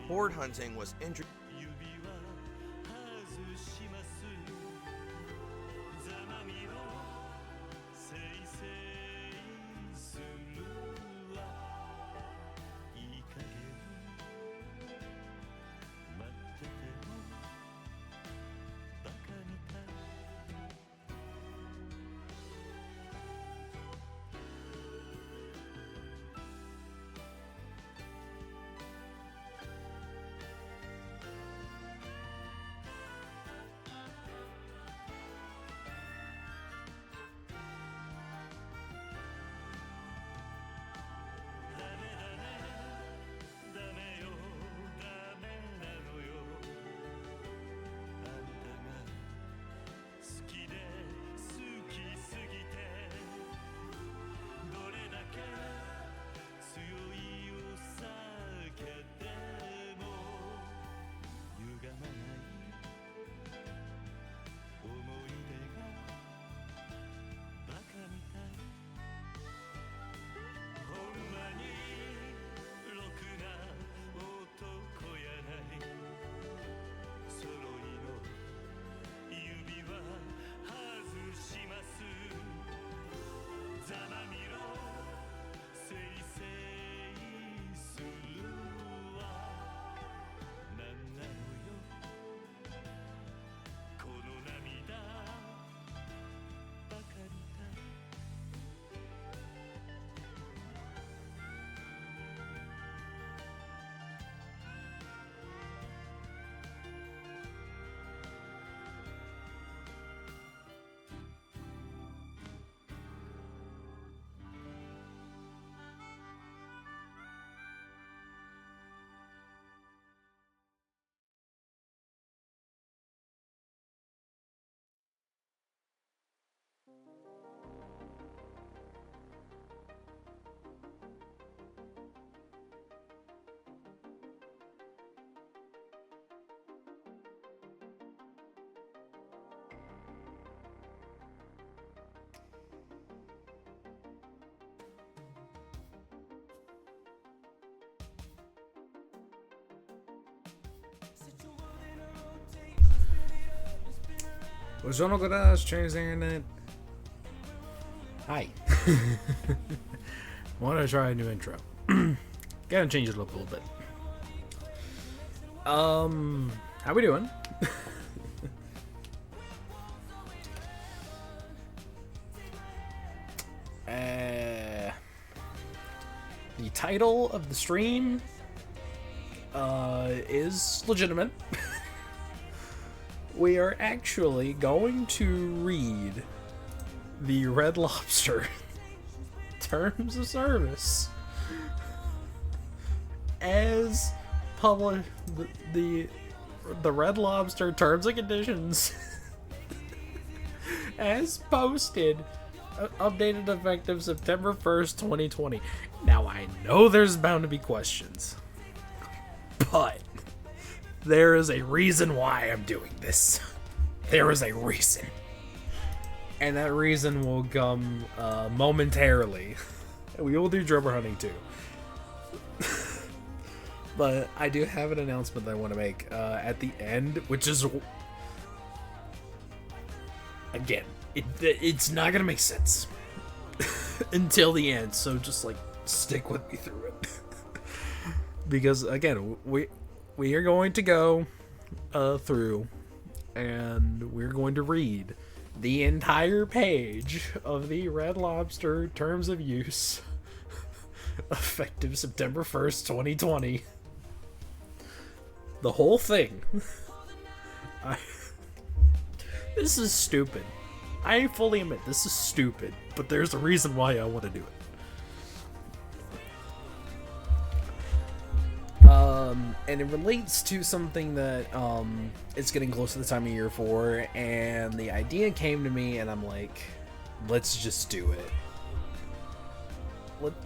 Horde hunting was introduced. Buongiorno Garage, Trans Internet. Hi. Want to try a new intro? Gotta change it up a little bit. How we doing? The title of the stream is legitimate. We are actually going to read the Red Lobster Terms of Service as published. The Red Lobster Terms and Conditions as posted, updated effective September 1st, 2020. Now I know there's bound to be questions, but there is a reason why I'm doing this. There is a reason. And that reason will come momentarily. We will do Drilbur hunting too. But I do have an announcement that I want to make at the end, which is... Again, it's not going to make sense until the end, so just like stick with me through it. Because again, we are going to go through and we're going to read the entire page of the Red Lobster Terms of Use effective September 1st, 2020. The whole thing. This is stupid. I fully admit this is stupid, but there's a reason why I want to do it. And it relates to something that it's getting close to the time of year for, and the idea came to me, and I'm like, let's just do it.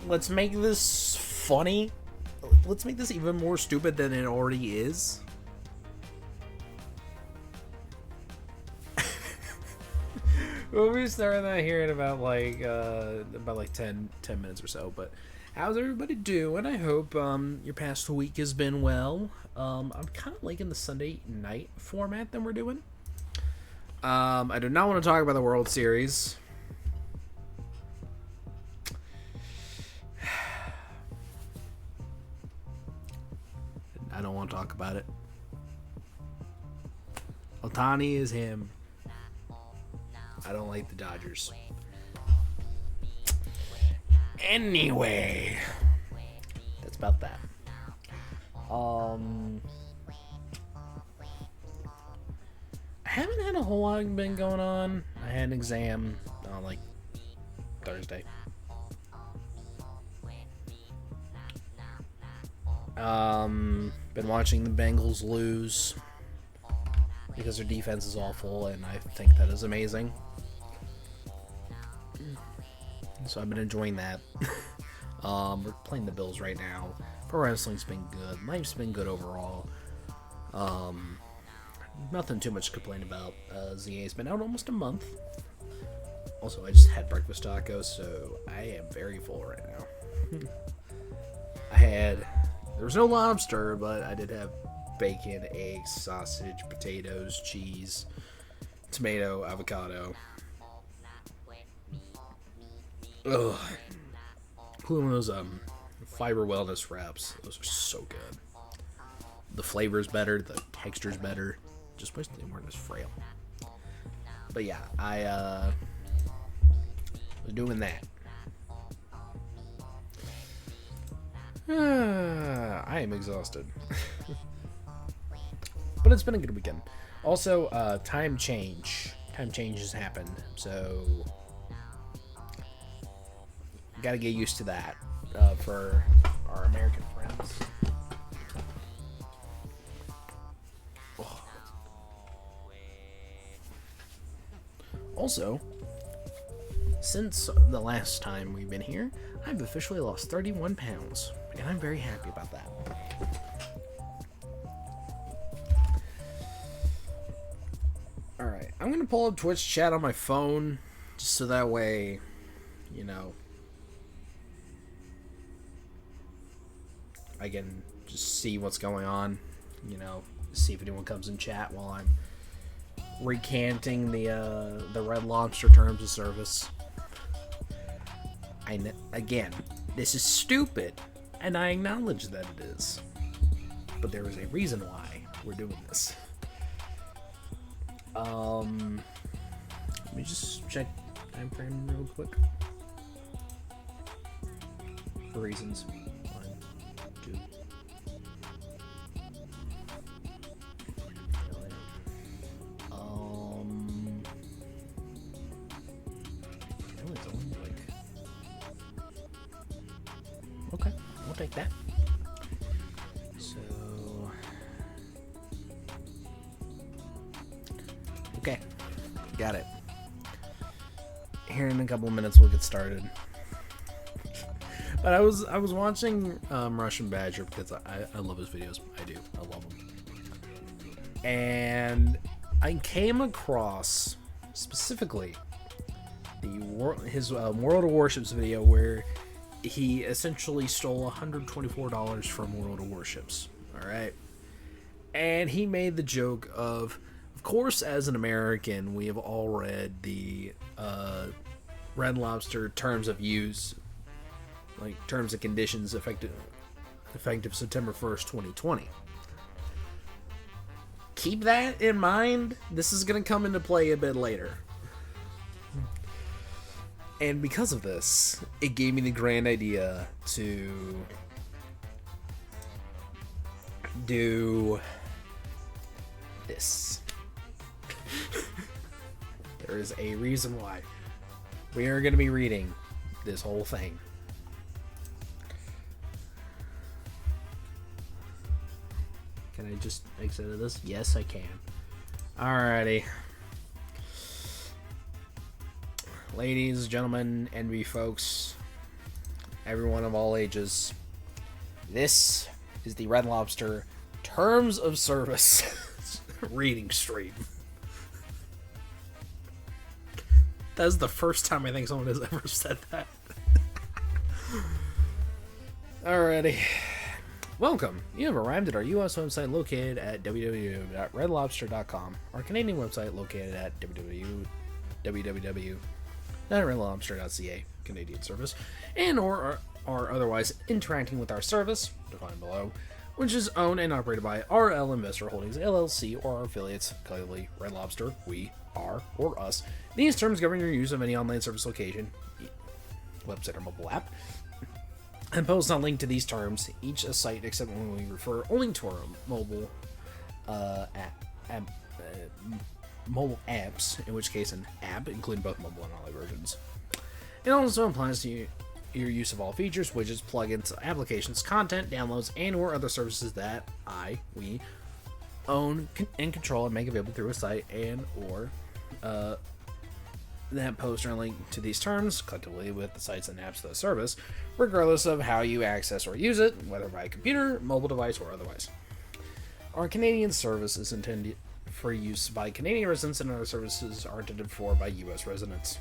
Let's make this funny. Let's make this even more stupid than it already is. We'll be starting that here in about 10 minutes or so. But how's everybody doing? I hope your past week has been well. I'm kind of liking the Sunday night format that we're doing. I do not want to talk about the World Series. I don't want to talk about it. Ohtani is him. I don't like the Dodgers. Anyway, that's about that. I haven't had a whole lot been going on. I had an exam on like Thursday. Been watching the Bengals lose because their defense is awful, and I think that is amazing. So I've been enjoying that. We're playing the Bills right now. Pro wrestling's been good. Life's been good overall. Nothing too much to complain about. ZA's been out almost a month. Also, I just had breakfast tacos, so I am very full right now. There was no lobster, but I did have bacon, eggs, sausage, potatoes, cheese, tomato, avocado. Ugh. One of those fiber wellness wraps. Those are so good. The flavor's better, the texture's better. Just wish they weren't as frail. But yeah, I was doing that. I am exhausted. But it's been a good weekend. Also, time change. Time change has happened, so gotta get used to that for our American friends. Oh. Also, since the last time we've been here, I've officially lost 31 pounds, and I'm very happy about that. Alright, I'm gonna pull up Twitch chat on my phone, just so that way, you know, I can just see what's going on, you know, see if anyone comes in chat while I'm recanting the Red Lobster Terms of Service. Again, This is stupid, and I acknowledge that it is. But there is a reason why we're doing this. Let me just check time frame real quick. For reasons. 1, 2. It's only like. Okay, we'll take that. So. Okay, got it. Here in a couple of minutes we'll get started. But I was watching Russian Badger because I love his videos. I do. I love them. And I came across specifically his World of Warships video where he essentially stole $124 from World of Warships. All right. And he made the joke of course, as an American, we have all read the Red Lobster terms of use, like terms and conditions effective September 1st, 2020. Keep that in mind. This is going to come into play a bit later. And because of this, it gave me the grand idea to do this. There is a reason why we are going to be reading this whole thing. Can I just exit of this? Yes, I can. Alrighty. Ladies, gentlemen, NB folks, everyone of all ages, this is the Red Lobster Terms of Service reading stream. That's the first time I think someone has ever said that. Alrighty. Welcome. You have arrived at our US website located at www.redlobster.com, our Canadian website located at www.redlobster.ca, Canadian service, and or are otherwise interacting with our service, defined below, which is owned and operated by RL Investor Holdings LLC or our affiliates, collectively Red Lobster, we, our, or us. These terms govern your use of any online service location, website, or mobile app, and post on link to these terms, each a site except when we refer only to our mobile mobile apps, in which case an app, including both mobile and online versions. It also applies to your use of all features, widgets, plugins, applications, content, downloads, and or other services that we own and control and make available through a site and or that post or link to these terms, collectively with the sites and apps of the service, regardless of how you access or use it, whether by computer, mobile device, or otherwise. Our Canadian service is intended for use by Canadian residents, and other services are intended for by U.S. residents.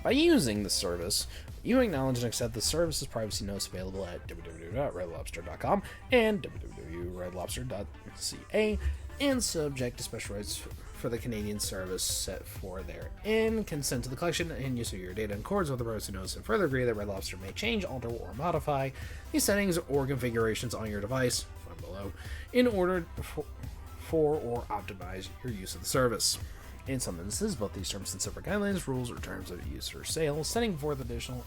By using this service, you acknowledge and accept the service's privacy notice available at www.redlobster.com and www.redlobster.ca, and subject to special rights for the Canadian service set for therein. Consent to the collection and use of your data in accordance with the privacy notice, and further agree that Red Lobster may change, alter, or modify these settings or configurations on your device, found below, in order for or optimize your use of the service. In some instances, both these terms and separate guidelines, rules, or terms of use or sale, setting forth additional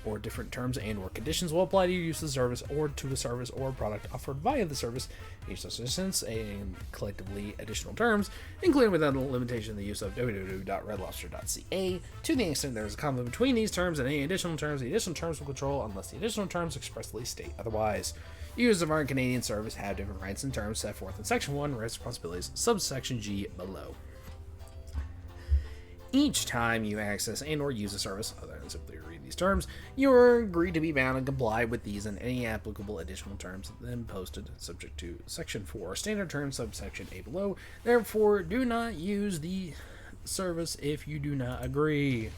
or different terms and or conditions will apply to your use of the service or to a service or product offered via the service, each such instance, and collectively additional terms, including without a limitation the use of www.redlobster.ca. To the extent there is a conflict between these terms and any additional terms, the additional terms will control unless the additional terms expressly state otherwise. Users of our Canadian service have different rights and terms set forth in Section 1, Rights and Responsibilities, subsection G below. Each time you access and or use a service, other than simply read these terms, you are agreed to be bound and comply with these and any applicable additional terms then posted, subject to Section 4, Standard Terms, subsection A below. Therefore, do not use the service if you do not agree.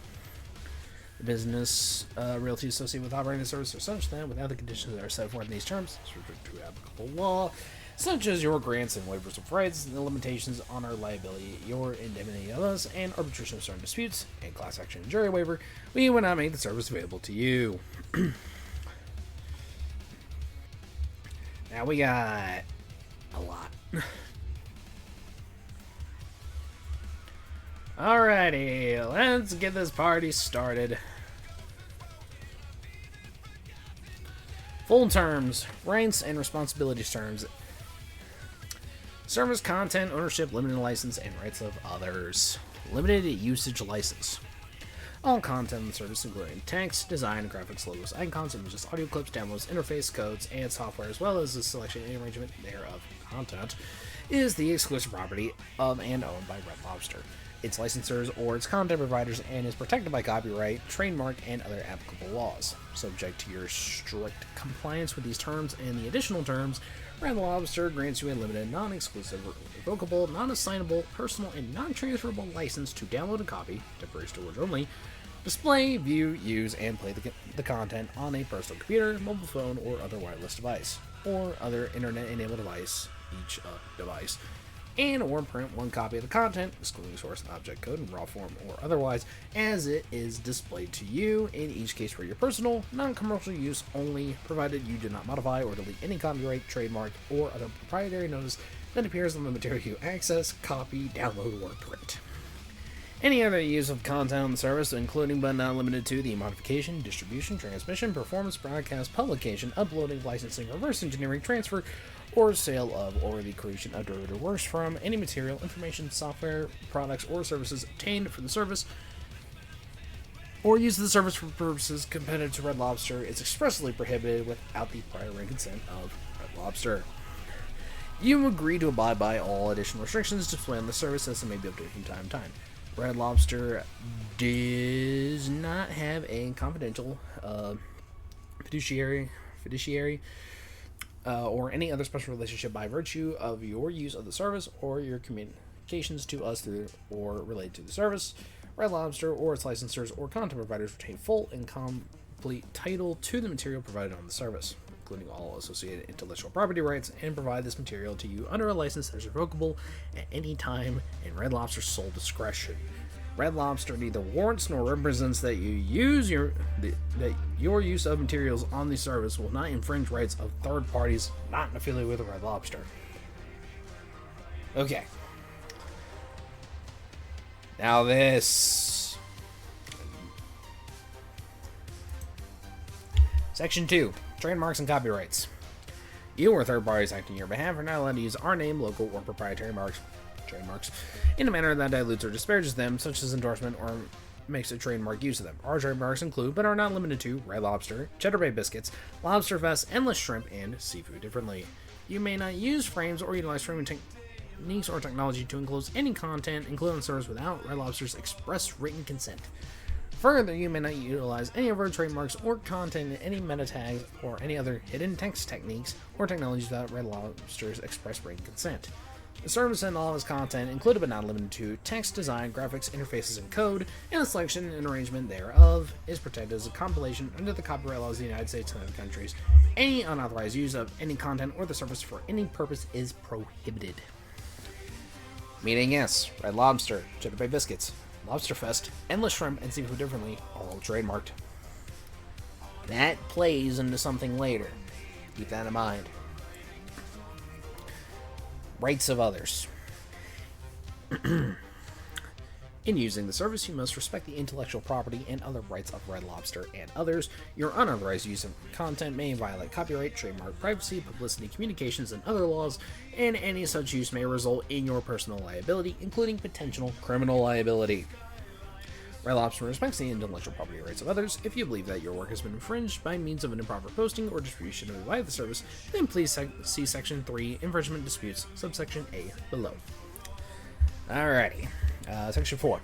The business realty associated with operating the service are such that, without the conditions that are set forth in these terms, subject to applicable law, such as your grants and waivers of rights, the limitations on our liability, your indemnity of us, and arbitration of certain disputes, and class action and jury waiver, we would not make the service available to you. Now we got a lot. Alrighty, let's get this party started. Full terms, rights and responsibilities terms, service content, ownership, limited license, and rights of others. Limited usage license. All content in the service, including text, design, graphics, logos, icons, images, audio clips, downloads, interface codes, and software, as well as the selection and arrangement thereof content, is the exclusive property of and owned by Red Lobster, its licensors, or its content providers, and is protected by copyright, trademark, and other applicable laws. Subject to your strict compliance with these terms and the additional terms, Red Lobster grants you a limited, non-exclusive, revocable, non-assignable, personal, and non-transferable license to download a copy, temporary storage only, display, view, use, and play the content on a personal computer, mobile phone, or other wireless device, or other internet-enabled device, each device, and or print one copy of the content, excluding source, object code, in raw form or otherwise, as it is displayed to you, in each case for your personal, non-commercial use only, provided you do not modify or delete any copyright, trademark, or other proprietary notice that appears on the material you access, copy, download, or print. Any other use of content on the service, including but not limited to the modification, distribution, transmission, performance, broadcast, publication, uploading, licensing, reverse engineering, transfer, or sale of, or the creation of derivative works from, any material, information, software, products, or services obtained for the service, or use the service for purposes competitive to Red Lobster, is expressly prohibited without the prior written consent of Red Lobster. You agree to abide by all additional restrictions displayed on the service as it may be updated from time to time. Red Lobster does not have a confidential fiduciary or any other special relationship by virtue of your use of the service or your communications to us through or related to the service. Red Lobster or its licensors or content providers retain full and complete title to the material provided on the service, including all associated intellectual property rights, and provide this material to you under a license that is revocable at any time in Red Lobster's sole discretion. Red Lobster neither warrants nor represents that your use of materials on the service will not infringe rights of third parties not affiliated with Red Lobster. Okay. Now this. Section 2. Trademarks and copyrights. You or third parties acting on your behalf are not allowed to use our name, logo, or proprietary trademarks, in a manner that dilutes or disparages them, such as endorsement or makes a trademark use of them. Our trademarks include, but are not limited to, Red Lobster, Cheddar Bay Biscuits, Lobster Fest, Endless Shrimp, and Seafood Differently. You may not use frames or utilize framing techniques or technology to enclose any content included in service without Red Lobster's express written consent. Further, you may not utilize any of our trademarks or content in any meta tags or any other hidden text techniques or technologies without Red Lobster's express written consent. The service and all of its content, included but not limited to text, design, graphics, interfaces, and code, and the selection and arrangement thereof, is protected as a compilation under the copyright laws of the United States and other countries. Any unauthorized use of any content or the service for any purpose is prohibited. Meaning yes, Red Lobster, Cheddar Bay Biscuits, Lobster Fest, Endless Shrimp, and Seafood Differently are all trademarked. That plays into something later. Keep that in mind. Rights of others. In using the service, you must respect the intellectual property and other rights of Red Lobster and others. Your unauthorized use of content may violate copyright, trademark, privacy, publicity, communications, and other laws, and any such use may result in your personal liability, including potential criminal liability. Red Lobster respects the intellectual property rights of others. If you believe that your work has been infringed by means of an improper posting or distribution of the service, then please see Section 3, Infringement Disputes, subsection A, below. Alrighty. Section 4.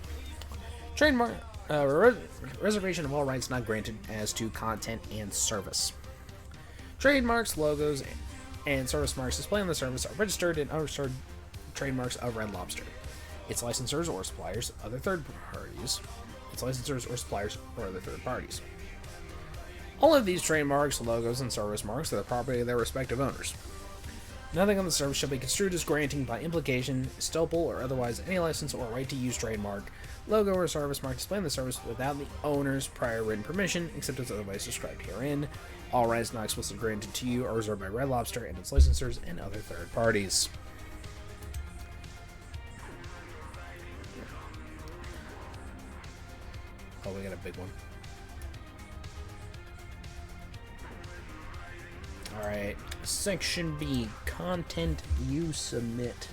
Trademark reservation of all rights not granted as to content and service. Trademarks, logos, and service marks displayed on the service are registered and unregistered trademarks of Red Lobster, its licensors or suppliers, other third parties. All of these trademarks, logos, and service marks are the property of their respective owners. Nothing on the service shall be construed as granting by implication, estoppel, or otherwise any license or right to use trademark, logo, or service mark displaying the service without the owner's prior written permission, except as otherwise described herein. All rights not explicitly granted to you are reserved by Red Lobster and its licensors and other third parties. Oh, we got a big one. Alright, Section B, content you submit.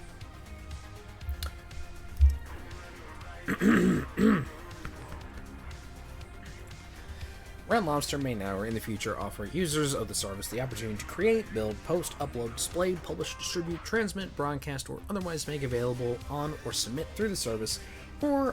Red Lobster may now or in the future offer users of the service the opportunity to create, build, post, upload, display, publish, distribute, transmit, broadcast, or otherwise make available on or submit through the service or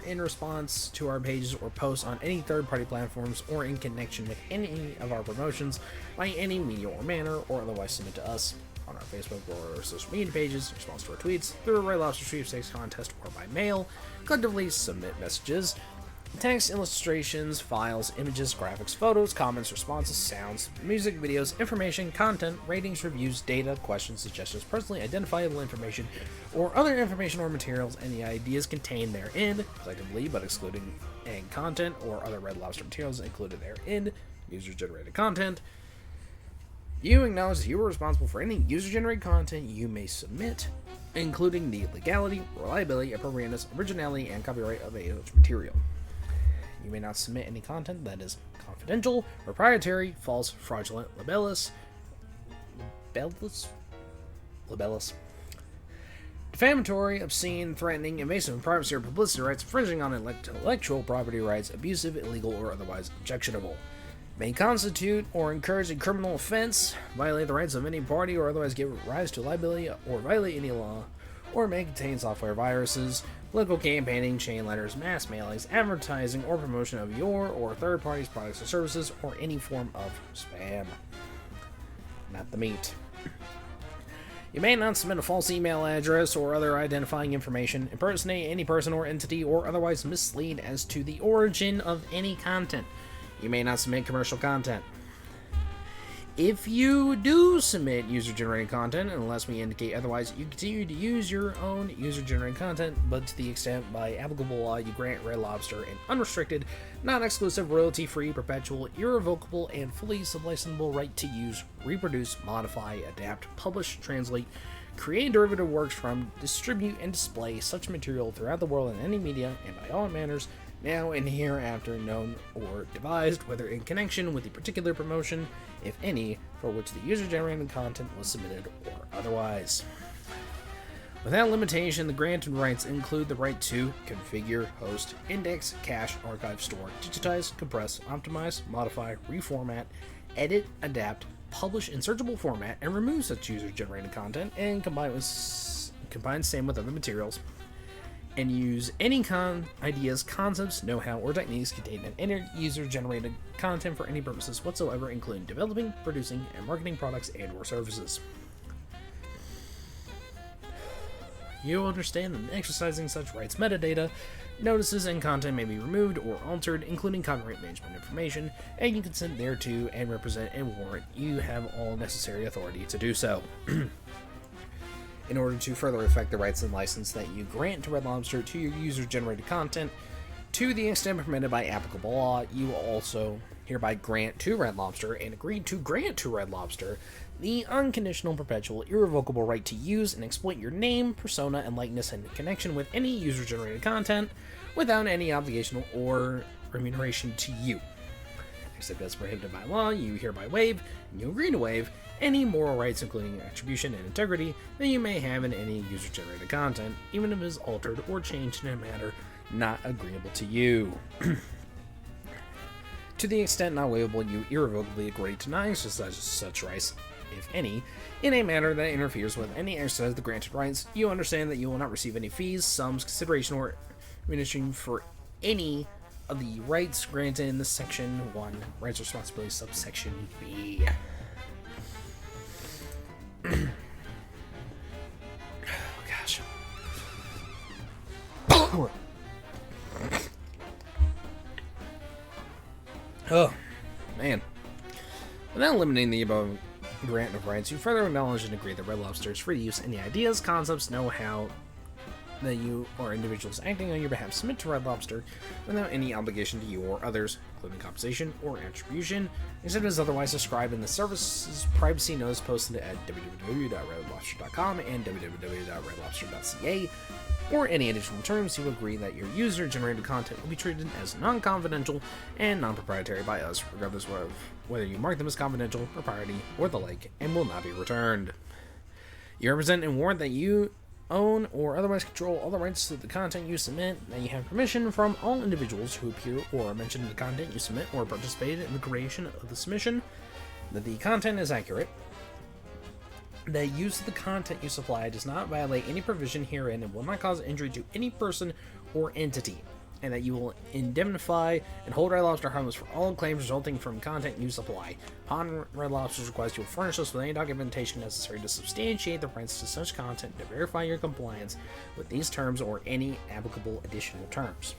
in response to our pages or posts on any third-party platforms or in connection with any of our promotions by any media or manner or otherwise submit to us on our Facebook or social media pages, in response to our tweets, through a Red Lobster sweepstakes contest or by mail, collectively submit messages, text, illustrations, files, images, graphics, photos, comments, responses, sounds, music, videos, information, content, ratings, reviews, data, questions, suggestions, personally identifiable information, or other information or materials, and the ideas contained therein, collectively but excluding any content or other Red Lobster materials included therein, user-generated content. You acknowledge that you are responsible for any user-generated content you may submit, including the legality, reliability, appropriateness, originality, and copyright of such material. You may not submit any content that is confidential, proprietary, false, fraudulent, libellous, defamatory, obscene, threatening, invasive of privacy or publicity rights, infringing on intellectual property rights, abusive, illegal, or otherwise objectionable. May constitute or encourage a criminal offense, violate the rights of any party, or otherwise give rise to liability or violate any law, or may contain software viruses, political campaigning, chain letters, mass mailings, advertising, or promotion of your or third parties' products or services, or any form of spam. Not the meat. You may not submit a false email address or other identifying information, impersonate any person or entity, or otherwise mislead as to the origin of any content. You may not submit commercial content. If you do submit user-generated content, unless we indicate otherwise, you continue to use your own user-generated content, but to the extent by applicable law you grant Red Lobster an unrestricted, non-exclusive, royalty-free, perpetual, irrevocable, and fully sublicensable right to use, reproduce, modify, adapt, publish, translate, create derivative works from, distribute, and display such material throughout the world in any media, and by all manners, now and hereafter known or devised, whether in connection with the particular promotion, if any, for which the user-generated content was submitted or otherwise. Without limitation, the granted rights include the right to configure, host, index, cache, archive, store, digitize, compress, optimize, modify, reformat, edit, adapt, publish in searchable format, and remove such user-generated content, and combine same with other materials, and use any ideas, concepts, know-how, or techniques contained in any user-generated content for any purposes whatsoever, including developing, producing, and marketing products and/or services. You understand that in exercising such rights, metadata, notices, and content may be removed or altered, including copyright management information, and you consent thereto and represent and warrant you have all necessary authority to do so. In order to further affect the rights and license that you grant to Red Lobster to your user-generated content, to the extent permitted by applicable law, you also hereby grant to Red Lobster and agree to grant to Red Lobster the unconditional, perpetual, irrevocable right to use and exploit your name, persona, and likeness in connection with any user-generated content without any obligation or remuneration to you. Except as prohibited by law, you hereby waive, and you agree to waive, any moral rights, including attribution and integrity, that you may have in any user-generated content, even if it is altered or changed in a manner not agreeable to you. To the extent not waivable, you irrevocably agree to not exercise such rights, if any, in a manner that interferes with any exercise of the granted rights. You understand that you will not receive any fees, sums, consideration, or remuneration for any of the rights granted in the Section 1 Rights Responsibilities subsection B. Oh, gosh. Oh, man. Without limiting the above grant of rights, you further acknowledge and agree that Red Lobster is free to use any ideas, concepts, know-how that you or individuals acting on your behalf submit to Red Lobster without any obligation to you or others, including compensation or attribution, except as otherwise described in the service's privacy notice posted at www.redlobster.com and www.redlobster.ca, or any additional terms you agree that your user-generated content will be treated as non-confidential and non-proprietary by us, regardless of whether you mark them as confidential, proprietary, or the like, and will not be returned. You represent and warrant that you own or otherwise control all the rights to the content you submit, that you have permission from all individuals who appear or are mentioned in the content you submit or participate in the creation of the submission, that the content is accurate, that use of the content you supply does not violate any provision herein and will not cause injury to any person or entity, and that you will indemnify and hold Red Lobster harmless for all claims resulting from content you supply. Upon Red Lobster's request, you will furnish us with any documentation necessary to substantiate the rights to such content to verify your compliance with these terms or any applicable additional terms.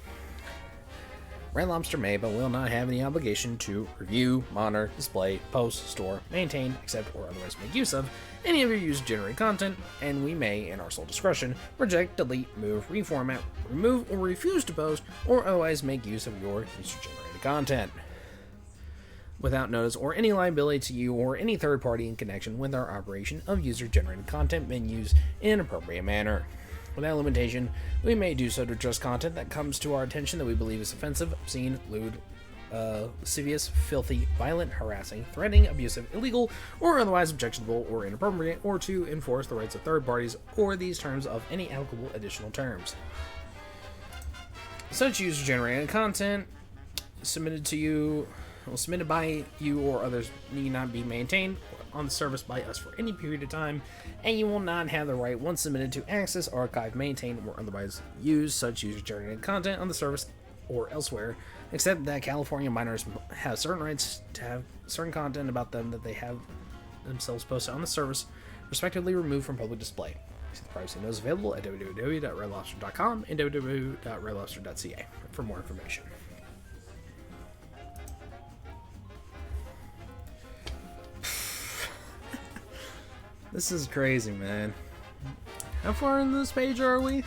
Red Lobster may but will not have any obligation to review, monitor, display, post, store, maintain, accept, or otherwise make use of any of your user-generated content, and we may, in our sole discretion, reject, delete, move, reformat, remove, or refuse to post or otherwise make use of your user-generated content without notice or any liability to you or any third party in connection with our operation of user-generated content being used in an appropriate manner. Without limitation, we may do so to address content that comes to our attention that we believe is offensive, obscene, lewd, lascivious, filthy, violent, harassing, threatening, abusive, illegal, or otherwise objectionable or inappropriate, or to enforce the rights of third parties or these terms of any applicable additional terms. Such user-generated content submitted by you or others need not be maintained on the service by us for any period of time, and you will not have the right, once submitted, to access, archive, maintain, or otherwise use such user-generated content on the service or elsewhere, except that California minors have certain rights to have certain content about them that they have themselves posted on the service, respectively removed from public display. See the privacy notice available at www.redlobster.com and www.redlobster.ca for more information. This is crazy, man. How far in this page are we?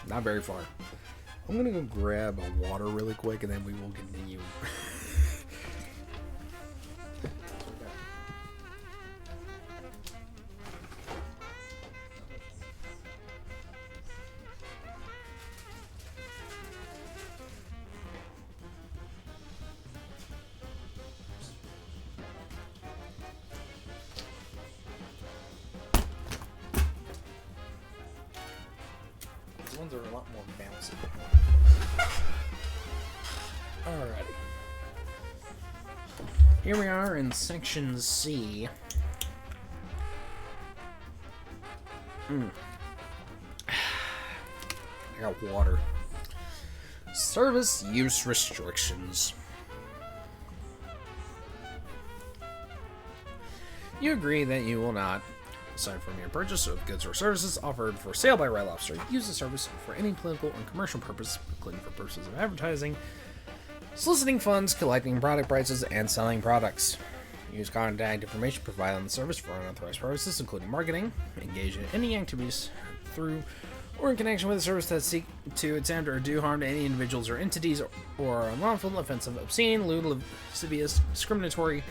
Not very far. I'm gonna go grab a water really quick and then we will continue. These ones are a lot more bouncy. Alrighty. Here we are in section C. I got water. Service use restrictions. You agree that you will not, aside from your purchase of goods or services offered for sale by Red Lobster, use the service for any political and commercial purpose, including for purposes of advertising, soliciting funds, collecting product prices, and selling products. Use contact information provided on the service for unauthorized purposes, including marketing. Engage in any activities through or in connection with the service that seek to attempt or do harm to any individuals or entities or are unlawful, offensive, obscene, lewd, lascivious, discriminatory,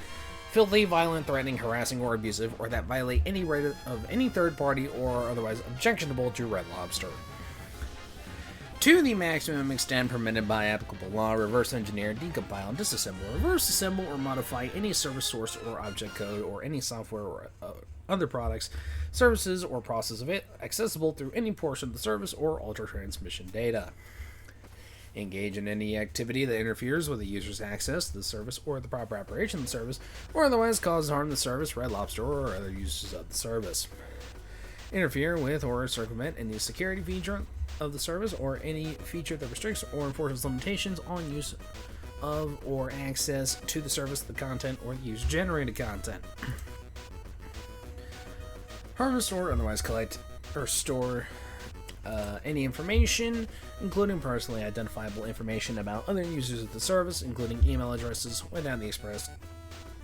filthy, violent, threatening, harassing, or abusive, or that violate any right of any third party or are otherwise objectionable to Red Lobster. To the maximum extent permitted by applicable law, reverse engineer, decompile, disassemble, reverse assemble, or modify any service source or object code or any software or other products, services, or process of it accessible through any portion of the service or alter transmission data. Engage in any activity that interferes with the user's access to the service or the proper operation of the service, or otherwise causes harm to the service, Red Lobster, or other users of the service. Interfere with or circumvent any security feature of the service or any feature that restricts or enforces limitations on use of or access to the service, the content, or the user-generated content. Harvest or otherwise collect or store any information, including personally identifiable information about other users of the service, including email addresses, without the express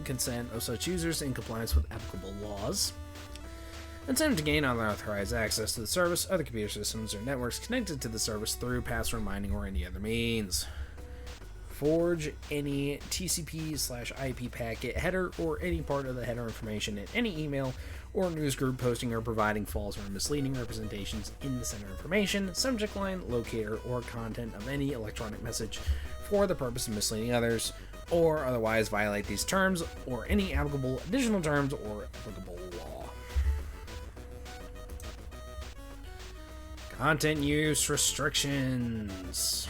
consent of such users in compliance with applicable laws. Attempt to gain unauthorized access to the service, other computer systems, or networks connected to the service through password mining or any other means. Forge any TCP/IP packet header or any part of the header information in any email or news group posting or providing false or misleading representations in the sender information, subject line, locator, or content of any electronic message for the purpose of misleading others, or otherwise violate these terms or any applicable additional terms or applicable law. Content use restrictions.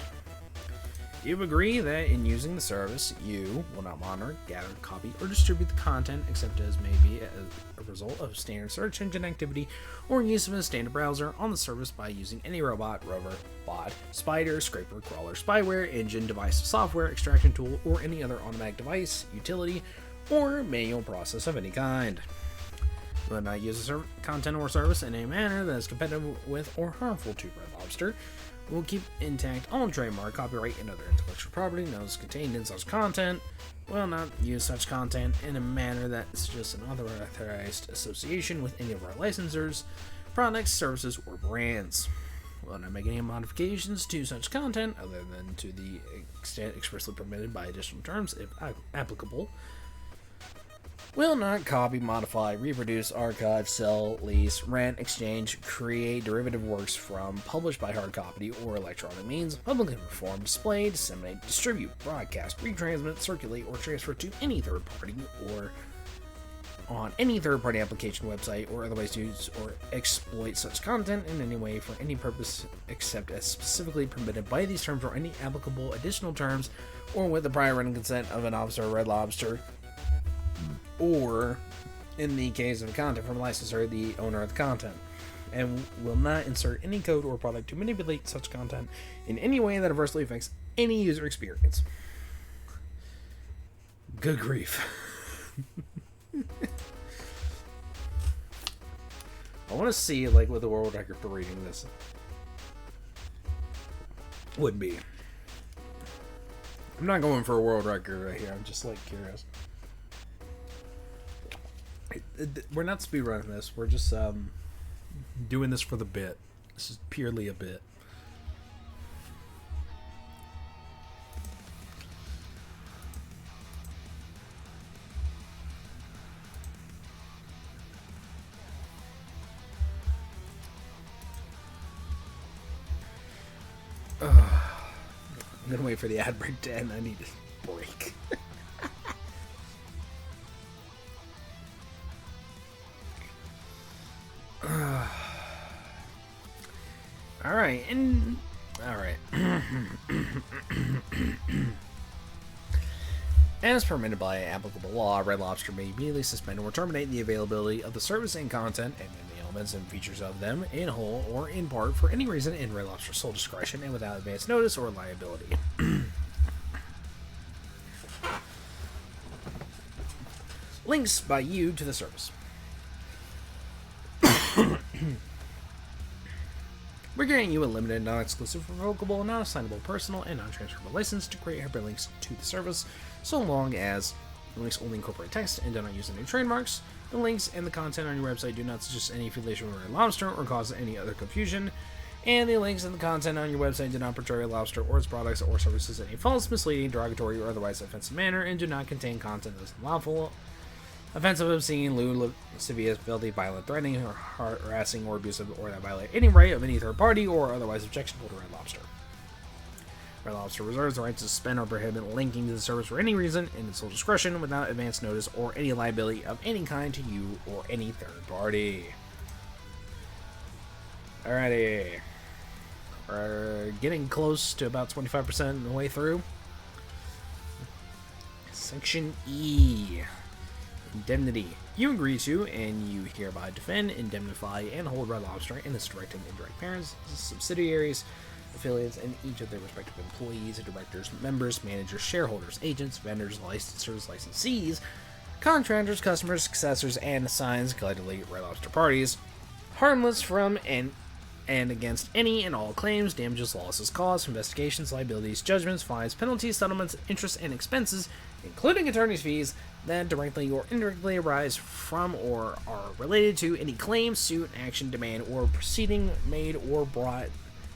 You agree that in using the service, you will not monitor, gather, copy, or distribute the content except as may be a result of standard search engine activity or use of a standard browser on the service by using any robot, rover, bot, spider, scraper, crawler, spyware, engine, device, software, extraction tool, or any other automatic device, utility, or manual process of any kind. You will not use the content or service in a manner that is competitive with or harmful to Red Lobster. Will keep intact all trademark, copyright, and other intellectual property knows contained in such content. Will not use such content in a manner that suggests an unauthorized association with any of our licensors, products, services, or brands. Will not make any modifications to such content other than to the extent expressly permitted by additional terms, if applicable. Will not copy, modify, reproduce, archive, sell, lease, rent, exchange, create derivative works from, published by hard copy or electronic means, publicly perform, display, disseminate, distribute, broadcast, retransmit, circulate, or transfer to any third party or on any third-party application website, or otherwise use or exploit such content in any way for any purpose except as specifically permitted by these terms or any applicable additional terms, or with the prior written consent of an officer of Red Lobster, or, in the case of content from a licensor, the owner of the content, and will not insert any code or product to manipulate such content in any way that adversely affects any user experience. Good grief. I want to see like what the world record for reading this would be. I'm not going for a world record right here. I'm just like curious. We're not speedrunning this. We're just doing this for the bit. This is purely a bit. I'm gonna wait for the ad break to end. I need a break. Alright, and alright. As permitted by applicable law, Red Lobster may immediately suspend or terminate the availability of the service and content and the elements and features of them in whole or in part for any reason in Red Lobster's sole discretion and without advance notice or liability. Links by you to the service. We're granting you a limited, non-exclusive, revocable, non-assignable, personal, and non-transferable license to create hyperlinks to the service, so long as the links only incorporate text and do not use any trademarks. The links and the content on your website do not suggest any affiliation with Red Lobster or cause any other confusion, and the links and the content on your website do not portray Red Lobster or its products or services in a false, misleading, derogatory, or otherwise offensive manner, and do not contain content that is unlawful, offensive, obscene, lewd, lascivious, filthy, violent, threatening, or harassing, or abusive, or that violate any right of any third party or otherwise objectionable to Red Lobster. Red Lobster reserves the right to suspend or prohibit linking to the service for any reason in its sole discretion without advance notice or any liability of any kind to you or any third party. Alrighty. We're getting close to about 25% of the way through. Section E. Indemnity. You agree to, and you hereby defend, indemnify, and hold Red Lobster and its direct and indirect parents, subsidiaries, affiliates, and each of their respective employees, directors, members, managers, shareholders, agents, vendors, licensors, licensees, contractors, customers, successors, and assigns, collectively Red Lobster parties, harmless from and and against any and all claims, damages, losses, costs, investigations, liabilities, judgments, fines, penalties, settlements, interest, and expenses, including attorney's fees, that directly or indirectly arise from or are related to any claim, suit, action, demand, or proceeding made or brought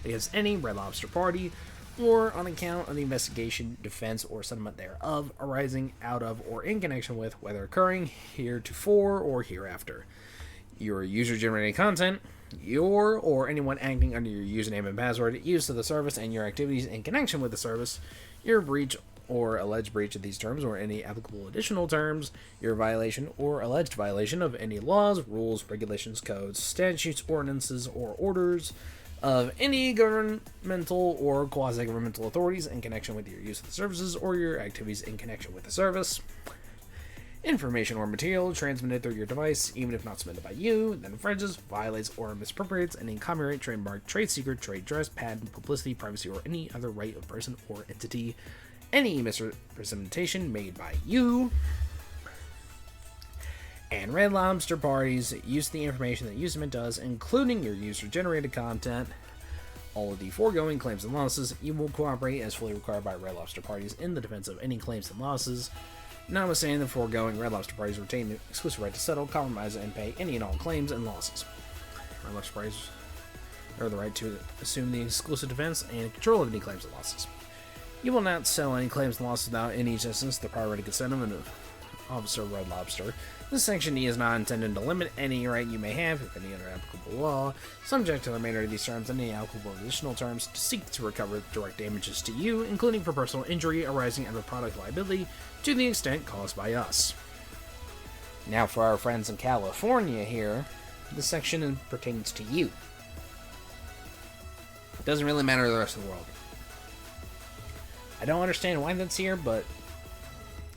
against any Red Lobster party, or on account of the investigation, defense, or settlement thereof, arising out of or in connection with, whether occurring heretofore or hereafter. Your user-generated content, your or anyone acting under your username and password, use of the service, and your activities in connection with the service, your breach or alleged breach of these terms or any applicable additional terms, your violation or alleged violation of any laws, rules, regulations, codes, statutes, ordinances, or orders of any governmental or quasi-governmental authorities in connection with your use of the services or your activities in connection with the service. Information or material transmitted through your device, even if not submitted by you, that infringes, violates, or misappropriates any copyright, trademark, trade secret, trade dress, patent, publicity, privacy, or any other right of person or entity. Any misrepresentation made by you and Red Lobster parties use the information that Usement does, including your user-generated content. All of the foregoing claims and losses, you will cooperate as fully required by Red Lobster parties in the defense of any claims and losses. Notwithstanding the foregoing, Red Lobster parties retain the exclusive right to settle, compromise, and pay any and all claims and losses. Red Lobster parties have the right to assume the exclusive defense and control of any claims and losses. You will not settle any claims and losses without any assistance the prior written consent of an officer of Red Lobster. This section E is not intended to limit any right you may have, if any other applicable law, subject to the remainder of these terms and any applicable additional terms, to seek to recover direct damages to you, including for personal injury arising out of product liability, to the extent caused by us. Now for our friends in California here, this section pertains to you. It doesn't really matter to the rest of the world. I don't understand why that's here, but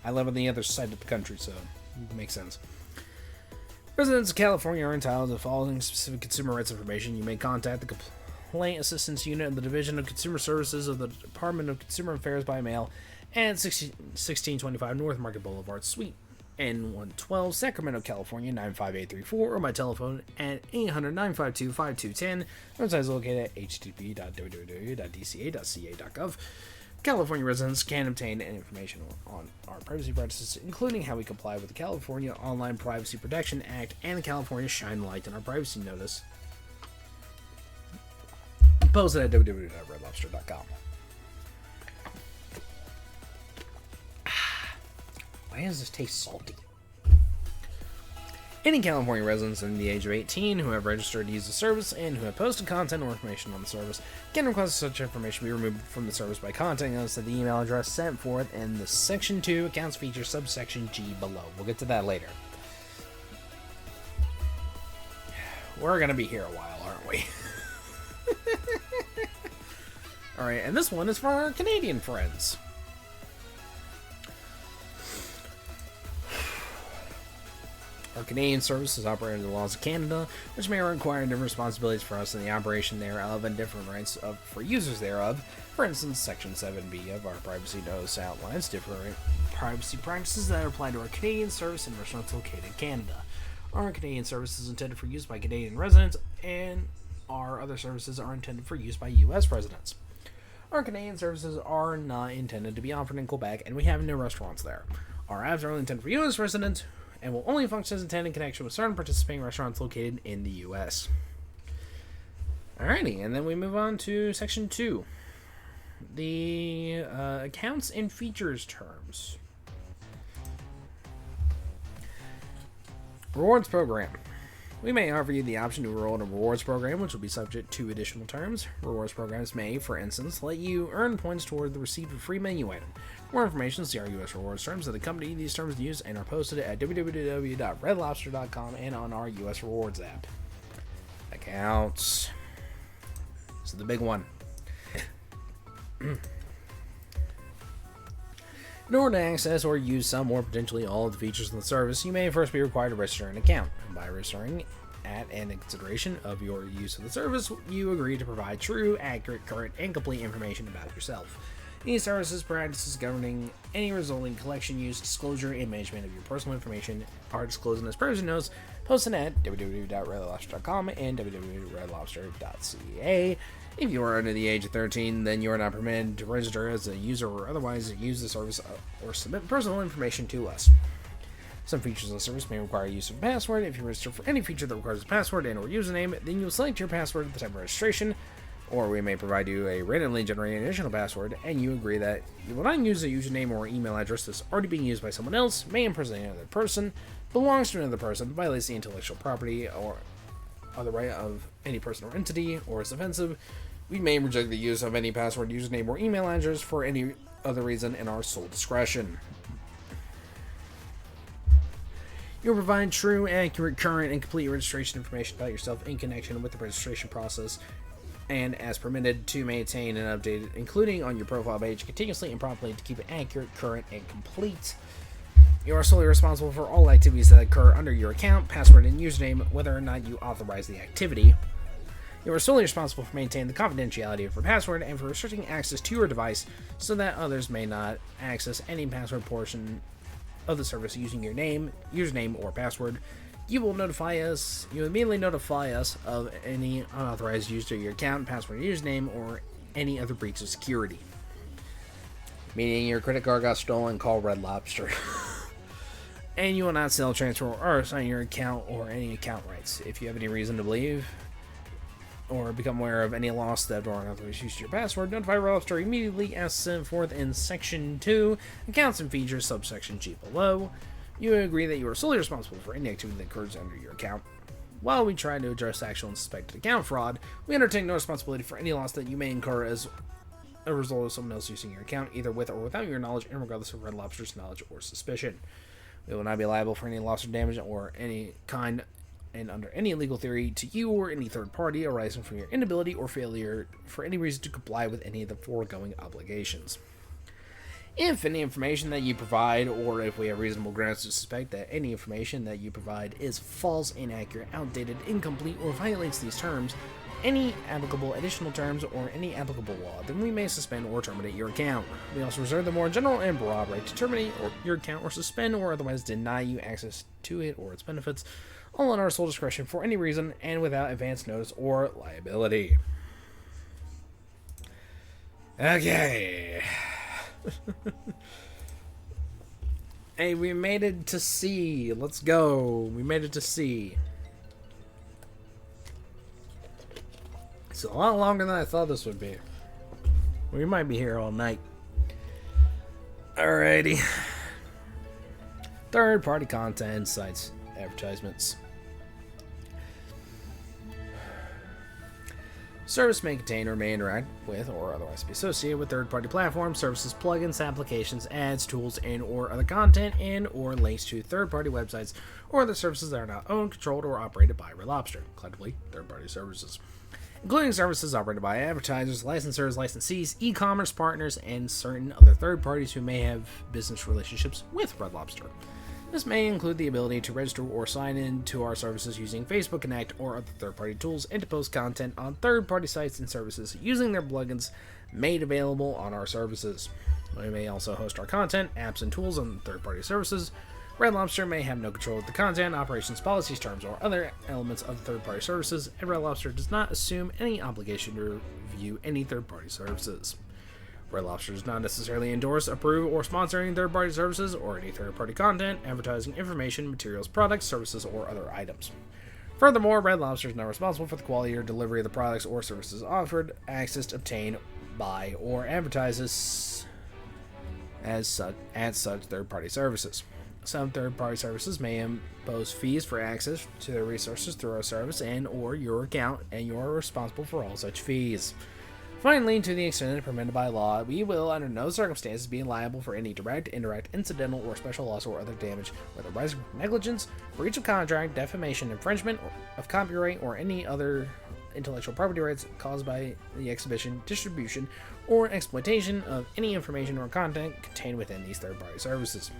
I live on the other side of the country, so it makes sense. Residents of California are entitled to the following specific consumer rights information. You may contact the Complaint Assistance Unit of the Division of Consumer Services of the Department of Consumer Affairs by mail at 1625 North Market Boulevard, Suite N112, Sacramento, California 95834, or by telephone at 800-952-5210. Website is located at http://www.dca.ca.gov. California residents can obtain information on our privacy practices, including how we comply with the California Online Privacy Protection Act and the California Shine Light on Our Privacy Notice, posted at www.redlobster.com. Why does this taste salty? Any California residents under the age of 18 who have registered to use the service and who have posted content or information on the service can request such information be removed from the service by contacting us at the email address set forth in the Section 2 Accounts Feature subsection G below. We'll get to that later. We're going to be here a while, aren't we? Alright, and this one is for our Canadian friends. Our Canadian services operate under the laws of Canada, which may require different responsibilities for us in the operation thereof and different rights for users thereof. For instance, Section 7B of our privacy notice outlines different privacy practices that apply to our Canadian service and restaurants located in Canada. Our Canadian service is intended for use by Canadian residents, and our other services are intended for use by U.S. residents. Our Canadian services are not intended to be offered in Quebec, and we have no restaurants there. Our apps are only intended for U.S. residents, and will only function as intended in connection with certain participating restaurants located in the U.S. Alrighty, and then we move on to Section 2. The accounts and features terms. Rewards program. We may offer you the option to enroll in a rewards program, which will be subject to additional terms. Rewards programs may, for instance, let you earn points toward the receipt of a free menu item. For more information, see our U.S. rewards terms that accompany these terms used and are posted at www.redlobster.com and on our U.S. rewards app. Accounts. This is the big one. In order to access or use some or potentially all of the features of the service, you may first be required to register an account. By registering at and in consideration of your use of the service, you agree to provide true, accurate, current, and complete information about yourself. Any services, practices governing any resulting collection, use, disclosure, and management of your personal information are disclosed in this privacy notice posted at www.redlobster.com and www.redlobster.ca. If you are under the age of 13, then you are not permitted to register as a user or otherwise use the service or submit personal information to us. Some features of the service may require use of a password. If you register for any feature that requires a password and or username, then you will select your password at the time of registration, or we may provide you a randomly generated additional password, and you agree that you will not use a username or email address that's already being used by someone else, may impersonate another person, belongs to another person, violates the intellectual property or other right of any person or entity, or is offensive. We may reject the use of any password, username, or email address for any other reason in our sole discretion. You'll provide true, accurate, current, and complete registration information about yourself in connection with the registration process, and as permitted to maintain and update it, including on your profile page, continuously and promptly to keep it accurate, current, and complete. You are solely responsible for all activities that occur under your account, password, and username, whether or not you authorize the activity. You are solely responsible for maintaining the confidentiality of your password and for restricting access to your device so that others may not access any password portion of the service using your name, username, or password. You will immediately notify us of any unauthorized use of your account, password, username, or any other breach of security. Meaning your credit card got stolen, call Red Lobster. And you will not sell, transfer, or assign your account or any account rights. If you have any reason to believe or become aware of any loss, theft, or unauthorized use of your password, notify Red Lobster immediately as set forth in Section 2, Accounts and Features, subsection G below. You agree that you are solely responsible for any activity that occurs under your account. While we try to address actual and suspected account fraud, we undertake no responsibility for any loss that you may incur as a result of someone else using your account, either with or without your knowledge, and regardless of Red Lobster's knowledge or suspicion. We will not be liable for any loss or damage or any kind and under any legal theory to you or any third party arising from your inability or failure for any reason to comply with any of the foregoing obligations. If any information that you provide, or if we have reasonable grounds to suspect that any information that you provide is false, inaccurate, outdated, incomplete, or violates these terms, any applicable additional terms, or any applicable law, then we may suspend or terminate your account. We also reserve the more general and broad right to terminate your account or suspend or otherwise deny you access to it or its benefits, all on our sole discretion for any reason and without advance notice or liability. Okay. Hey, we made it to C. Let's go. We made it to C. It's a lot longer than I thought this would be. We might be here all night. Alrighty. Third-party content, sites, advertisements. Service may contain or may interact with or otherwise be associated with third-party platforms, services, plugins, applications, ads, tools, and or other content, and or links to third-party websites or other services that are not owned, controlled, or operated by Red Lobster, collectively third-party services, including services operated by advertisers, licensors, licensees, e-commerce partners, and certain other third parties who may have business relationships with Red Lobster. This may include the ability to register or sign in to our services using Facebook Connect or other third-party tools, and to post content on third-party sites and services using their plugins made available on our services. We may also host our content, apps, and tools on third-party services. Red Lobster may have no control of the content, operations, policies, terms, or other elements of third-party services, and Red Lobster does not assume any obligation to review any third-party services. Red Lobster does not necessarily endorse, approve, or sponsor any third-party services or any third-party content, advertising, information, materials, products, services, or other items. Furthermore, Red Lobster is not responsible for the quality or delivery of the products or services offered, accessed, obtained by, or advertises as such third-party services. Some third-party services may impose fees for access to their resources through our service and or your account, and you are responsible for all such fees. Finally, to the extent permitted by law, we will, under no circumstances, be liable for any direct, indirect, incidental, or special loss or other damage, whether arising from negligence, breach of contract, defamation, infringement of copyright, or any other intellectual property rights caused by the exhibition, distribution, or exploitation of any information or content contained within these third-party services.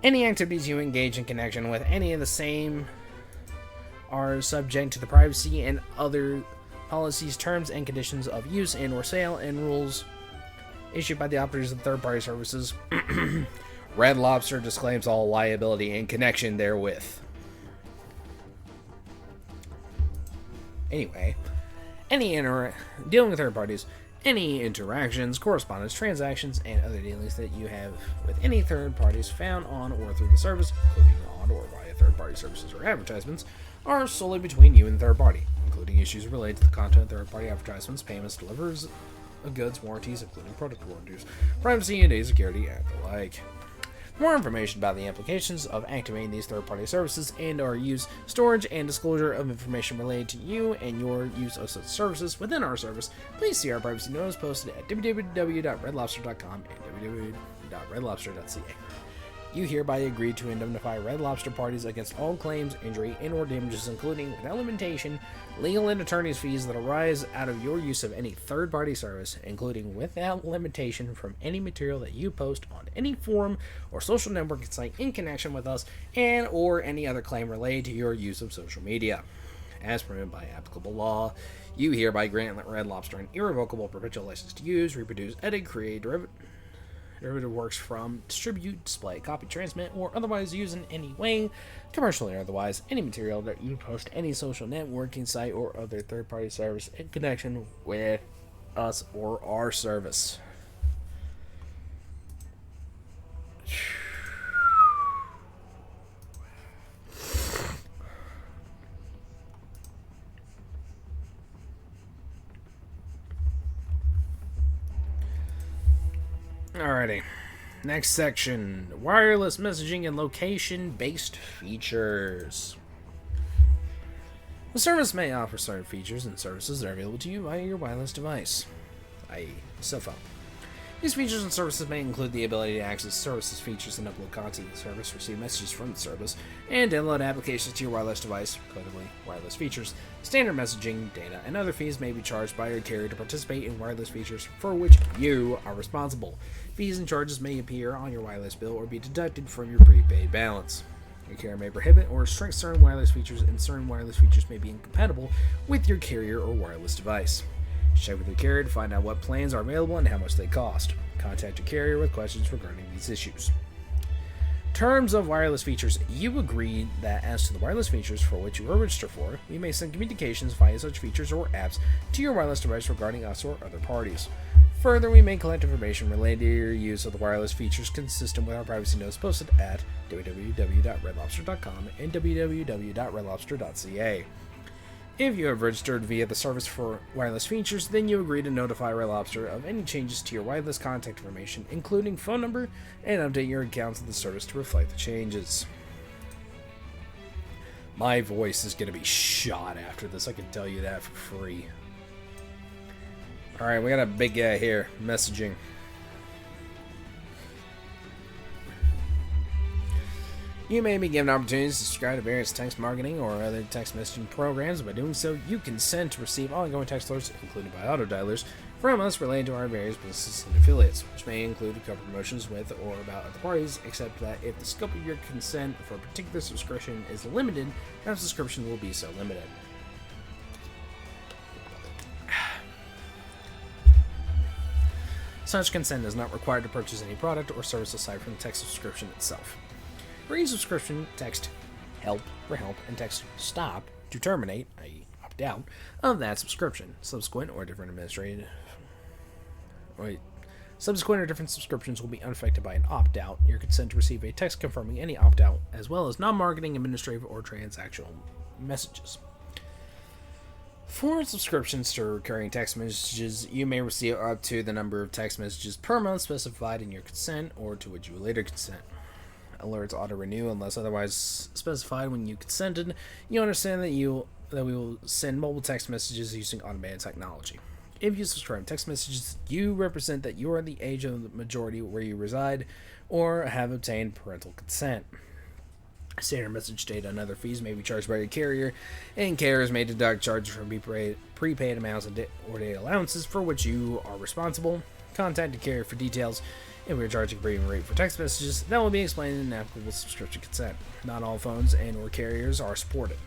Any activities you engage in connection with any of the same are subject to the privacy and other policies, terms, and conditions of use and or sale and rules issued by the operators of third-party services. Red Lobster disclaims all liability in connection therewith. Anyway, dealing with third parties, any interactions, correspondence, transactions, and other dealings that you have with any third parties found on or through the service, including on or via third-party services or advertisements, are solely between you and the third party, including issues related to the content of third-party advertisements, payments, deliveries of goods, warranties, including product warranties, privacy and data security, and the like. For more information about the implications of activating these third-party services and or use, storage, and disclosure of information related to you and your use of such services within our service, please see our privacy notice posted at www.redlobster.com and www.redlobster.ca. You hereby agree to indemnify Red Lobster parties against all claims, injury, and/or damages, including, without limitation, legal and attorney's fees that arise out of your use of any third-party service, including without limitation from any material that you post on any forum or social networking site in connection with us, and or any other claim related to your use of social media. As permitted by applicable law, you hereby grant Red Lobster an irrevocable perpetual license to use, reproduce, edit, create, derivative works from, distribute, display, copy, transmit, or otherwise use in any way, commercially or otherwise, any material that you post to any social networking site or other third-party service in connection with us or our service. Alrighty. Next section, wireless messaging and location-based features. The service may offer certain features and services that are available to you via your wireless device, i.e. cell phone. These features and services may include the ability to access services, features, and upload content to the service, receive messages from the service, and download applications to your wireless device, codedly wireless features. Standard messaging, data, and other fees may be charged by your carrier to participate in wireless features for which you are responsible. Fees and charges may appear on your wireless bill or be deducted from your prepaid balance. Your carrier may prohibit or restrict certain wireless features, and certain wireless features may be incompatible with your carrier or wireless device. Check with your carrier to find out what plans are available and how much they cost. Contact your carrier with questions regarding these issues. Terms of wireless features. You agree that as to the wireless features for which you are registered for, you may send communications via such features or apps to your wireless device regarding us or other parties. Further, we may collect information related to your use of the wireless features consistent with our privacy notice posted at www.redlobster.com and www.redlobster.ca. If you have registered via the service for wireless features, then you agree to notify Red Lobster of any changes to your wireless contact information, including phone number, and update your accounts of the service to reflect the changes. My voice is going to be shot after this, I can tell you that for free. Alright, we got a big guy here, messaging. You may be given opportunities to subscribe to various text marketing or other text messaging programs. By doing so, you consent to receive ongoing text alerts, including by auto-dialers, from us related to our various businesses and affiliates, which may include cover promotions with or about other parties, except that if the scope of your consent for a particular subscription is limited, that subscription will be so limited. Such consent is not required to purchase any product or service aside from the text subscription itself. For each subscription, text help for help and text stop to terminate, i.e. opt out, of that subscription. Subsequent or different subscriptions will be unaffected by an opt-out. Your consent to receive a text confirming any opt-out, as well as non-marketing, administrative, or transactional messages. For subscriptions to recurring text messages, you may receive up to the number of text messages per month specified in your consent or to which you later consent. Alerts auto-renew unless otherwise specified when you consented. You understand that we will send mobile text messages using automated technology. If you subscribe text messages, you represent that you are the age of the majority where you reside or have obtained parental consent. Standard message data and other fees may be charged by your carrier, and carriers may deduct charges from prepaid amounts or data allowances for which you are responsible. Contact the carrier for details. If we are charging a premium rate for text messages, that will be explained in applicable subscription consent. Not all phones and or carriers are supported.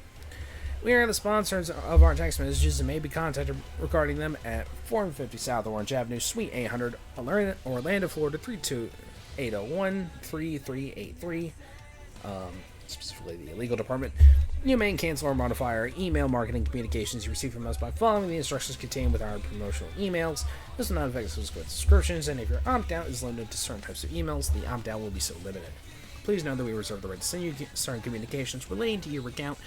We are the sponsors of our text messages and may be contacted regarding them at 450 South Orange Avenue, Suite 800, Orlando, Florida 32801-3383. Specifically the legal department. You may cancel or modify our email marketing communications you receive from us by following the instructions contained with our promotional emails. This will not affect subscriptions, and if your opt-out is limited to certain types of emails, the opt-out will be so limited. Please know that we reserve the right to send you certain communications relating to your account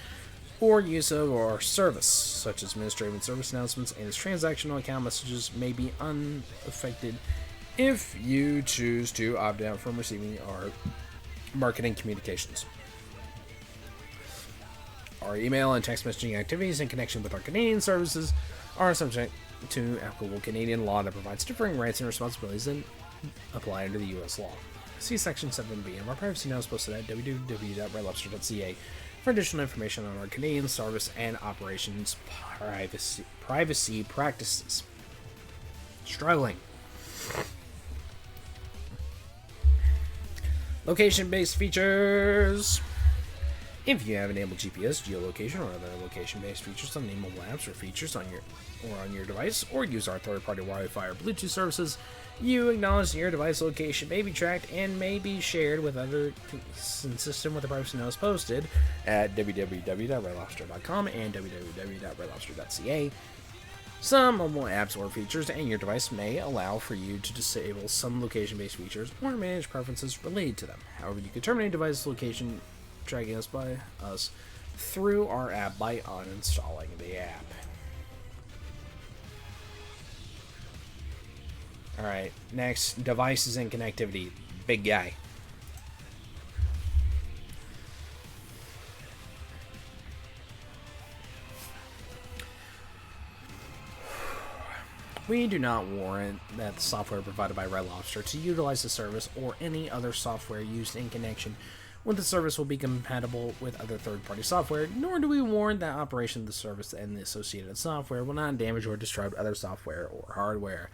or use of our service, such as administrative and service announcements, and its transactional account messages may be unaffected if you choose to opt out from receiving our marketing communications. Our email and text messaging activities in connection with our Canadian services are subject to applicable Canadian law that provides differing rights and responsibilities than apply under the U.S. law. See Section 7B of our privacy notice posted at www.redlobster.ca for additional information on our Canadian service and operations privacy practices. Struggling. Location-based features. If you have enabled GPS, geolocation, or other location-based features on any mobile apps or features on your device, or use our third-party Wi-Fi or Bluetooth services, you acknowledge that your device location may be tracked and may be shared with others consistent with the privacy notice posted at www.redlobster.com and www.redlobster.ca. Some mobile apps or features and your device may allow for you to disable some location-based features or manage preferences related to them. However, you can terminate device location tracking us by us through our app by uninstalling the app. Alright, next, devices and connectivity. Big guy. We do not warrant that the software provided by Red Lobster to utilize the service or any other software used in connection with the service will be compatible with other third-party software, nor do we warrant that operation of the service and the associated software will not damage or disrupt other software or hardware.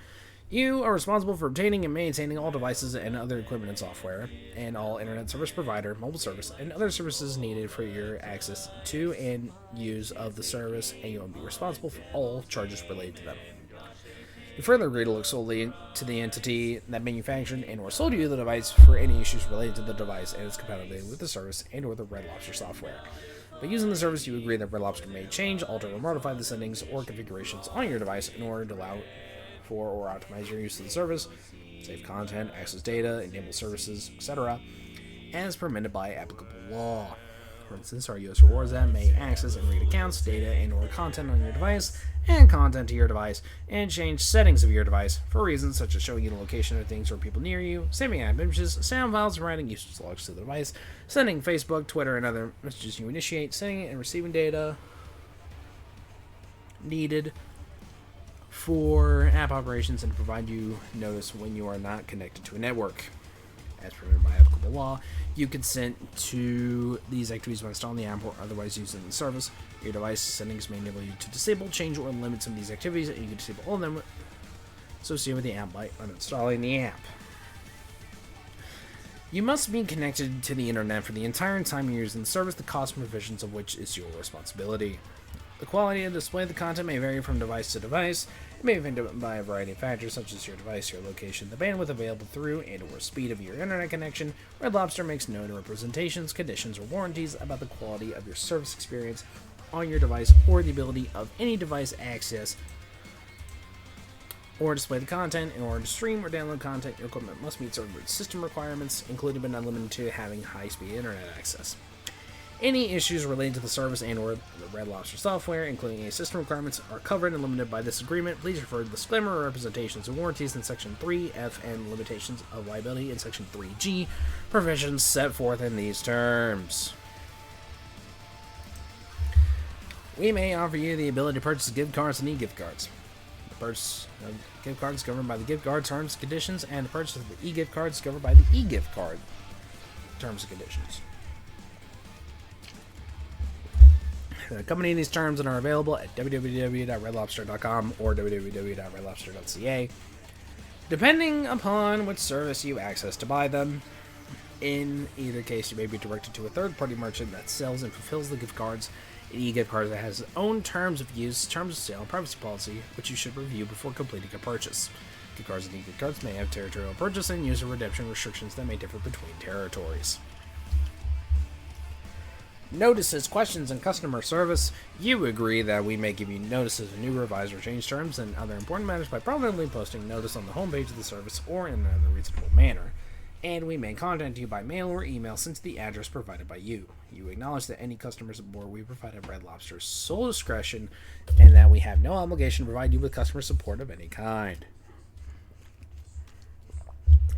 You are responsible for obtaining and maintaining all devices and other equipment and software, and all internet service provider, mobile service, and other services needed for your access to and use of the service, and you will be responsible for all charges related to them. You further agree to look solely to the entity that manufactured and or sold you the device for any issues related to the device and its compatibility with the service and or the Red Lobster software. By using the service, you agree that Red Lobster may change, alter, or modify the settings or configurations on your device in order to allow for or optimize your use of the service, save content, access data, enable services, etc., as permitted by applicable law. For instance, our U.S. Rewards app may access and read accounts, data, and or content on your device, and content to your device, and change settings of your device for reasons such as showing you the location of things or people near you, saving app images, sound files, and writing usage logs to the device, sending Facebook, Twitter, and other messages you initiate, sending and receiving data needed for app operations, and to provide you notice when you are not connected to a network. As permitted by applicable law, you consent to these activities by installing the app or otherwise using the service. Your device settings may enable you to disable, change, or limit some of these activities, and you can disable all of them associated with the app by uninstalling the app. You must be connected to the internet for the entire time you're using the service, the cost and provisions of which is your responsibility. The quality and display of the content may vary from device to device. It may be affected by a variety of factors such as your device, your location, the bandwidth available through and or speed of your internet connection. Red Lobster makes no representations, conditions, or warranties about the quality of your service experience on your device or the ability of any device access or display the content. In order to stream or download content, your equipment must meet certain system requirements, including but not limited to having high-speed internet access. Any issues relating to the service and or the Red Lobster software, including any system requirements, are covered and limited by this agreement. Please refer to the disclaimer or representations and warranties in Section 3F and limitations of liability in Section 3G, provisions set forth in these terms. We may offer you the ability to purchase gift cards and e-gift cards. The purchase of gift cards is governed by the gift card terms and conditions, and the purchase of the e-gift cards is governed by the e-gift card terms and conditions. Accompanying these terms and are available at www.redlobster.com or www.redlobster.ca, depending upon which service you access to buy them. In either case, you may be directed to a third-party merchant that sells and fulfills the gift cards. An e-gift card that has its own terms of use, terms of sale, and privacy policy, which you should review before completing a purchase. Gift cards and e-gift cards may have territorial purchase and user redemption restrictions that may differ between territories. Notices, questions, and customer service. You agree that we may give you notices of new, revised, or changed terms and other important matters by prominently posting notice on the homepage of the service or in another reasonable manner. And we may contact you by mail or email sent to the address provided by you. You acknowledge that any customer support we provide at Red Lobster is sole discretion and that we have no obligation to provide you with customer support of any kind.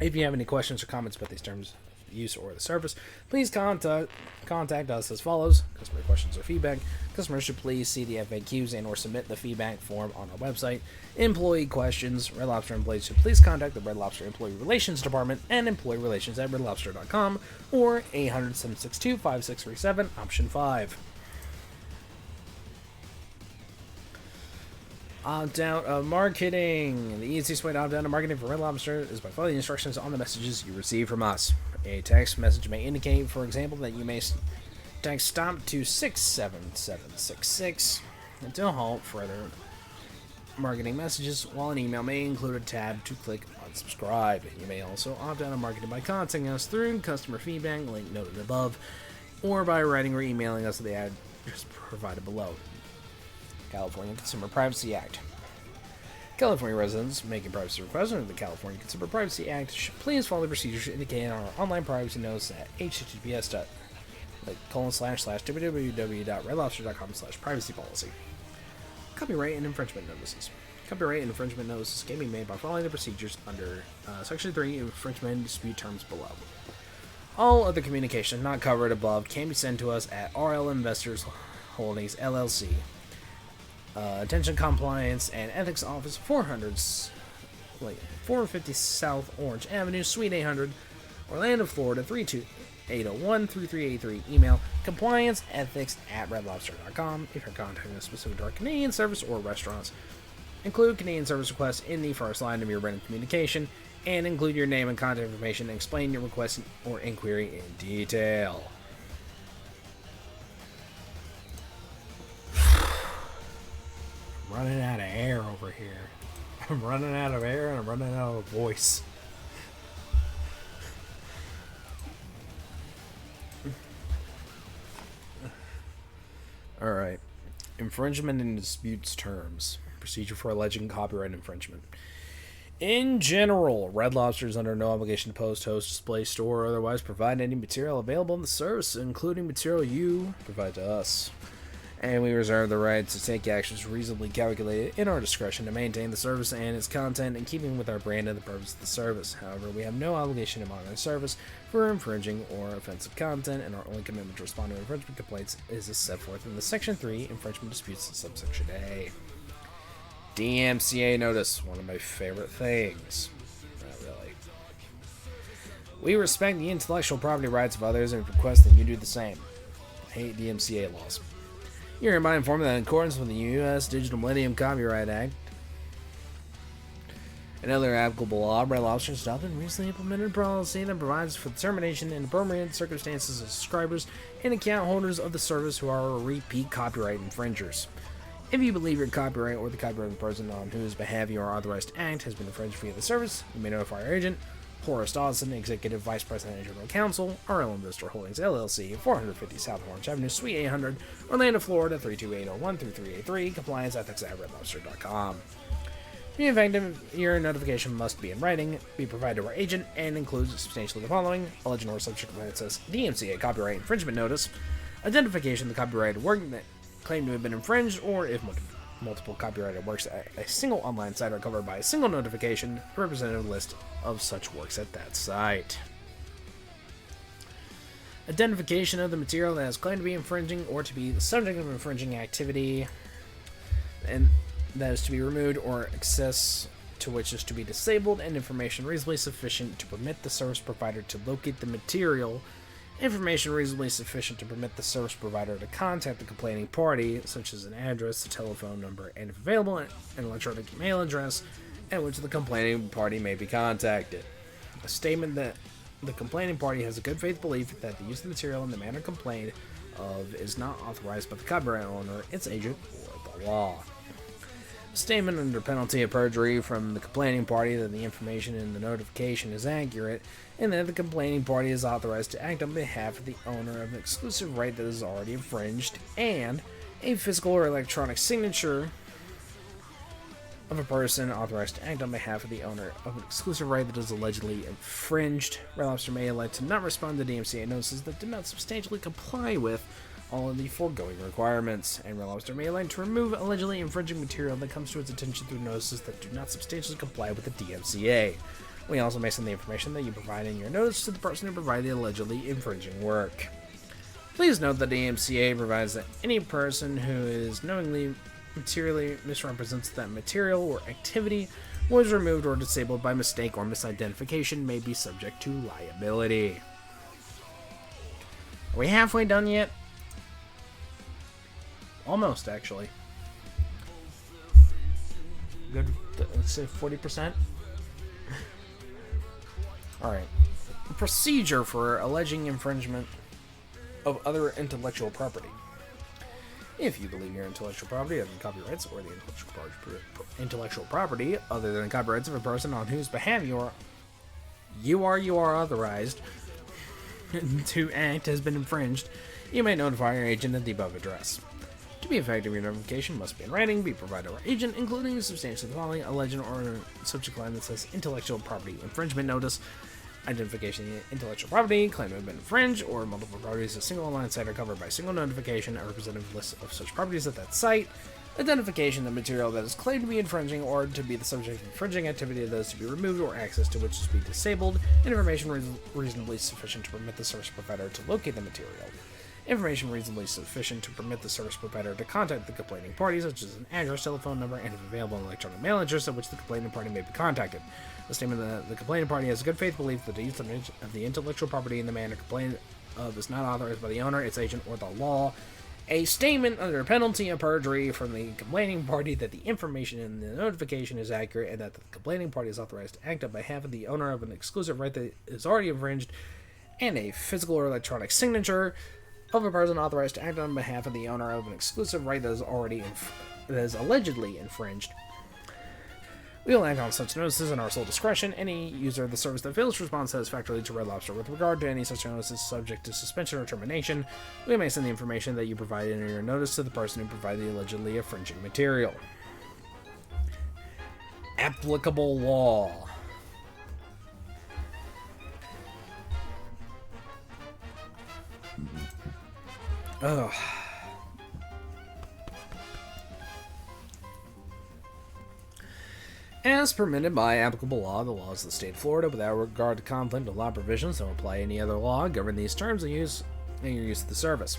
If you have any questions or comments about these terms of use or the service, please contact us as follows. Customer questions or feedback. Customers should please see the FAQs and or submit the feedback form on our website. Employee questions. Red Lobster employees should please contact the Red Lobster Employee Relations Department and employee relations at redlobster.com or 800-762-5637, option 5. Opt out of marketing. The easiest way to opt out of marketing for Red Lobster is by following the instructions on the messages you receive from us. A text message may indicate, for example, that you may text STOP to 67766 to halt further marketing messages, while an email may include a tab to click unsubscribe. You may also opt out of marketing by contacting us through customer feedback, link noted above, or by writing or emailing us at the address provided below. California Consumer Privacy Act. California residents making privacy requests under the California Consumer Privacy Act should please follow the procedures indicated on our online privacy notice at https://www.redlobster.com/privacypolicy. Copyright and infringement notices. Copyright and infringement notices can be made by following the procedures under Section 3 infringement dispute terms below. All other communication not covered above can be sent to us at RL Investors Holdings LLC. Attention Compliance and Ethics Office, 450 South Orange Avenue, Suite 800, Orlando, Florida, 32801-3383. Email complianceethics@redlobster.com if you're contacting a specific to our Canadian service or restaurants. Include Canadian service requests in the first line of your written communication and include your name and contact information and explain your request or inquiry in detail. Running out of air over here. I'm running out of air and I'm running out of voice. Alright. Infringement and disputes terms. Procedure for alleging copyright infringement. In general, Red Lobster is under no obligation to post, host, display, store, or otherwise provide any material available in the service, including material you provide to us. And we reserve the right to take actions reasonably calculated in our discretion to maintain the service and its content in keeping with our brand and the purpose of the service. However, we have no obligation to monitor the service for infringing or offensive content, and our only commitment to respond to infringement complaints is as set forth in the Section 3 Infringement Disputes subsection A. DMCA notice, one of my favorite things. Not really. We respect the intellectual property rights of others and request that you do the same. I hate DMCA laws. You're hereby informed that in accordance with the U.S. Digital Millennium Copyright Act and other applicable law, Red Lobster has adopted and recently implemented a policy that provides for the termination in appropriate circumstances of subscribers and account holders of the service who are repeat copyright infringers. If you believe your copyright or the copyright of the person on whose behalf you are authorized to act has been infringed via the service, you may notify our agent, Horace Dodson, Executive Vice President and General Counsel, RL Investor Holdings LLC, 450 South Orange Avenue, Suite 800, Orlando, Florida, 32801-3383, complianceethics@redlobster.com. The effective, your notification must be in writing, be provided to our agent, and includes substantially the following: alleged or subject offenses, DMCA copyright infringement notice, identification of the copyrighted work that claimed to have been infringed, or if multiple copyrighted works at a single online site are covered by a single notification, a representative list of such works at that site. Identification of the material that is claimed to be infringing or to be the subject of infringing activity, and that is to be removed, or access to which is to be disabled, and information reasonably sufficient to permit the service provider to locate the material. Information reasonably sufficient to permit the service provider to contact the complaining party, such as an address, a telephone number, and if available, an electronic mail address at which the complaining party may be contacted. A statement that the complaining party has a good faith belief that the use of the material in the manner complained of is not authorized by the copyright owner, its agent, or the law. Statement under penalty of perjury from the complaining party that the information in the notification is accurate and that the complaining party is authorized to act on behalf of the owner of an exclusive right that is already infringed, and a physical or electronic signature of a person authorized to act on behalf of the owner of an exclusive right that is allegedly infringed. Red Lobster may elect to not respond to DMCA notices that do not substantially comply with all of the foregoing requirements, and Red Lobster may elect to remove allegedly infringing material that comes to its attention through notices that do not substantially comply with the DMCA. We also may send the information that you provide in your notice to the person who provided the allegedly infringing work. Please note that the DMCA provides that any person who is knowingly materially misrepresents that material or activity was removed or disabled by mistake or misidentification may be subject to liability. Are we halfway done yet? Almost, actually. Good. Let's say 40%. Alright. Procedure for alleging infringement of other intellectual property. If you believe your intellectual property other than copyrights or the intellectual property other than copyrights of a person on whose behalf you are authorized to act has been infringed, you may notify your agent at the above address. To be effective, your notification must be in writing, be provided to our agent, including substantially the following: a legend or subject line that says intellectual property infringement notice, identification of the intellectual property, claim to have been infringed, or multiple properties, a single online site are covered by a single notification, a representative list of such properties at that site, identification of the material that is claimed to be infringing or to be the subject of infringing activity of those to be removed or access to which to be disabled, and information reasonably sufficient to permit the service provider to locate the material. Information reasonably sufficient to permit the service provider to contact the complaining party, such as an address, telephone number, and if available, an electronic mail address at which the complaining party may be contacted. A statement that the complaining party has a good faith belief that the use of the intellectual property in the manner complained of is not authorized by the owner, its agent, or the law. A statement under penalty of perjury from the complaining party that the information in the notification is accurate and that the complaining party is authorized to act on behalf of the owner of an exclusive right that is already infringed, and a physical or electronic signature of a person authorized to act on behalf of the owner of an exclusive right that is allegedly infringed. We will act on such notices in our sole discretion. Any user of the service that fails to respond satisfactorily to Red Lobster with regard to any such notices subject to suspension or termination, we may send the information that you provided in your notice to the person who provided the allegedly infringing material. Applicable law. Ugh. As permitted by applicable law, the laws of the state of Florida, without regard to conflict of law provisions that apply any other law, govern these terms of use and your use of the service,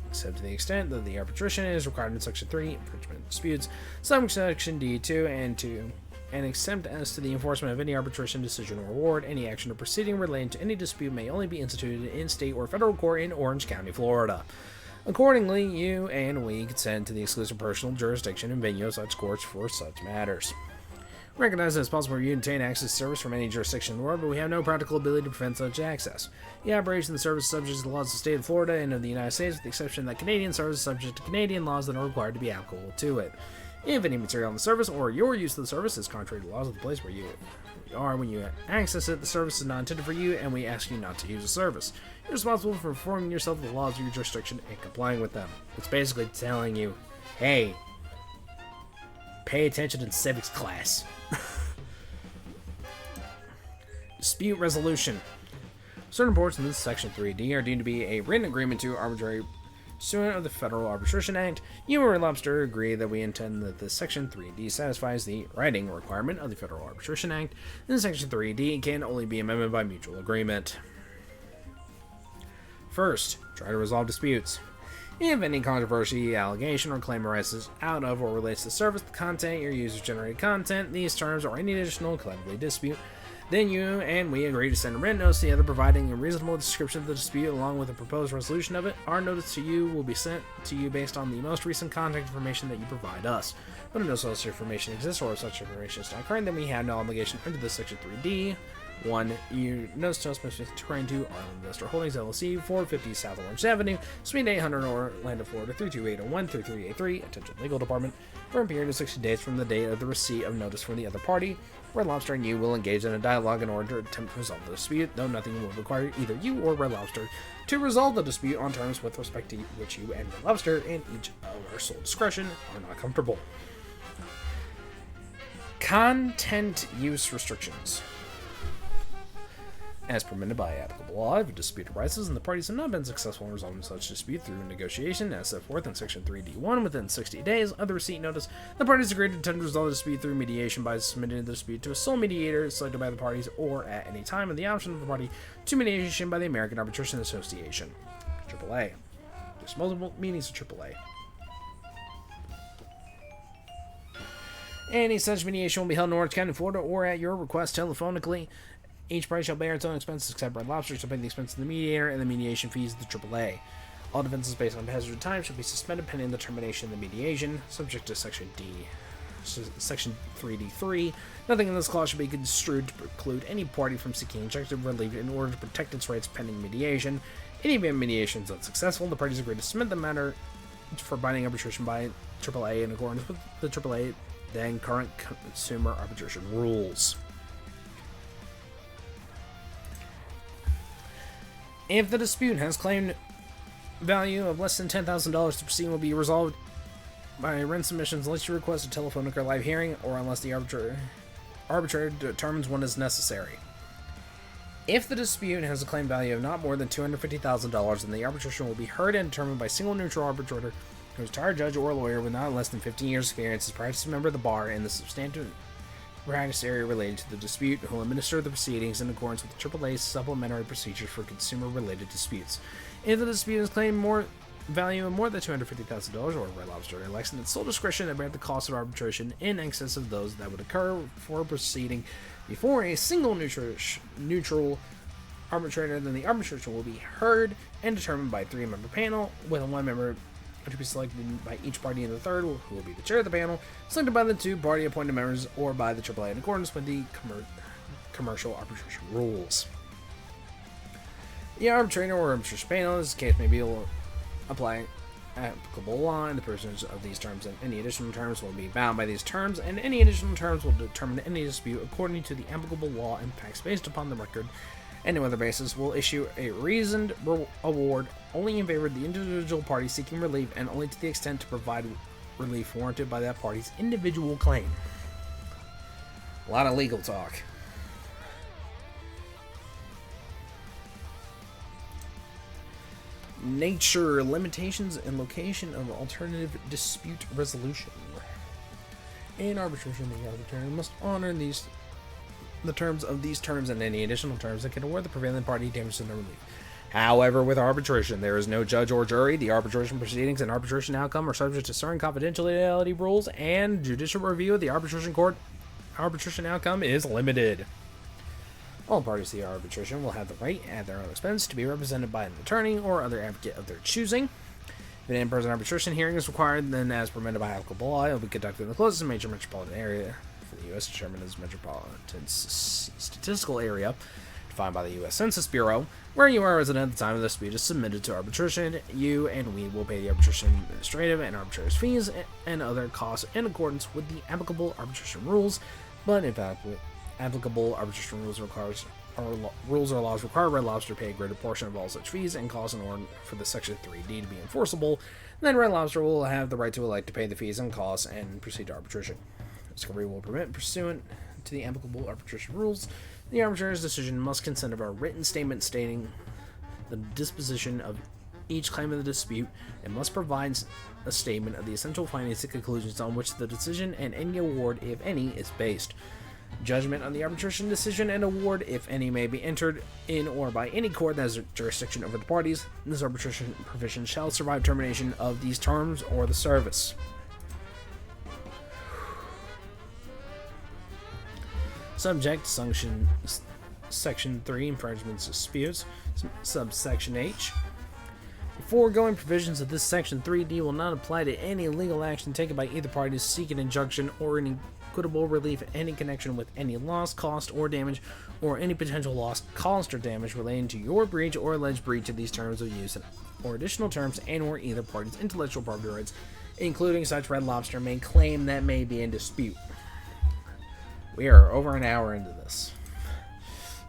except to the extent that the arbitration is required in Section 3, infringement disputes, Section D2 and 2, and except as to the enforcement of any arbitration decision or award, any action or proceeding relating to any dispute may only be instituted in state or federal court in Orange County, Florida. Accordingly, you and we consent to the exclusive personal jurisdiction and venue of such courts for such matters. We recognize that it's possible for you to obtain access to service from any jurisdiction in the world, but we have no practical ability to prevent such access. The operation of the service is subject to the laws of the state of Florida and of the United States, with the exception that Canadian service is subject to Canadian laws that are required to be applicable to it. If any material on the service or your use of the service is contrary to the laws of the place where you are when you access it, the service is not intended for you, and we ask you not to use the service. You're responsible for informing yourself of the laws of your jurisdiction and complying with them. It's basically telling you, hey, pay attention in civics class. Dispute resolution. Certain portions of Section 3D are deemed to be a written agreement to arbitrary pursuant of the Federal Arbitration Act. You and Red Lobster agree that we intend that the Section 3D satisfies the writing requirement of the Federal Arbitration Act, and Section 3D can only be amended by mutual agreement. First, try to resolve disputes. If any controversy, allegation, or claim arises out of or relates to the service, the content, your user-generated content, these terms, or any additional collectively dispute, then you and we agree to send a written notice to the other providing a reasonable description of the dispute along with a proposed resolution of it. Our notice to you will be sent to you based on the most recent contact information that you provide us. But if no such information exists or such information is not current, then we have no obligation under this Section 3D 1. You notice to us trying to Arlen Investor Holdings LLC, 450 South Orange Avenue, Suite 800, Orlando, Florida 32801 3383. Attention Legal Department. For a period of 60 days from the date of the receipt of notice from the other party, Red Lobster and you will engage in a dialogue in order to attempt to resolve the dispute, though nothing will require either you or Red Lobster to resolve the dispute on terms with respect to which you and Red Lobster, in each of our sole discretion, are not comfortable. Content use restrictions. As permitted by applicable law, if a dispute arises and the parties have not been successful in resolving such dispute through negotiation, as set forth in Section 3D1, within 60 days of the receipt notice, the parties agree to attempt to resolve the dispute through mediation by submitting the dispute to a sole mediator selected by the parties, or at any time of the option of the party to mediation by the American Arbitration Association, AAA. There's multiple meanings of AAA. Any such mediation will be held in Orange County, Florida, or at your request telephonically. Each party shall bear its own expenses, except Red Lobster shall pay the expense of the mediator and the mediation fees of the AAA. All defenses based on passage of time shall be suspended pending the termination of the mediation, subject to Section 3D3. Nothing in this clause should be construed to preclude any party from seeking injunctive relief in order to protect its rights pending mediation. In the event mediation is unsuccessful, the parties agree to submit the matter for binding arbitration by AAA in accordance with the AAA then current consumer arbitration rules. If the dispute has claimed value of less than $10,000, the proceeding will be resolved by written submissions unless you request a telephonic or live hearing, or unless the arbitrator determines one is necessary. If the dispute has a claimed value of not more than $250,000, then the arbitration will be heard and determined by a single neutral arbitrator whose retired judge or lawyer with not less than 15 years' experience, is practicing member of the bar in the substantive practice area related to the dispute, who will administer the proceedings in accordance with the AAA's supplementary procedures for consumer-related disputes. If the dispute has claimed more value of more than $250,000, or Red Lobster elects in its sole discretion to bear the cost of arbitration in excess of those that would occur for a proceeding before a single neutral arbitrator, then the arbitration will be heard and determined by a 3-member panel, with one member to be selected by each party in the third, who will be the chair of the panel, selected by the 2 party appointed members or by the AAA in accordance with the commercial arbitration rules. The arbitrator or arbitration panel, in this case, may be able to apply applicable law in the percentage of these terms, and any additional terms will be bound by these terms, and any additional terms will determine any dispute according to the applicable law and facts based upon the record. And no other basis will issue a reasoned award only in favor of the individual party seeking relief, and only to the extent to provide relief warranted by that party's individual claim. A lot of legal talk. Nature, limitations, and location of alternative dispute resolution. In arbitration, the arbitrator must honor the terms of these terms and any additional terms that can award the prevailing party damages and relief. However, with arbitration, there is no judge or jury. The arbitration proceedings and arbitration outcome are subject to certain confidentiality rules, and judicial review of the arbitration court arbitration outcome is limited. All parties to the arbitration will have the right, at their own expense, to be represented by an attorney or other advocate of their choosing. If an in-person arbitration hearing is required, then as permitted by applicable law, it will be conducted in the closest major metropolitan area for the U.S. determined as metropolitan statistical area defined by the U.S. Census Bureau. Where you are a resident at the time of the dispute is submitted to arbitration, you and we will pay the arbitration administrative and arbitrator's fees and other costs in accordance with the applicable arbitration rules. But if applicable arbitration rules or laws require Red Lobster to pay a greater portion of all such fees and costs in order for the Section 3D to be enforceable, then Red Lobster will have the right to elect to pay the fees and costs and proceed to arbitration. Discovery will permit, pursuant to the applicable arbitration rules, the arbitrator's decision must consist of a written statement stating the disposition of each claim of the dispute, and must provide a statement of the essential findings and conclusions on which the decision and any award, if any, is based. Judgment on the arbitration decision and award, if any, may be entered in or by any court that has jurisdiction over the parties. This arbitration provision shall survive termination of these terms or the service. Subject to Section 3, infringements disputes, subsection H. The foregoing provisions of this Section 3D will not apply to any legal action taken by either party to seek an injunction or any equitable relief in any connection with any loss, cost, or damage, or any potential loss, cost, or damage relating to your breach or alleged breach of these terms of use or additional terms and or either party's intellectual property rights, including such Red Lobster may claim that may be in dispute. We are over an hour into this.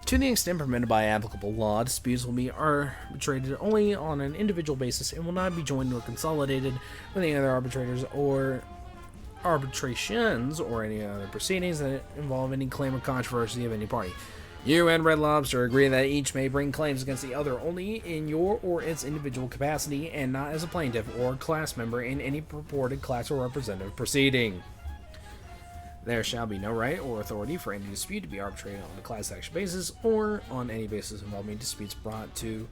To the extent permitted by applicable law, disputes will be arbitrated only on an individual basis and will not be joined or consolidated with any other arbitrators or arbitrations or any other proceedings that involve any claim or controversy of any party. You and Red Lobster agree that each may bring claims against the other only in your or its individual capacity and not as a plaintiff or class member in any purported class or representative proceeding. There shall be no right or authority for any dispute to be arbitrated on a class action basis or on any basis involving disputes brought to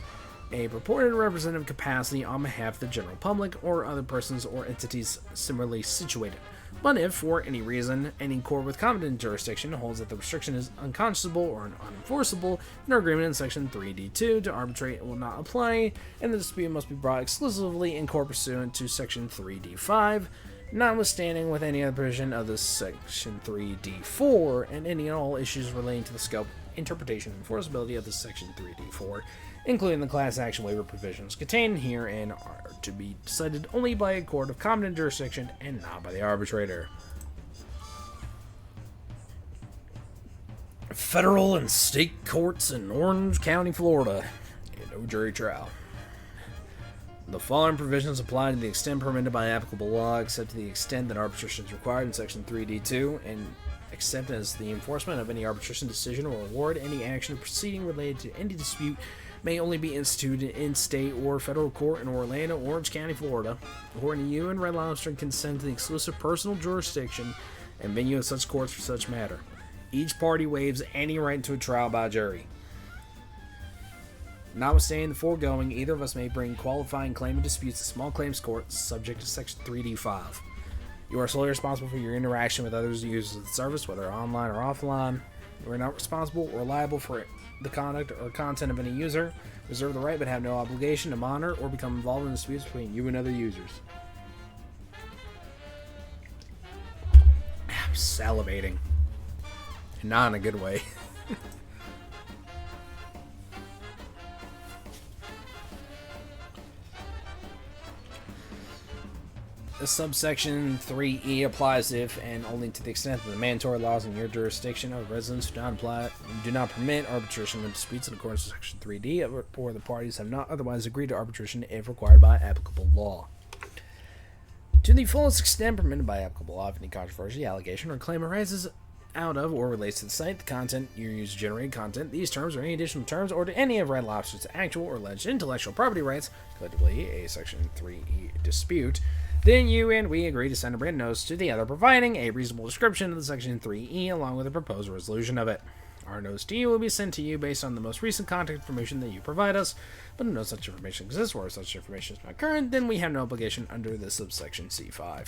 a purported representative capacity on behalf of the general public or other persons or entities similarly situated. But if, for any reason, any court with competent jurisdiction holds that the restriction is unconscionable or unenforceable, then our agreement in Section 3D2 to arbitrate will not apply, and the dispute must be brought exclusively in court pursuant to Section 3D5, notwithstanding with any other provision of this Section 3D4 and any and all issues relating to the scope, interpretation, and enforceability of this Section 3D4, including the class action waiver provisions contained herein, are to be decided only by a court of competent jurisdiction and not by the arbitrator. Federal and state courts in Orange County, Florida, no jury trial. The following provisions apply to the extent permitted by applicable law, except to the extent that arbitration is required in Section 3D2, and except as the enforcement of any arbitration decision or award, any action or proceeding related to any dispute may only be instituted in state or federal court in Orlando, Orange County, Florida, according to you and Red Lobster consent to the exclusive personal jurisdiction and venue of such courts for such matter. Each party waives any right to a trial by jury. Notwithstanding the foregoing, either of us may bring qualifying claim and disputes to small claims court subject to Section 3D5. You are solely responsible for your interaction with others who use the service, whether online or offline. You are not responsible or liable for the conduct or content of any user. Reserve the right but have no obligation to monitor or become involved in disputes between you and other users. I'm salivating. And not in a good way. Subsection 3E applies if and only to the extent that the mandatory laws in your jurisdiction of residence do not permit arbitration of disputes in accordance with Section 3D, or the parties have not otherwise agreed to arbitration if required by applicable law. To the fullest extent permitted by applicable law, if any controversy, allegation, or claim arises out of or relates to the site, the content, your user-generated content, these terms or any additional terms, or to any of Red Lobster's actual or alleged intellectual property rights, collectively a Section 3E dispute, then you and we agree to send a written notice to the other providing a reasonable description of the Section 3E along with a proposed resolution of it. Our notice to you will be sent to you based on the most recent contact information that you provide us, but if no such information exists or such information is not current, then we have no obligation under this subsection C5.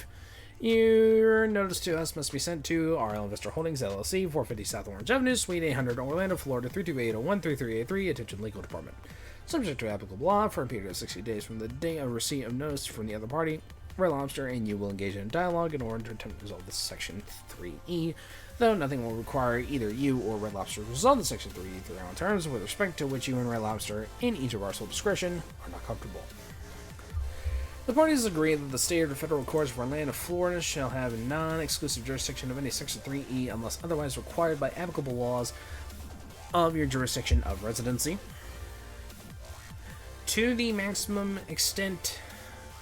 Your notice to us must be sent to RL Investor Holdings, LLC, 450 South Orange Avenue, Suite 800, Orlando, Florida, 328013383, Attention Legal Department. Subject to applicable law for a period of 60 days from the day of receipt of notice from the other party. Red Lobster and you will engage in dialogue in order to attempt to resolve this Section 3E, though nothing will require either you or Red Lobster to resolve the Section 3E through their own terms, with respect to which you and Red Lobster, in each of our sole discretion, are not comfortable. The parties agree that the state or federal courts of Orlando, Florida shall have non-exclusive jurisdiction of any Section 3E unless otherwise required by applicable laws of your jurisdiction of residency. To the maximum extent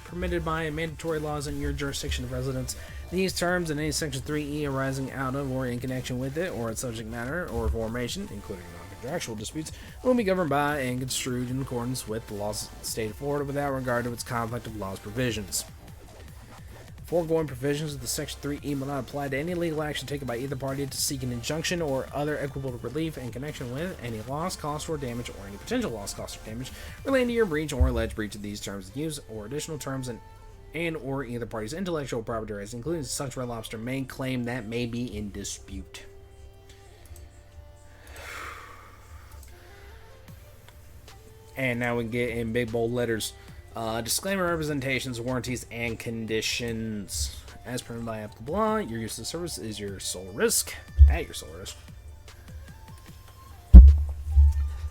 permitted by mandatory laws in your jurisdiction of residence, these terms and any Section 3E arising out of or in connection with it or its subject matter or formation, including non-contractual disputes, will be governed by and construed in accordance with the laws of the state of Florida without regard to its conflict of laws provisions. Foregoing provisions of the Section 3E will not apply to any legal action taken by either party to seek an injunction or other equitable relief in connection with any loss, cost, or damage, or any potential loss, cost, or damage relating to your breach or alleged breach of these terms of use or additional terms and or either party's intellectual property rights, including such Red Lobster may claim that may be in dispute. And now we get in big bold letters. Disclaimer, representations, warranties, and conditions. As permitted by applicable law, your use of the service is your sole risk. At your sole risk.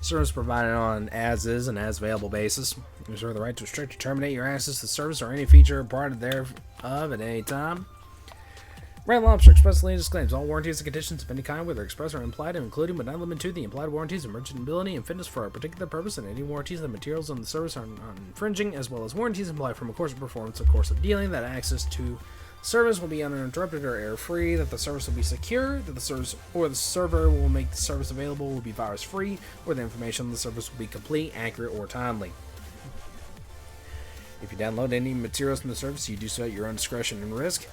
Service provided on as is and as available basis. You reserve the right to restrict or terminate your access to the service or any feature or part thereof at any time. Red Lobster expressly disclaims all warranties and conditions of any kind, whether express or implied, including but not limited to the implied warranties of merchantability and fitness for a particular purpose, and any warranties that materials on the service are not infringing, as well as warranties implied from a course of performance, a course of dealing, that access to service will be uninterrupted or error-free, that the service will be secure, that the service or the server will make the service available will be virus-free, or the information on the service will be complete, accurate, or timely. If you download any materials from the service, you do so at your own discretion and risk,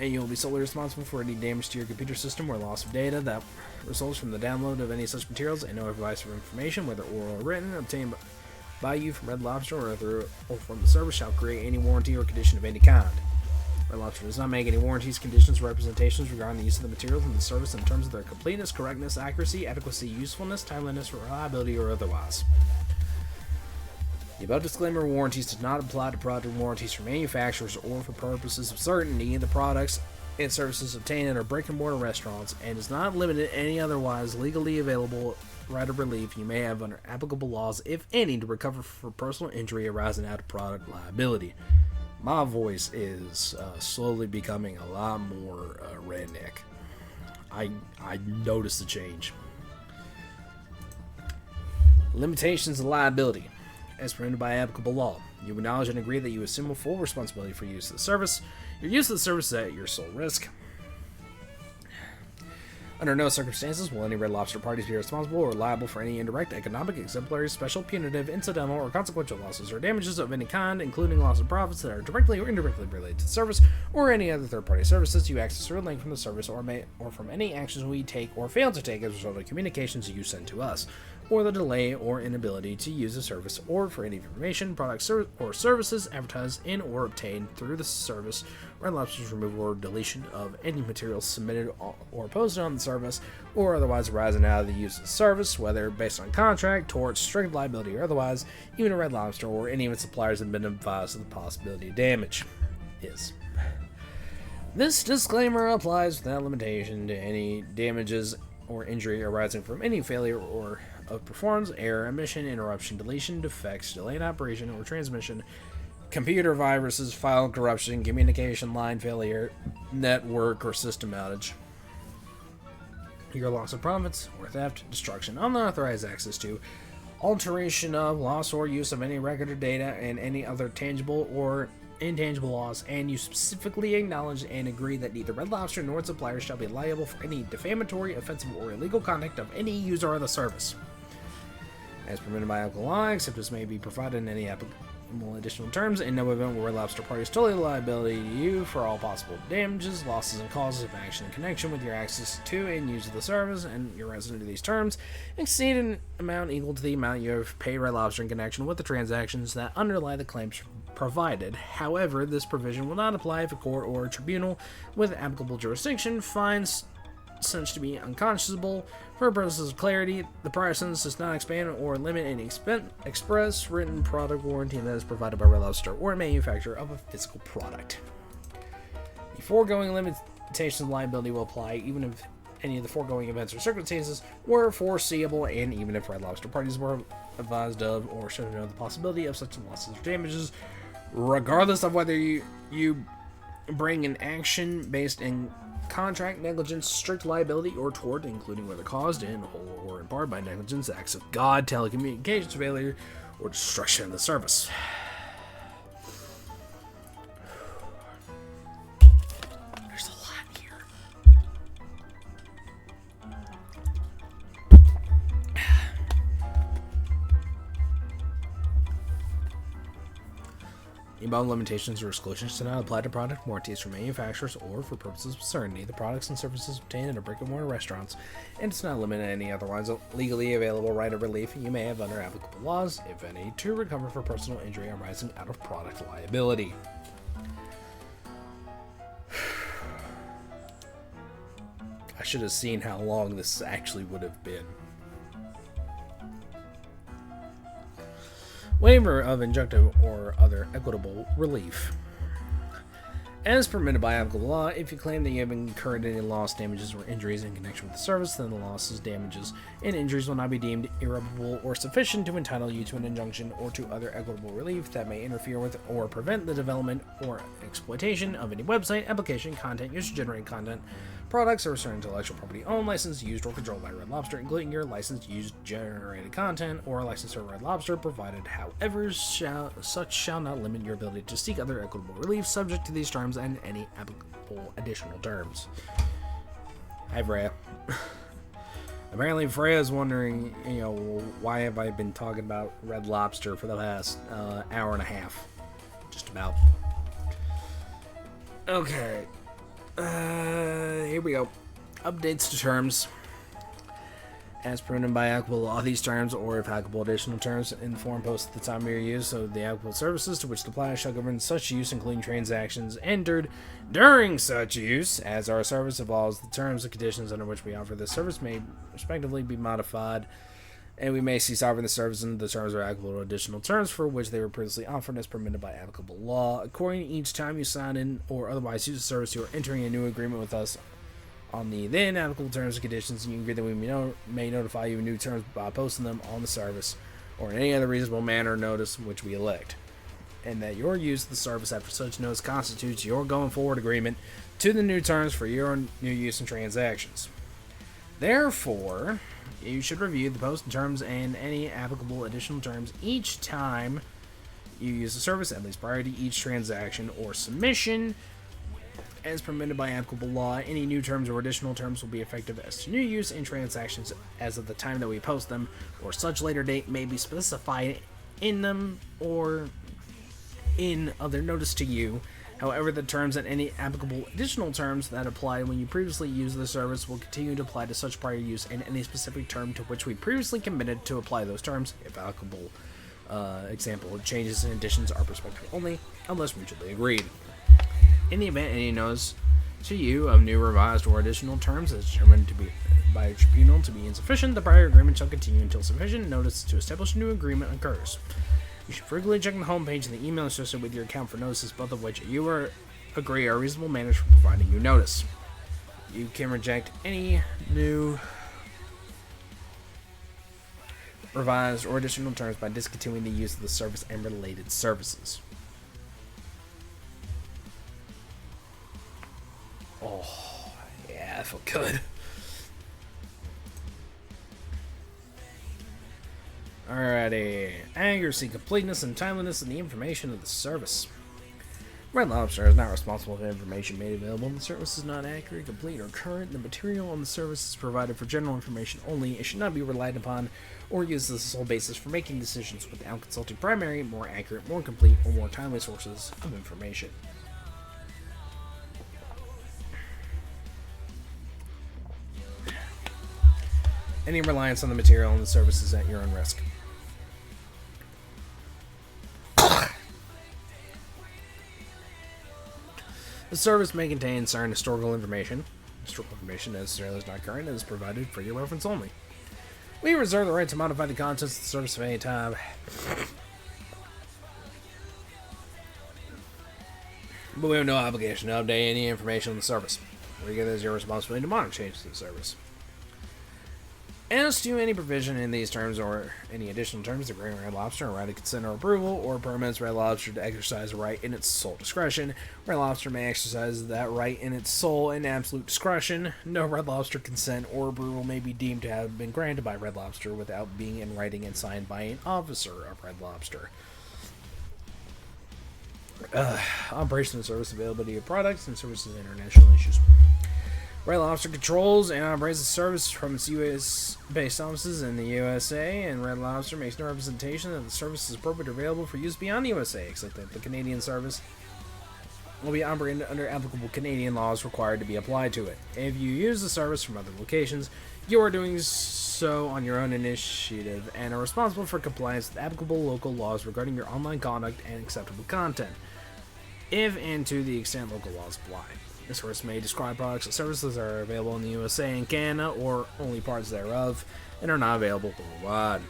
and you will be solely responsible for any damage to your computer system or loss of data that results from the download of any such materials, and no advice or information, whether oral or written, obtained by you from Red Lobster or from the service shall create any warranty or condition of any kind. Red Lobster does not make any warranties, conditions, or representations regarding the use of the materials in the service in terms of their completeness, correctness, accuracy, adequacy, usefulness, timeliness, reliability, or otherwise. The above disclaimer warranties does not apply to product warranties for manufacturers or for purposes of certainty in the products and services obtained at our brick-and-mortar restaurants, and does not limit any otherwise legally available right of relief you may have under applicable laws, if any, to recover for personal injury arising out of product liability. My voice is slowly becoming a lot more redneck. I noticed the change. Limitations of liability. As permitted by applicable law, you acknowledge and agree that you assume full responsibility for use of the service. Your use of the service is at your sole risk. Under no circumstances will any Red Lobster parties be responsible or liable for any indirect, economic, exemplary, special, punitive, incidental, or consequential losses or damages of any kind, including loss of profits that are directly or indirectly related to the service, or any other third-party services you access or link from the service, or from any actions we take or fail to take as a result of communications you send to us, or the delay or inability to use the service, or for any information, products, or services advertised in or obtained through the service. Red Lobster's removal or deletion of any materials submitted or posted on the service, or otherwise arising out of the use of the service, whether based on contract, tort, strict liability, or otherwise, even a Red Lobster or any of its suppliers have been advised of the possibility of damage. This disclaimer applies without limitation to any damages or injury arising from any failure or of performance, error, omission, interruption, deletion, defects, delayed operation or transmission, computer viruses, file corruption, communication line failure, network or system outage, your loss of profits or theft, destruction, unauthorized access to, alteration of, loss or use of any record or data, and any other tangible or intangible loss, and you specifically acknowledge and agree that neither Red Lobster nor its suppliers shall be liable for any defamatory, offensive, or illegal conduct of any user of the service. As permitted by applicable law, except as may be provided in any applicable additional terms, in no event will Red Lobster parties totally liability to you for all possible damages, losses, and causes of action in connection with your access to and use of the service, and your resident of these terms exceed an amount equal to the amount you have paid Red Lobster in connection with the transactions that underlie the claims provided. However, this provision will not apply if a court or a tribunal with applicable jurisdiction finds such to be unconscionable. For purposes of clarity, the prior sentence does not expand or limit any express written product warranty that is provided by Red Lobster or a manufacturer of a physical product. The foregoing limitations of liability will apply even if any of the foregoing events or circumstances were foreseeable, and even if Red Lobster parties were advised of or should have known the possibility of such losses or damages, regardless of whether you bring an action based in contract negligence, strict liability, or tort, including whether caused in whole or in part by negligence, acts of God, telecommunications failure, or destruction of the service. There's a lot here. The above limitations or exclusions do not apply to product warranties from manufacturers or, for purposes of certainty, the products and services obtained at brick-and-mortar restaurants, and does not limit any otherwise legally available right of relief you may have under applicable laws, if any, to recover for personal injury arising out of product liability. I should have seen how long this actually would have been. Waiver of injunctive or other equitable relief. As permitted by applicable law, if you claim that you have incurred any loss, damages, or injuries in connection with the service, then the losses, damages, and injuries will not be deemed irreparable or sufficient to entitle you to an injunction or to other equitable relief that may interfere with or prevent the development or exploitation of any website, application, content, user-generated content, products, or certain intellectual property owned, licensed, used, or controlled by Red Lobster, including your licensed, used, generated content, or a license to Red Lobster, provided, however, such shall not limit your ability to seek other equitable relief subject to these terms and any applicable additional terms. Hi, Freya. Apparently, Freya is wondering, why have I been talking about Red Lobster for the past hour and a half? Just about. Okay. Here we go. Updates to terms. As permitted by applicable law, these terms, or if applicable additional terms, in the form posted at the time of your use, so the applicable services to which the apply shall govern such use, including transactions entered during such use. As our service evolves, the terms and conditions under which we offer this service may respectively be modified, and we may cease offering the service under the terms or applicable additional terms for which they were previously offered as permitted by applicable law. According to each time you sign in or otherwise use the service, you are entering a new agreement with us on the then applicable terms and conditions, and you agree that we may notify you of new terms by posting them on the service or in any other reasonable manner or notice which we elect, and that your use of the service after such notice constitutes your going forward agreement to the new terms for your new use and transactions. Therefore, you should review the posted terms and any applicable additional terms each time you use the service, at least prior to each transaction or submission. As permitted by applicable law, any new terms or additional terms will be effective as to new use and transactions as of the time that we post them, or such later date may be specified in them or in other notice to you. However, the terms and any applicable additional terms that applied when you previously used the service will continue to apply to such prior use and any specific term to which we previously committed to apply those terms, if applicable. Example, changes and additions are prospective only, unless mutually agreed. In the event any notice to you of new, revised, or additional terms is determined to be by a tribunal to be insufficient, the prior agreement shall continue until sufficient notice to establish a new agreement occurs. You should frequently check the homepage and the email associated with your account for notices, both of which you agree are reasonable manners for providing you notice. You can reject any new, revised, or additional terms by discontinuing the use of the service and related services. Oh, yeah, that felt good. Alrighty. Accuracy, completeness, and timeliness in the information of the service. Red Lobster is not responsible for information made available. The service is not accurate, complete, or current. The material on the service is provided for general information only. It should not be relied upon or used as the sole basis for making decisions without consulting primary, more accurate, more complete, or more timely sources of information. Any reliance on the material and the service is at your own risk. The service may contain certain historical information. Historical information necessarily is not current and is provided for your reference only. We reserve the right to modify the contents of the service at any time. But we have no obligation to update any information on the service. We it as your responsibility to monitor changes to the service. As to any provision in these terms or any additional terms that grant Red Lobster a right of consent or approval or permits Red Lobster to exercise a right in its sole discretion, Red Lobster may exercise that right in its sole and absolute discretion. No Red Lobster consent or approval may be deemed to have been granted by Red Lobster without being in writing and signed by an officer of Red Lobster. Operation and service availability of products and services international issues. Red Lobster controls and operates the service from its U.S.-based offices in the USA, and Red Lobster makes no representation that the service is appropriate or available for use beyond the USA, except that the Canadian service will be operated under applicable Canadian laws required to be applied to it. If you use the service from other locations, you are doing so on your own initiative and are responsible for compliance with applicable local laws regarding your online conduct and acceptable content, if and to the extent local laws apply. The service may describe products and services that are available in the USA and Canada, or only parts thereof, and are not available worldwide.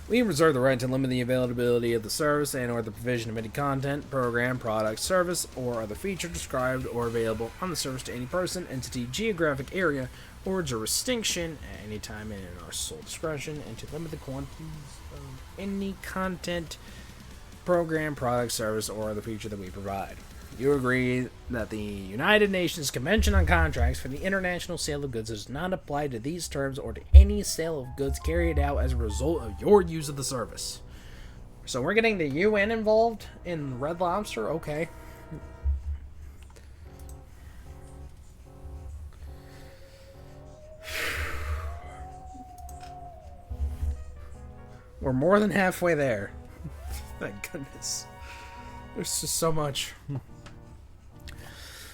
We reserve the right to limit the availability of the service and or the provision of any content, program, product, service, or other feature described or available on the service to any person, entity, geographic area, or jurisdiction at any time and in our sole discretion, and to limit the quantities of any content, program, product, service, or other feature that we provide. You agree that the United Nations Convention on Contracts for the International Sale of Goods does not apply to these terms or to any sale of goods carried out as a result of your use of the service. So we're getting the UN involved in Red Lobster? Okay. We're more than halfway there. Thank goodness. There's just so much.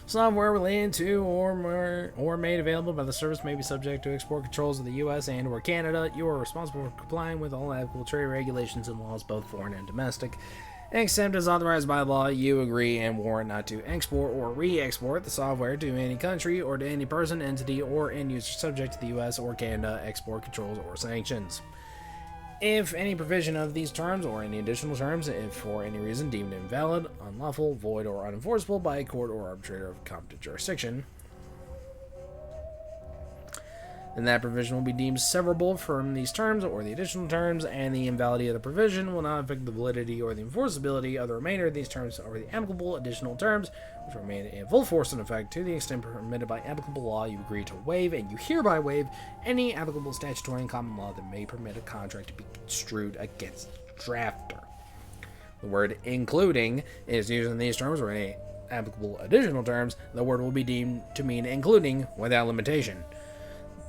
Software related to or made available by the service may be subject to export controls of the U.S. and or Canada. You are responsible for complying with all applicable trade regulations and laws, both foreign and domestic. Except as authorized by law, you agree and warrant not to export or re-export the software to any country or to any person, entity, or end user subject to the U.S. or Canada export controls or sanctions. If any provision of these terms or any additional terms, if for any reason deemed invalid, unlawful, void, or unenforceable by a court or arbitrator of competent jurisdiction, then that provision will be deemed severable from these terms or the additional terms, and the invalidity of the provision will not affect the validity or the enforceability of the remainder of these terms or the applicable additional terms, which remain in full force and effect to the extent permitted by applicable law. You agree to waive, and you hereby waive, any applicable statutory and common law that may permit a contract to be construed against drafter. The word including is used in these terms or any applicable additional terms. The word will be deemed to mean including without limitation.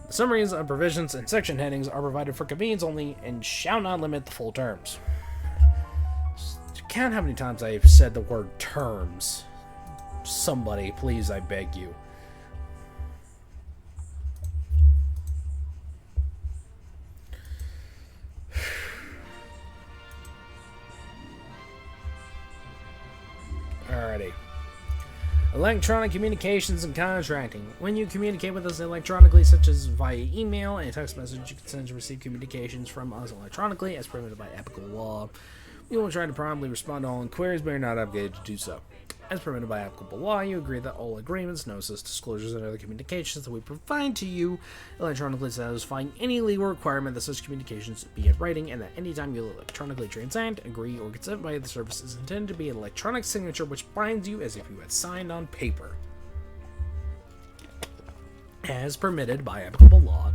Summaries of provisions and section headings are provided for convenience only and shall not limit the full terms. Count how many times I've said the word terms. Somebody, please, I beg you. Alrighty. Electronic communications and contracting. When you communicate with us electronically, such as via email and text message, you consent to receive communications from us electronically as permitted by applicable law. We will try to promptly respond to all inquiries, but are not obligated to do so. As permitted by applicable law, you agree that all agreements, notices, disclosures, and other communications that we provide to you electronically satisfying any legal requirement that such communications be in writing, and that any time you electronically transact, agree, or consent by the service is intended to be an electronic signature which binds you as if you had signed on paper. As permitted by applicable law,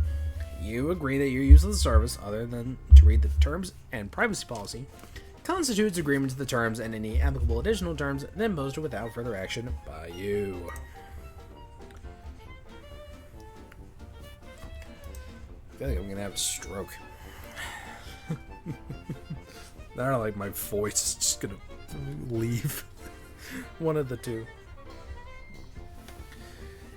you agree that your use of the service, other than to read the terms and privacy policy, constitutes agreement to the terms and any applicable additional terms then posted without further action by you. I feel like I'm gonna have a stroke. I don't know, like my voice is just gonna leave. One of the two.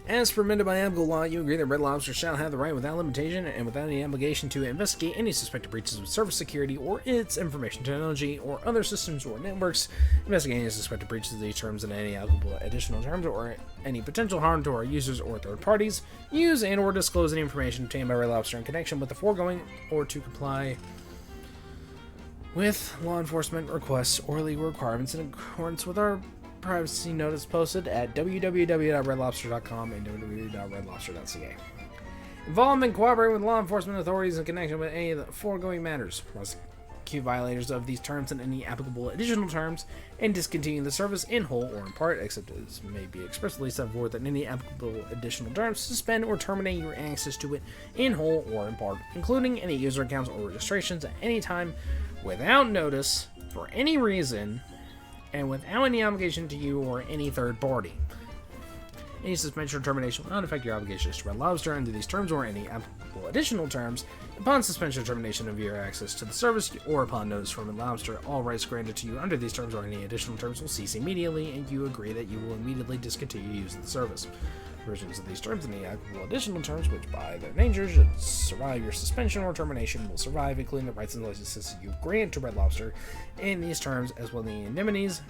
As permitted by applicable law, you agree that Red Lobster shall have the right without limitation and without any obligation to investigate any suspected breaches of service security or its information technology or other systems or networks, investigate any suspected breaches of these terms and any applicable additional terms or any potential harm to our users or third parties, use and or disclose any information obtained by Red Lobster in connection with the foregoing or to comply with law enforcement requests or legal requirements in accordance with our privacy notice posted at www.redlobster.com and www.redlobster.ca. Involvement, cooperating with law enforcement authorities in connection with any of the foregoing matters. Prosecute violators of these terms and any applicable additional terms, and discontinue the service in whole or in part, except as may be expressly set forth in any applicable additional terms. Suspend or terminate your access to it in whole or in part, including any user accounts or registrations at any time, without notice, for any reason, and without any obligation to you or any third party. Any suspension or termination will not affect your obligations to Red Lobster under these terms or any applicable additional terms. Upon suspension or termination of your access to the service or upon notice from Red Lobster, all rights granted to you under these terms or any additional terms will cease immediately, and you agree that you will immediately discontinue use of the service. Versions of these terms and the applicable additional terms, which by their nature should survive your suspension or termination, will survive, including the rights and licenses you grant to Red Lobster in these terms, as well as the indemnities,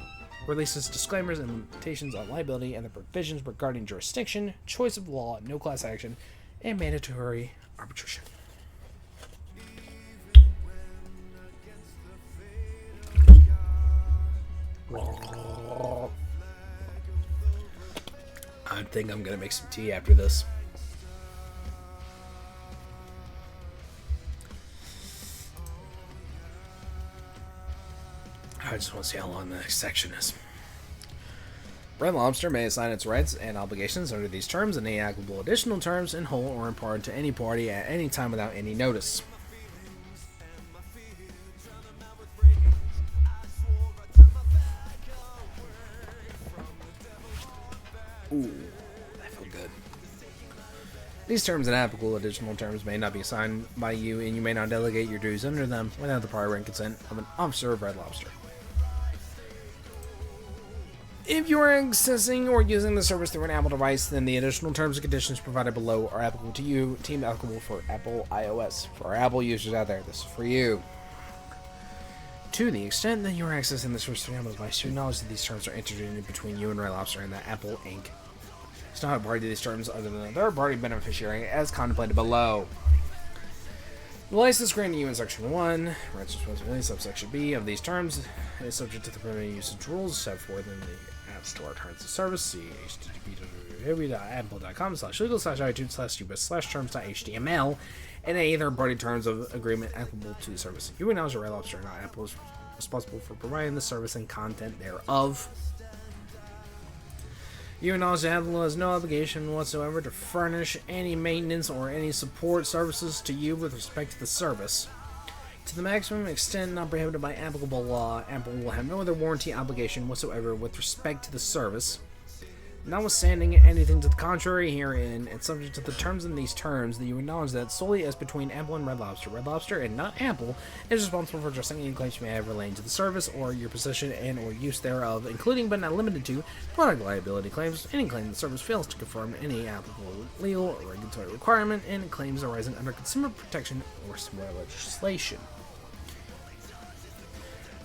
releases, disclaimers, and limitations on liability, and the provisions regarding jurisdiction, choice of law, no class action, and mandatory arbitration. I think I'm gonna make some tea after this. I just want to see how long the next section is. Red Lobster may assign its rights and obligations under these terms and any applicable additional terms in whole or in part to any party at any time without any notice. Ooh, that felt good. These terms and applicable additional terms may not be assigned by you, and you may not delegate your duties under them without the prior written consent of an officer of Red Lobster. If you are accessing or using the service through an Apple device, then the additional terms and conditions provided below are applicable to you. Team applicable for Apple iOS. For our Apple users out there, this is for you. To the extent that you are accessing the service through an Apple device, you acknowledge that these terms are entered in between you and Red Lobster and that Apple Inc. is not a party to these terms other than a third-party beneficiary as contemplated below. The license granted you in Section 1, rights and responsibilities, subsection B of these terms is subject to the permitted usage rules set forth in the App Store Terms of Service. See http://apple.com/legal/iTunes/us/terms.html and any third-party terms of agreement applicable to the service. You acknowledge that Red Lobster and not Apple is responsible for providing the service and content thereof. You acknowledge that Apple has no obligation whatsoever to furnish any maintenance or any support services to you with respect to the service. To the maximum extent not prohibited by applicable law, Apple will have no other warranty obligation whatsoever with respect to the service. Notwithstanding anything to the contrary herein, and subject to the terms in these terms, that you acknowledge that solely as between Apple and Red Lobster and not Apple is responsible for addressing any claims you may have relating to the service or your possession and or use thereof, including but not limited to product liability claims, any claim the service fails to conform to any applicable legal or regulatory requirement, and claims arising under consumer protection or similar legislation.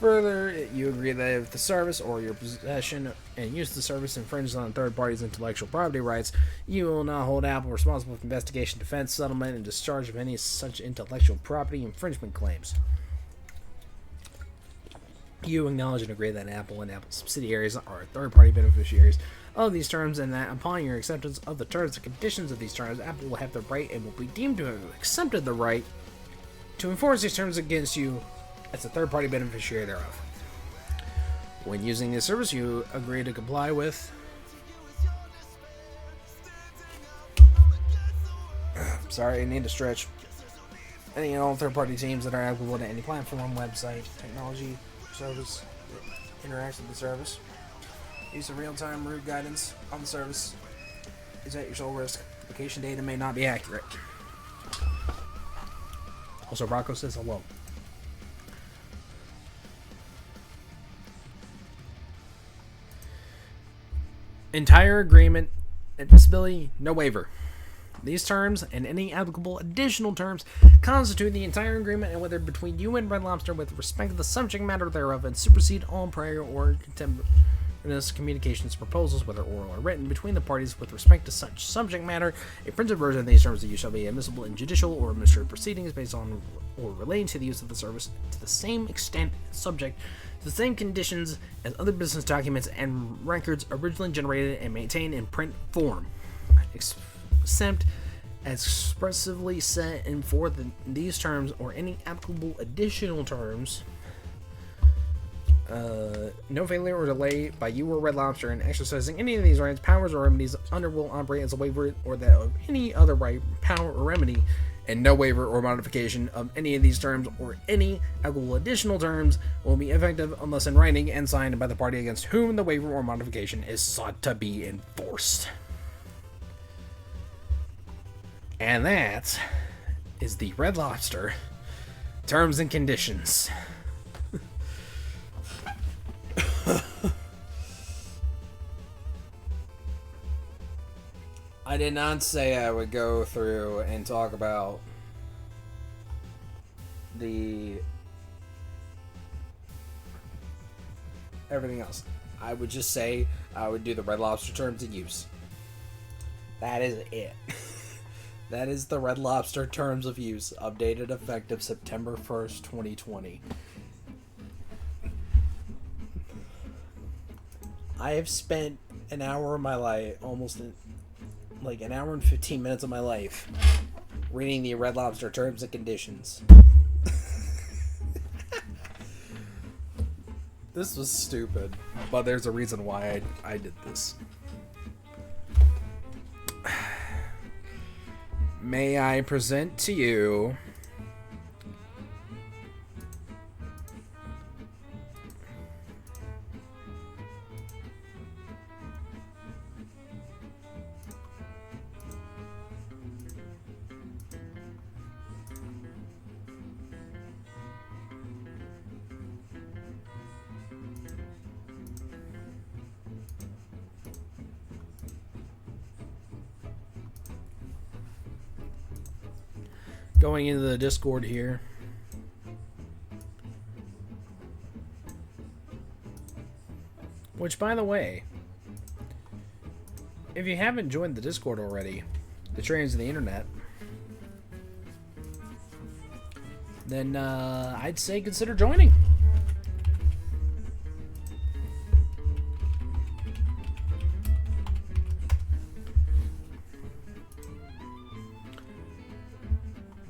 Further, you agree that if the service or your possession and use of the service infringes on third parties' intellectual property rights, you will not hold Apple responsible for investigation, defense, settlement, and discharge of any such intellectual property infringement claims. You acknowledge and agree that Apple and Apple subsidiaries are third-party beneficiaries of these terms, and that upon your acceptance of the terms and conditions of these terms, Apple will have the right and will be deemed to have accepted the right to enforce these terms against you as a third-party beneficiary thereof. When using this service, you agree to comply with sorry, I need to stretch. Any and all third-party teams that are applicable to any platform, website, technology, service that interacts with the service. Use of real-time route guidance on the service is at your sole risk. Location data may not be accurate. Also, Rocco says hello. Entire agreement, admissibility, no waiver. These terms and any applicable additional terms constitute the entire agreement and whether between you and Red Lobster with respect to the subject matter thereof and supersede all prior or contemporaneous communications, proposals, whether oral or written, between the parties with respect to such subject matter. A printed version of these terms of use shall be admissible in judicial or administrative proceedings based on or relating to the use of the service to the same extent subject to the same conditions as other business documents and records originally generated and maintained in print form, except as expressively set in forth in these terms or any applicable additional terms. No failure or delay by you or Red Lobster in exercising any of these rights, powers, or remedies under will operate as a waiver or that of any other right, power, or remedy, and no waiver or modification of any of these terms or any applicable additional terms will be effective unless in writing and signed by the party against whom the waiver or modification is sought to be enforced. And that is the Red Lobster terms and conditions. I did not say I would go through and talk about everything else. I would just say I would do the Red Lobster terms of use. That is it. That is the Red Lobster terms of use, updated effective September 1st, 2020. I have spent an hour of my life, almost like an hour and 15 minutes of my life reading the Red Lobster terms and conditions. This was stupid, but there's a reason why I did this. May I present to you going into the Discord here. Which, by the way, if you haven't joined the Discord already, the trains of the internet, then I'd say consider joining.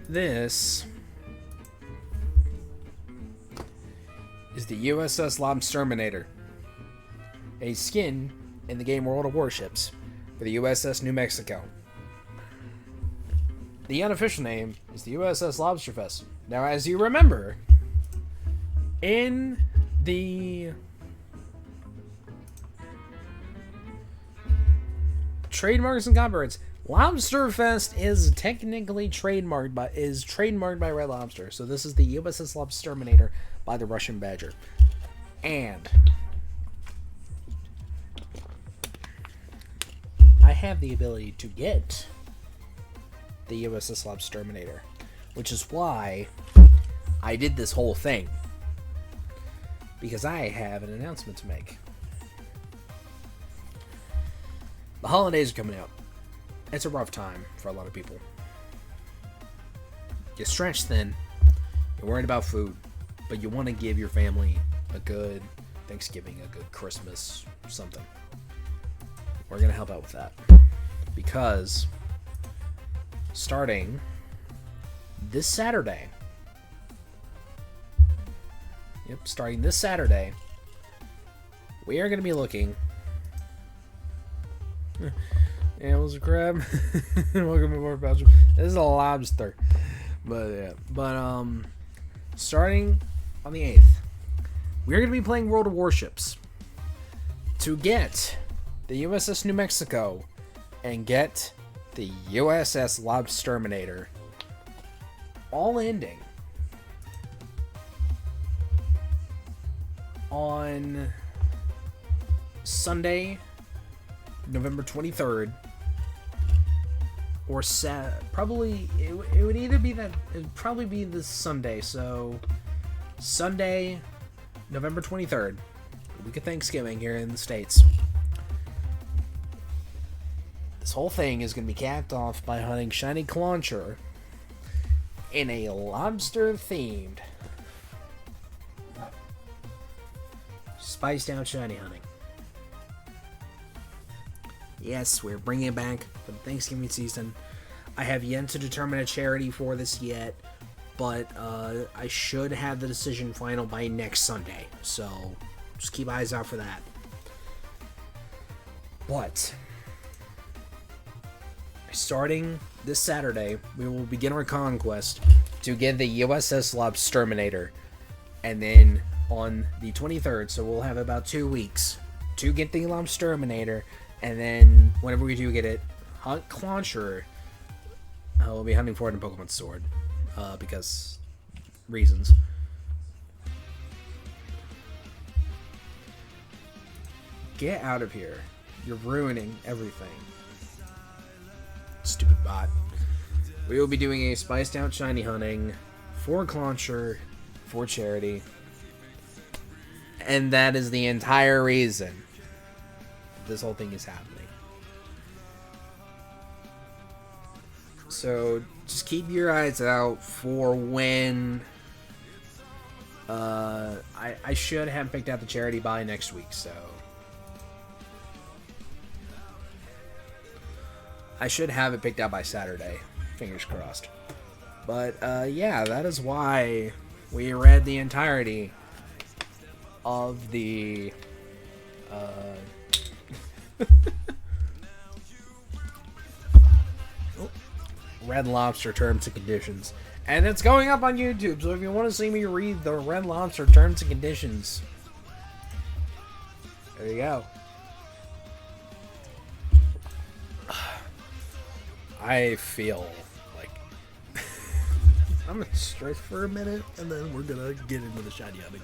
This is the USS Lobsterminator, a skin in the game World of Warships for the USS New Mexico. The unofficial name is the USS Lobsterfest. Now, as you remember, in the trademarks and copyrights, Lobsterfest is technically trademarked by Red Lobster. So this is the USS Lobsterminator by the Russian Badger. And I have the ability to get the USS Lobsterminator, which is why I did this whole thing. Because I have an announcement to make. The holidays are coming out. It's a rough time for a lot of people. You're stretched thin. You're worried about food. But you want to give your family a good Thanksgiving, a good Christmas, something. We're going to help out with that. Because starting this Saturday. Starting this Saturday, we are going to be looking... Yeah, it was a crab. Welcome to more Belgium. This is a lobster. But starting on the 8th, we're going to be playing World of Warships to get the USS New Mexico and get the USS Lobsterminator, all ending on Sunday, November 23rd, or probably it would either be that, it'd probably be this Sunday. So Sunday, November 23rd, week of Thanksgiving here in the States. This whole thing is going to be capped off by hunting shiny clauncher in a lobster-themed spiced out shiny hunting. Yes, we're bringing it back for the Thanksgiving season. I have yet to determine a charity for this yet, but I should have the decision final by next Sunday. So just keep eyes out for that. But starting this Saturday, we will begin our conquest to get the USS Lobsterminator. And then on the 23rd, so we'll have about 2 weeks to get the Lobsterminator. And then, whenever we do get it, hunt Clauncher. We'll be hunting for it in Pokemon Sword. Because reasons. Get out of here. You're ruining everything. Stupid bot. We will be doing a spiced out shiny hunting for Clauncher, for charity. And that is the entire reason this whole thing is happening. So just keep your eyes out for when I should have picked out the charity by next week. So I should have it picked out by Saturday. Fingers crossed. But, yeah, that is why we read the entirety of the, Red Lobster Terms and Conditions. And it's going up on YouTube, so if you want to see me read the Red Lobster Terms and Conditions, there you go. I feel like I'm gonna stretch for a minute, and then we're gonna get into the shiny hunting.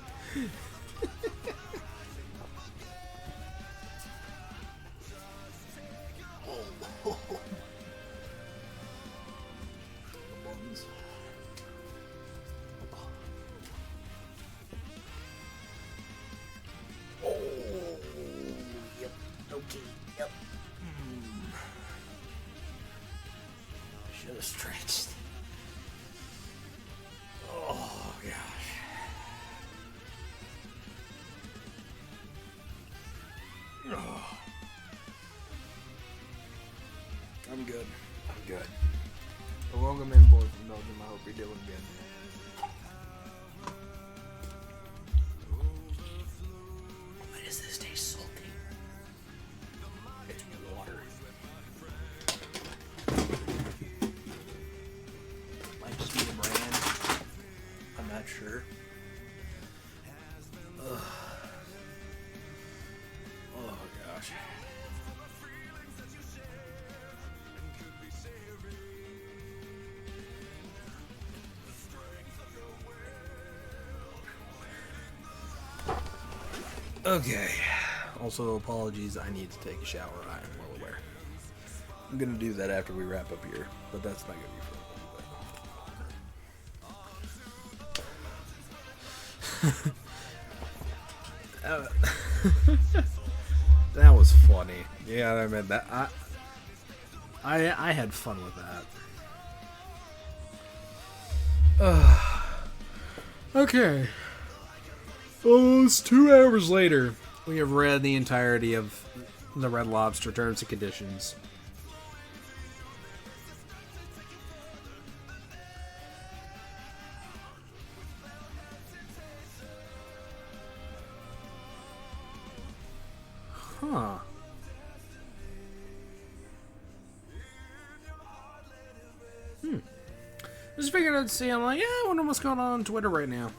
Stretched. Oh gosh. Oh. I'm good. I'm good. Well, welcome in, boys from Belgium. I hope you're doing good. Why does this taste salty? It's water. Sure. Ugh. Oh gosh. Okay. Also, apologies. I need to take a shower. I am well aware. I'm gonna do that after we wrap up here, but that's not gonna be for that was funny. Yeah, I meant that. I had fun with that. Okay. Almost 2 hours later, we have read the entirety of the Red Lobster Terms and Conditions. Huh. Just figured I'd see. I'm like, yeah, I wonder what's going on Twitter right now.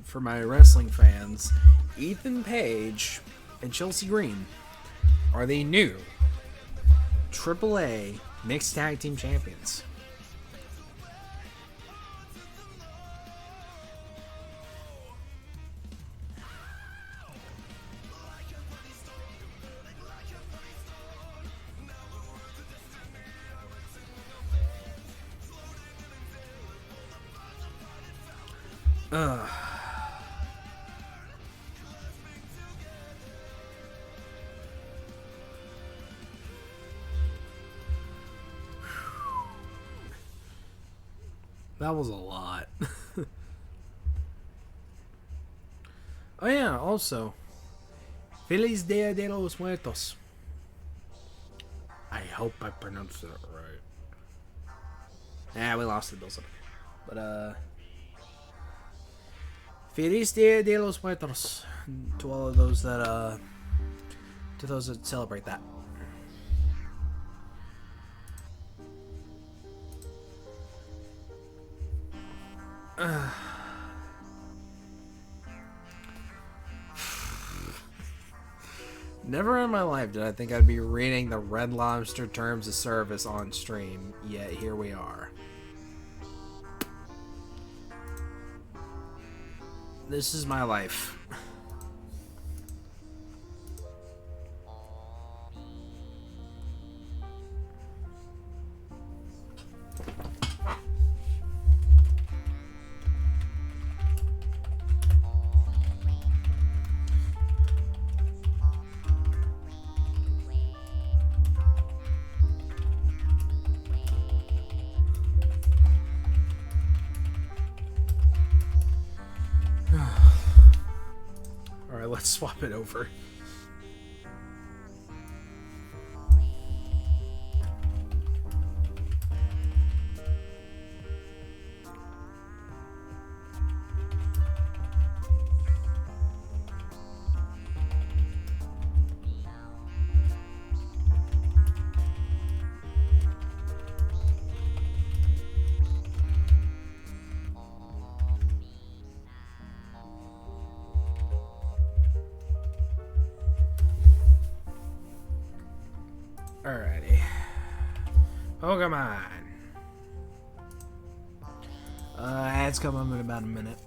For my wrestling fans, Ethan Page and Chelsea Green are the new AAA Mixed Tag Team Champions. That was a lot. Oh yeah, also, Feliz Dia de los Muertos. I hope I pronounced that right. Yeah, we lost it, Bills. But Feliz Dia de los Muertos to all of those that celebrate that. Never in my life did I think I'd be reading the Red Lobster Terms of Service on stream, yet here we are. This is my life. let's swap it over. Alrighty. Pokemon. Ads come up in about a minute.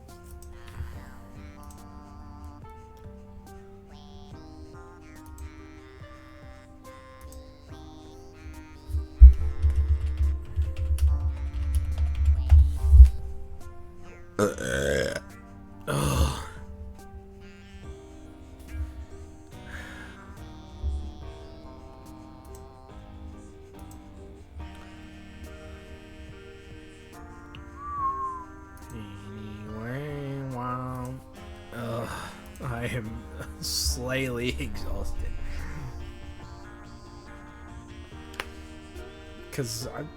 Ugh. I am slightly exhausted. Cause I'm...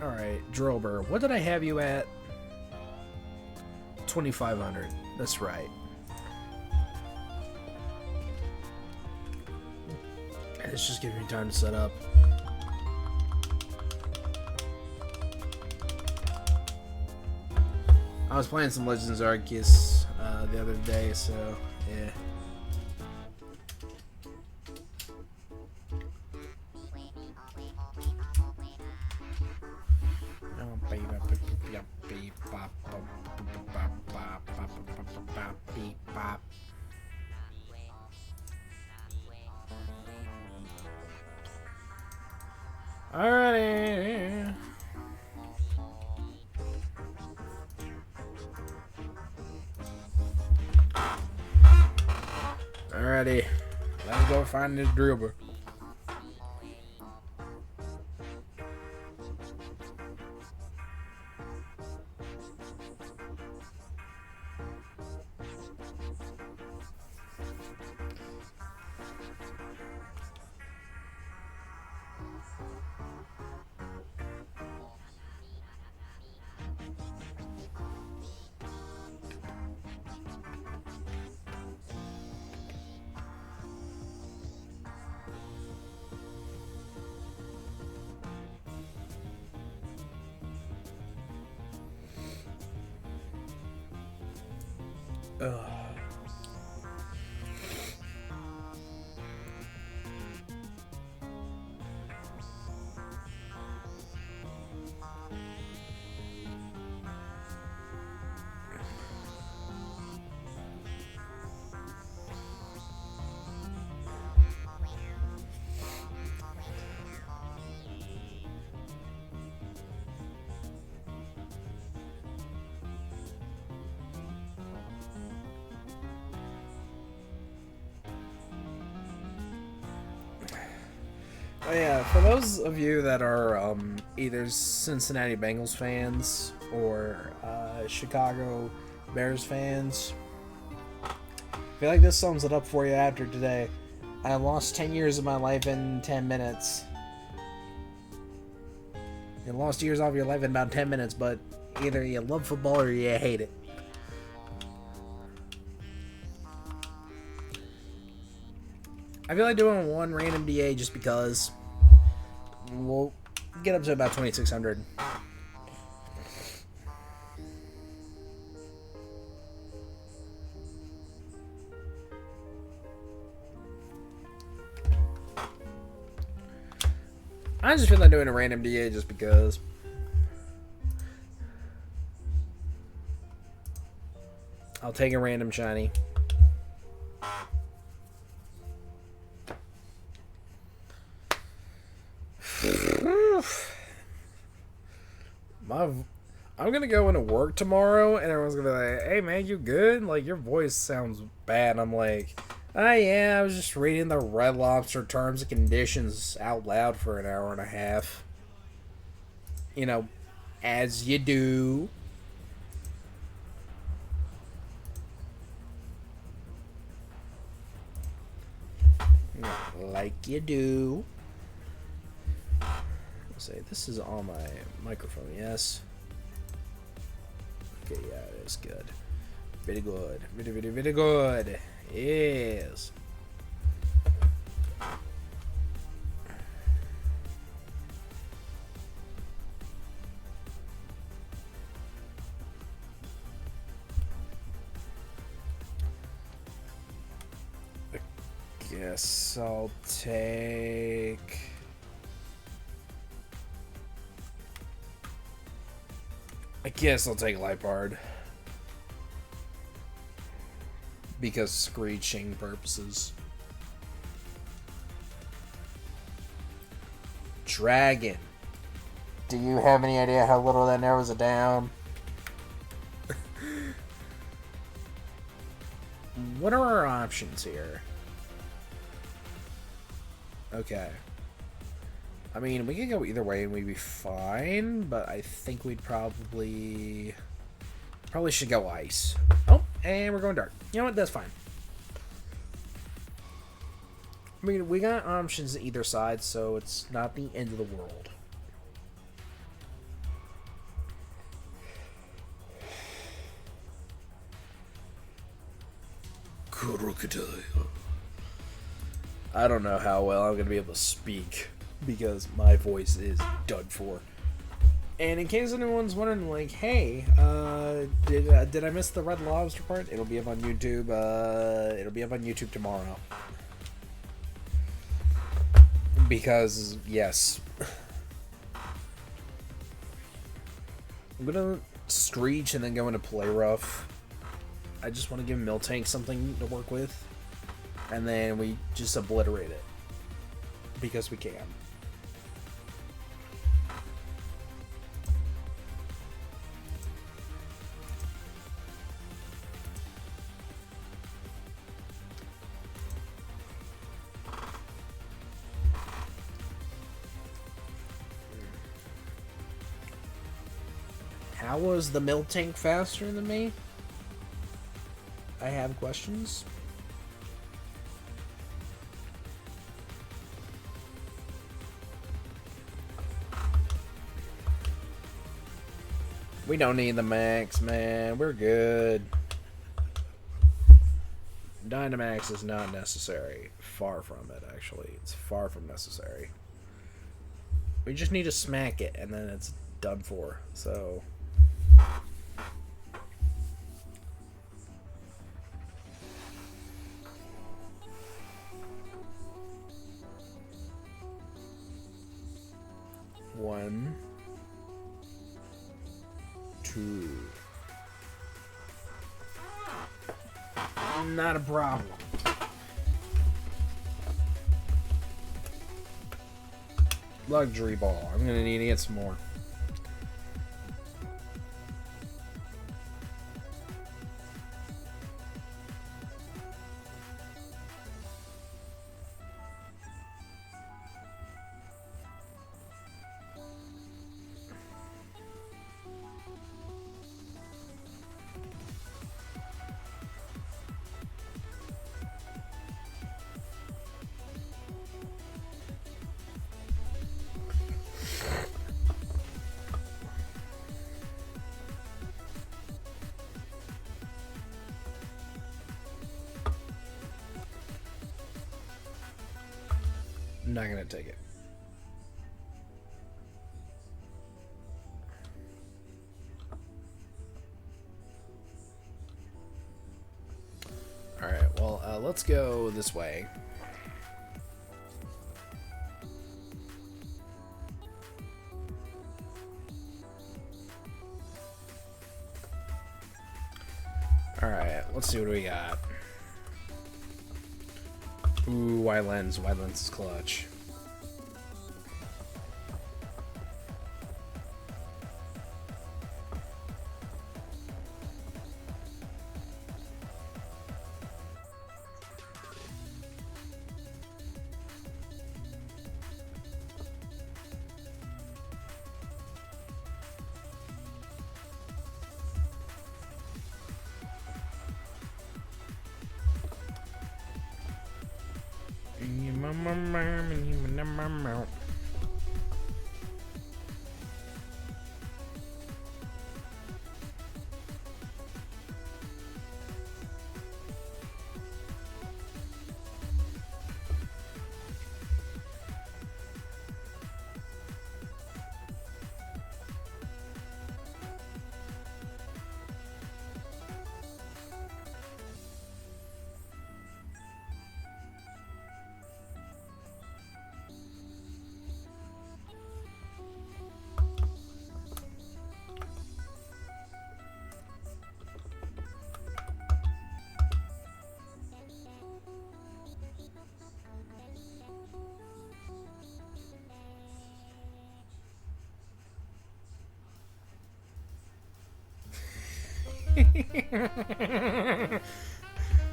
Alright, Drilbur. What did I have you at? 2,500. That's right. It's just giving me time to set up. I was playing some Legends Arceus the other day, so yeah. Alrighty. Alrighty. Let's go find this Drilbur. Oh yeah, for those of you that are either Cincinnati Bengals fans or Chicago Bears fans, I feel like this sums it up for you after today. I lost 10 years of my life in 10 minutes. You lost years off your life in about 10 minutes, but either you love football or you hate it. I feel like doing one random DA just because we'll get up to about 2,600. I just feel like doing a random DA just because. I'll take a random shiny. I'm gonna go into work tomorrow and everyone's gonna be like, hey man, you good? Like, your voice sounds bad. I'm like, oh yeah, I was just reading the Red Lobster terms and conditions out loud for an hour and a half. You know, as you do. like you do. I'll say this is on my microphone, yes. Okay, yeah, it is good. Very good. Very good. Yes. Guess I'll take... I guess I'll take Lipard. Because screeching purposes. Dragon. Do you have any idea how little that narrows it down? What are our options here? Okay. I mean, we could go either way and we'd be fine, but I think we'd probably should go ice. Oh, and we're going dark. You know what? That's fine. I mean, we got options either side, so it's not the end of the world. I don't know how well I'm going to be able to speak because my voice is done for. And in case anyone's wondering, like, hey, did I miss the Red Lobster part? It'll be up on YouTube. It'll be up on YouTube tomorrow. Because, yes. I'm going to screech and then go into play rough. I just want to give Miltank something to work with. And then we just obliterate it. Because we can. How was the Miltank faster than me? I have questions. We don't need the max, man. We're good. Dynamax is not necessary. Far from it, actually. It's far from necessary. We just need to smack it, and then it's done for. So... One, two. Not a problem. Luxury ball. I'm gonna need to get some more. I'm not gonna take it. Alright, well, let's go this way. Alright, let's see what we got. Ooh, Y-Lens. Y-Lens is clutch.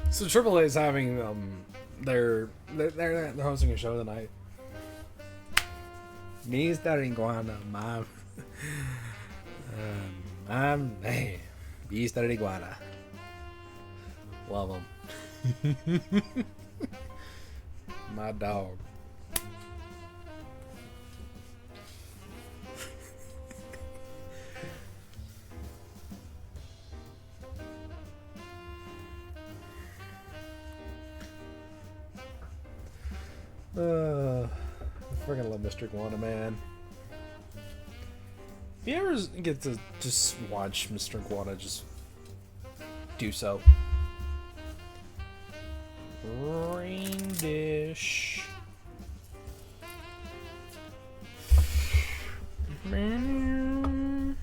So AAA is having they're hosting a show tonight. Me estar iguana, mom. Mom, man. Me estar iguana. Love him. My dog. I freaking love Mr. Iguana, man. If you ever get to just watch Mr. Iguana, just do so. Rain dish. Man.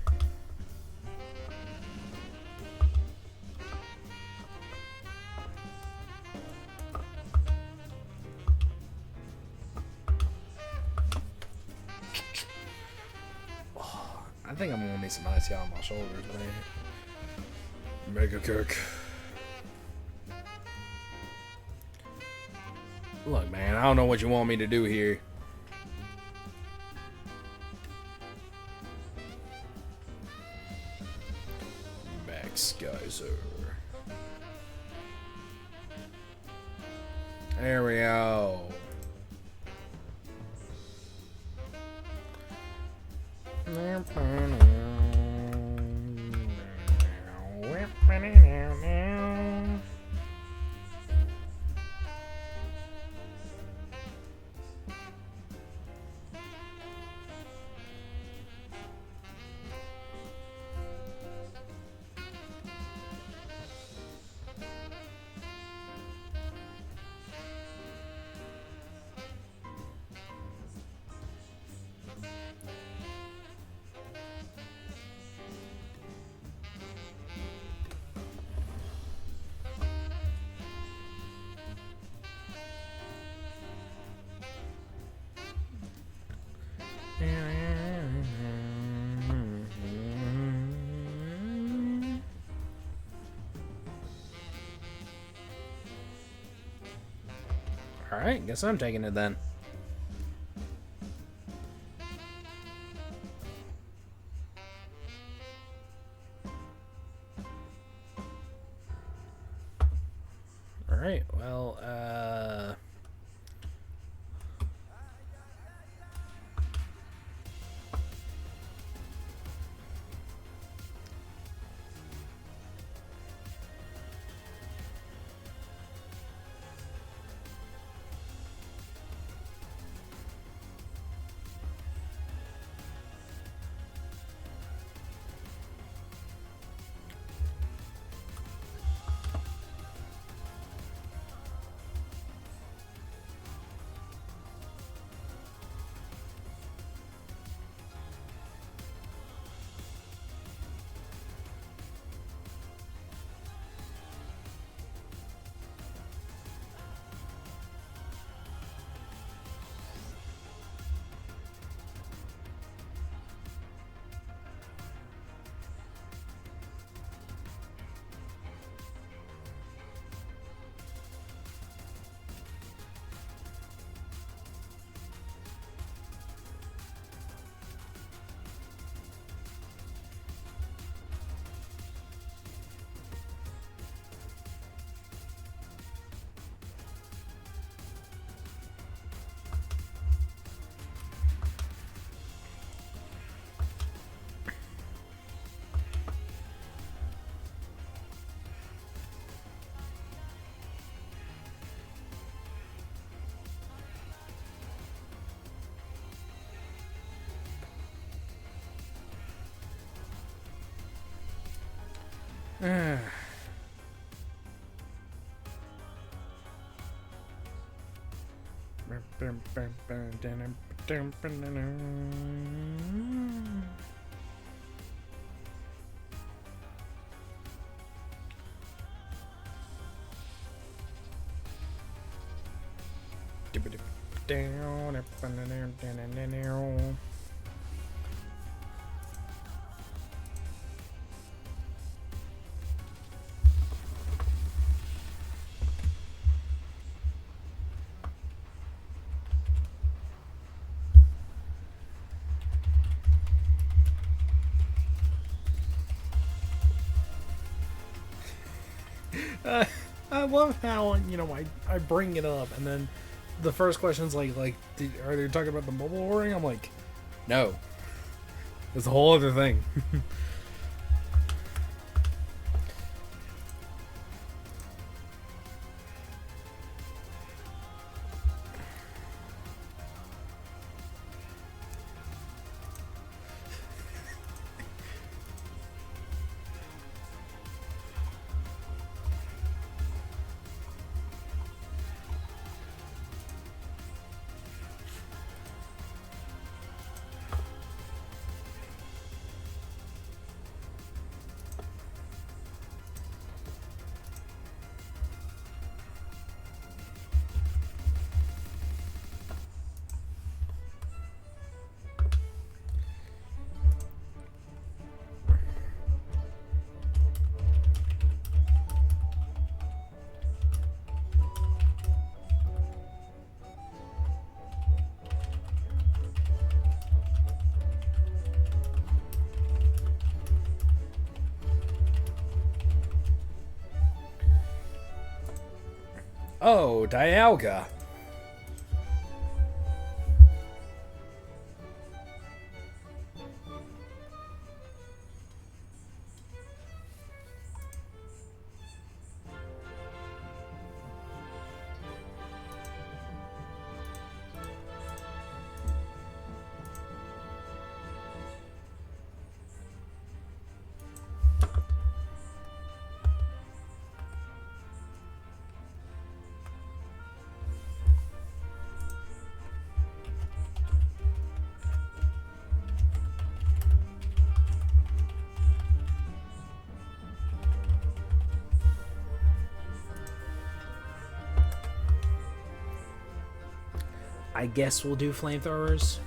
I think I'm gonna need some ice on my shoulders, man. Mega cook. Look, man, I don't know what you want me to do here. Max Geyser. There we go. Alright, guess I'm taking it then. Alright, well, I love how, you know, I bring it up and then the first question's like are they talking about the mobile ordering? I'm like, no, it's a whole other thing. Oh, Dialga. I guess we'll do flamethrowers.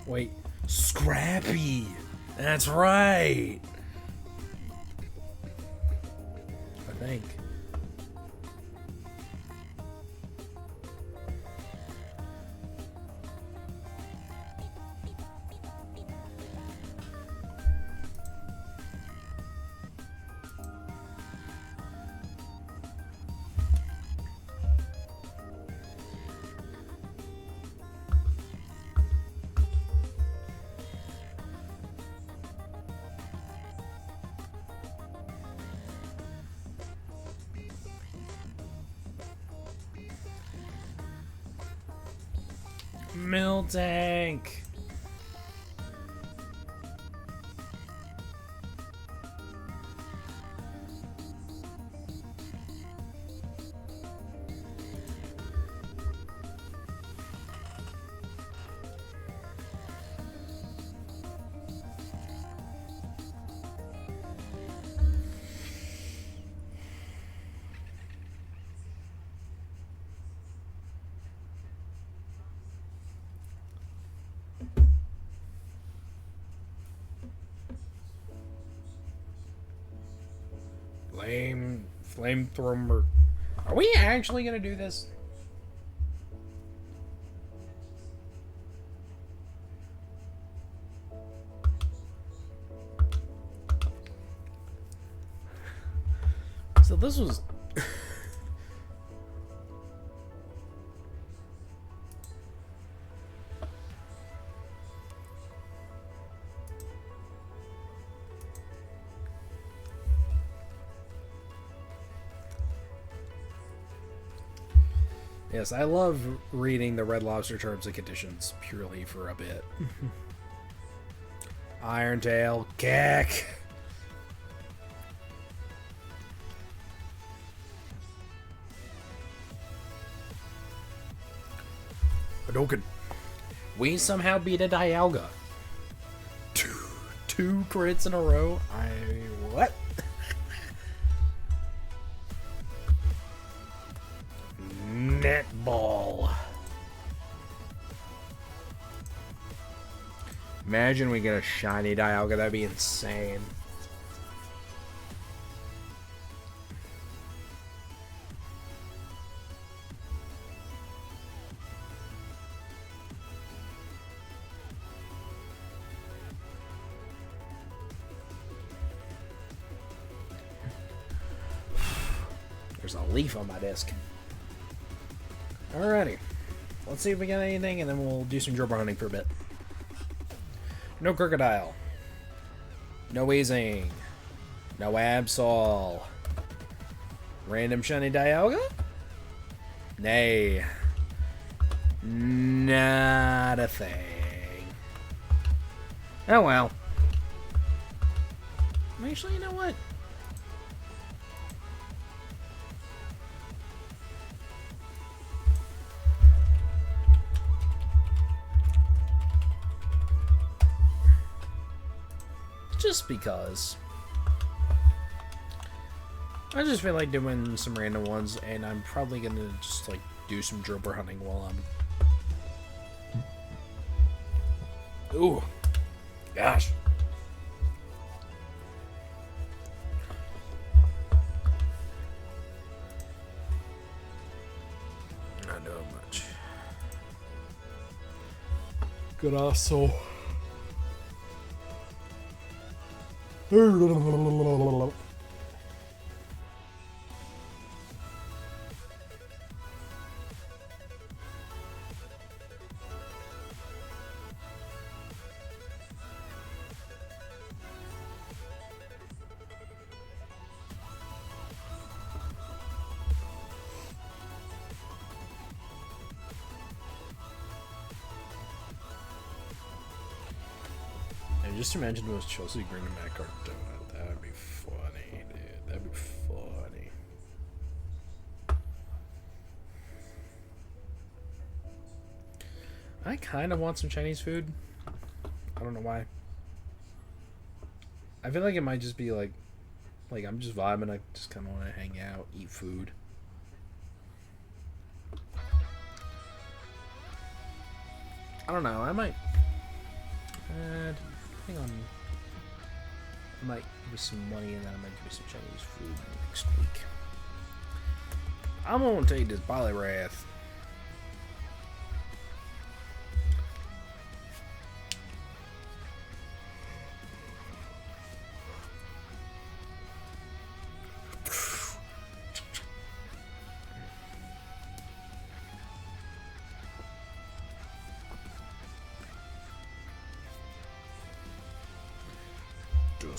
Wait, Scrappy. That's right. I think. Mill tank. Flamethrower. Are we actually gonna do this? So this was Yes, I love reading the Red Lobster terms and conditions purely for a bit. Irontail, Keck. Hadouken. We somehow beat a Dialga. Two crits in a row. What? Netball. Imagine we get a shiny Dialga. That'd be insane. There's a leaf on my desk. Alrighty. Let's see if we got anything, and then we'll do some Drilbur hunting for a bit. No Crocodile. No Weezing. No Absol. Random shiny Dialga? Nay. Not a thing. Oh well. Actually, you know what? Just because. I just feel like doing some random ones, and I'm probably gonna just like do some Drilbur hunting while I'm. Ooh, gosh. Not doing much. Good asshole. Just imagine it was Chelsea Green and Matt Cardona. That'd be funny, dude. That'd be funny. I kind of want some Chinese food. I don't know why. I feel like it might just be like I'm just vibing. I just kind of want to hang out, eat food. I don't know. I might. Hang on. I might give me some money and then I might give me some Chinese food next week. I'm gonna take this Poliwrath.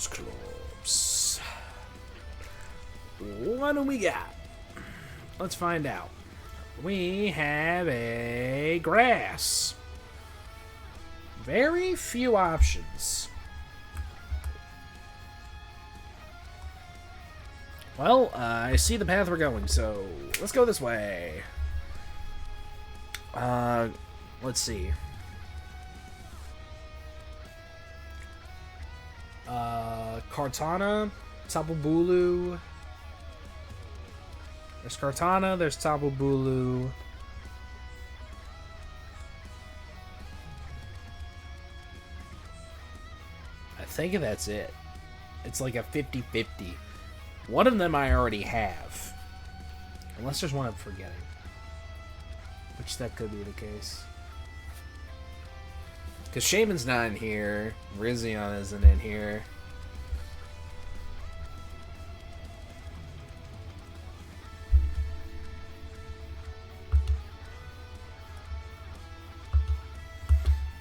Clubs. What do we got? Let's find out. We have a grass. very few options. Well, I see the path we're going, so let's go this way. Let's see. Kartana, Tapu Bulu. There's Kartana, there's Tapu Bulu. I think that's it. It's like a 50-50. One of them I already have. Unless there's one I'm forgetting. Which that could be the case. Because Shaman's not in here. Rizion isn't in here.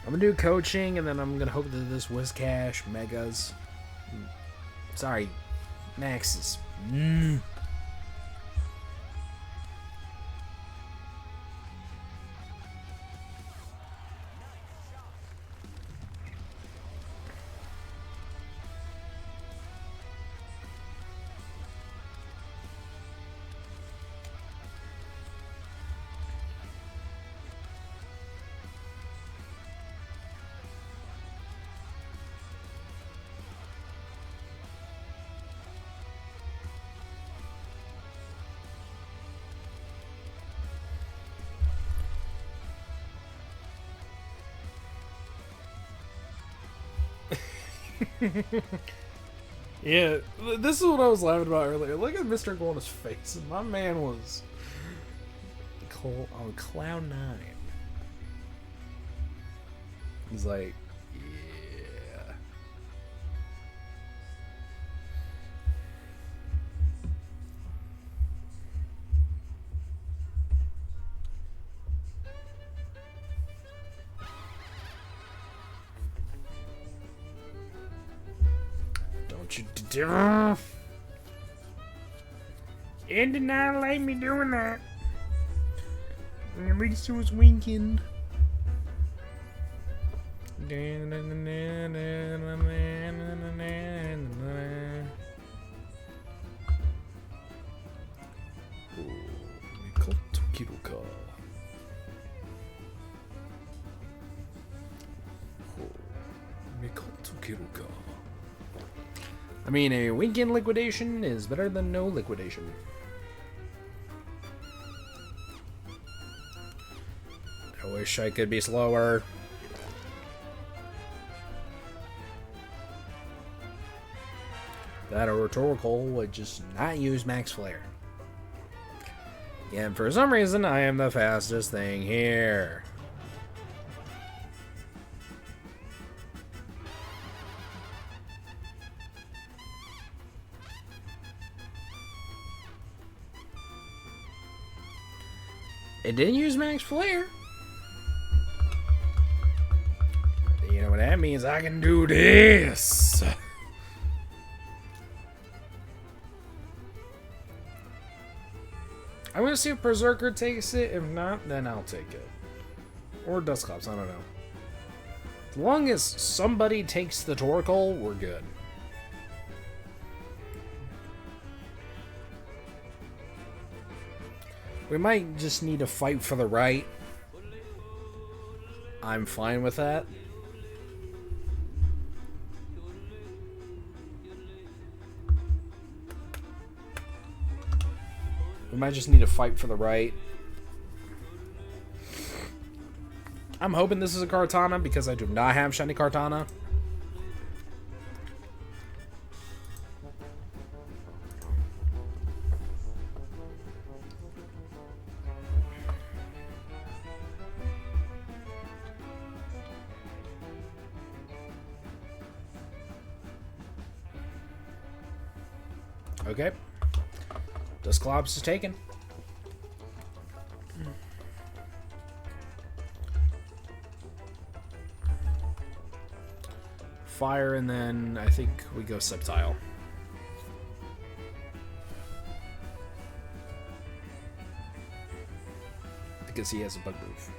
I'm gonna do coaching, and then I'm gonna hope that this Whiscash, Megas. Sorry, Maxes. Yeah, this is what I was laughing about earlier. Look at Mr. Iguana's face. My man was on cloud 9. He's like, yeah. Don't you dare! It did not like me doing that. At least it was winking. I mean, a winking liquidation is better than no liquidation. I wish I could be slower. That a rhetorical would just not use Max Flare. And for some reason, I am the fastest thing here. It didn't use Max Flare. You know what that means? I can do this. I'm gonna see if Berserker takes it. If not, then I'll take it. Or Dusclops, I don't know. As long as somebody takes the Torkoal, we're good. We might just need to fight for the right. I'm fine with that. We might just need to fight for the right. I'm hoping this is a Kartana because I do not have Shiny Kartana. Okay. Dusclops is taken. Fire, and then I think we go Sceptile. Because he has a bug move.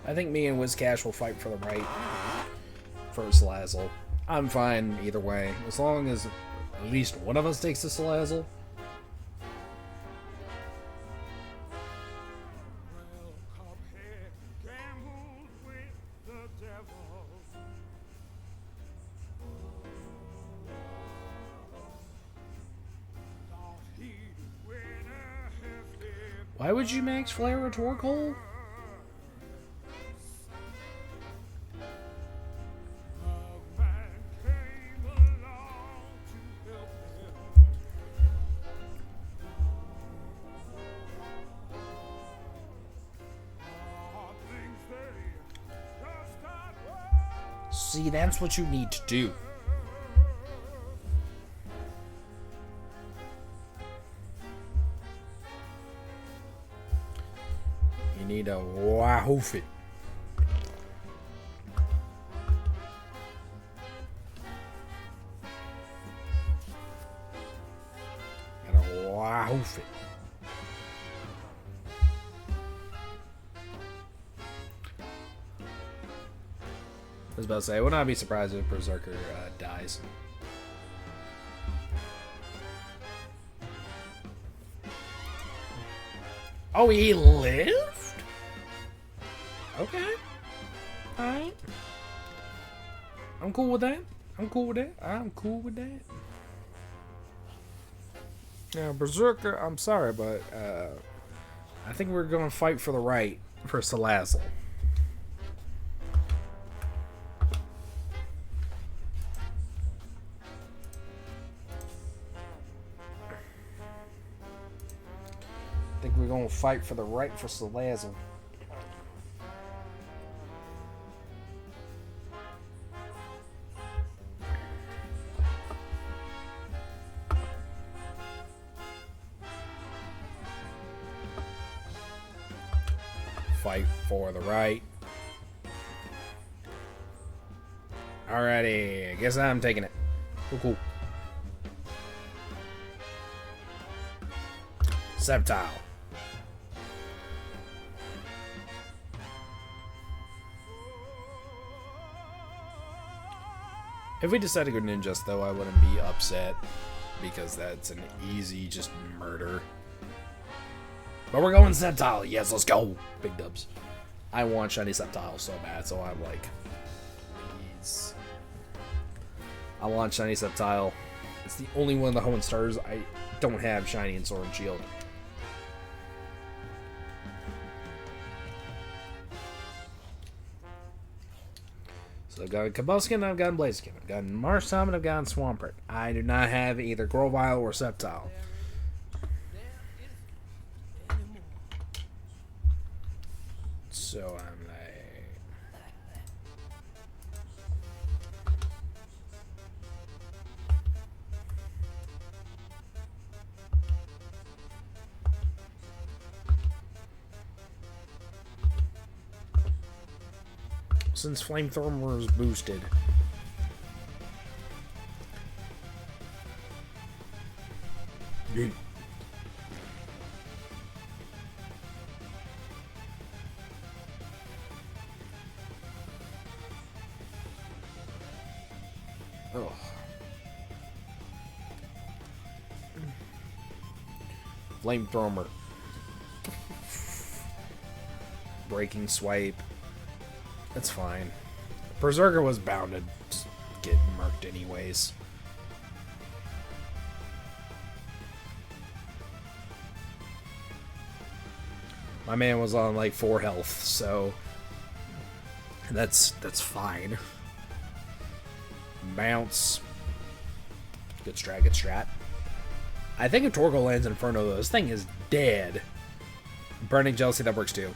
I think me and Wizcash will fight for the right for Salazzle. I'm fine either way, as long as at least one of us takes the Salazzle. Why would you max Flare a Torkoal? See, that's what you need to do. You need a wahoof it. Gotta wahoof it. I was about to say, I would not be surprised if Berserker dies. Oh, he lived? Okay. Alright. I'm cool with that. I'm cool with that. I'm cool with that. Now, Berserker, I'm sorry, but I think we're going to fight for the right for Salazzle. I think we're going to fight for the right for Salazzle. Fight for the right. Alrighty, I guess I'm taking it. Cool. Sceptile. If we decide to go ninjas, though, I wouldn't be upset because that's an easy just murder. But we're going Sceptile. Yes, let's go. Big dubs. I want shiny Sceptile so bad, so I'm like, please. I want shiny Sceptile. It's the only one of the Hoenn Stars I don't have shiny in Sword and Shield. So I've got Kabuskin, I've got Blaziken, I've got Marshtomp, and I've got Swampert. I do not have either Grovyle or Sceptile. So I'm like... Since Flamethrower is boosted. Yeet. Oh. Flamethrower. Breaking Swipe. That's fine. Berserker was bound to get murked anyways. My man was on like 4 health, so that's fine. Bounce. Good strat, good strat. I think if Torkoal lands Inferno, though, this thing is dead. Burning Jealousy, that works too.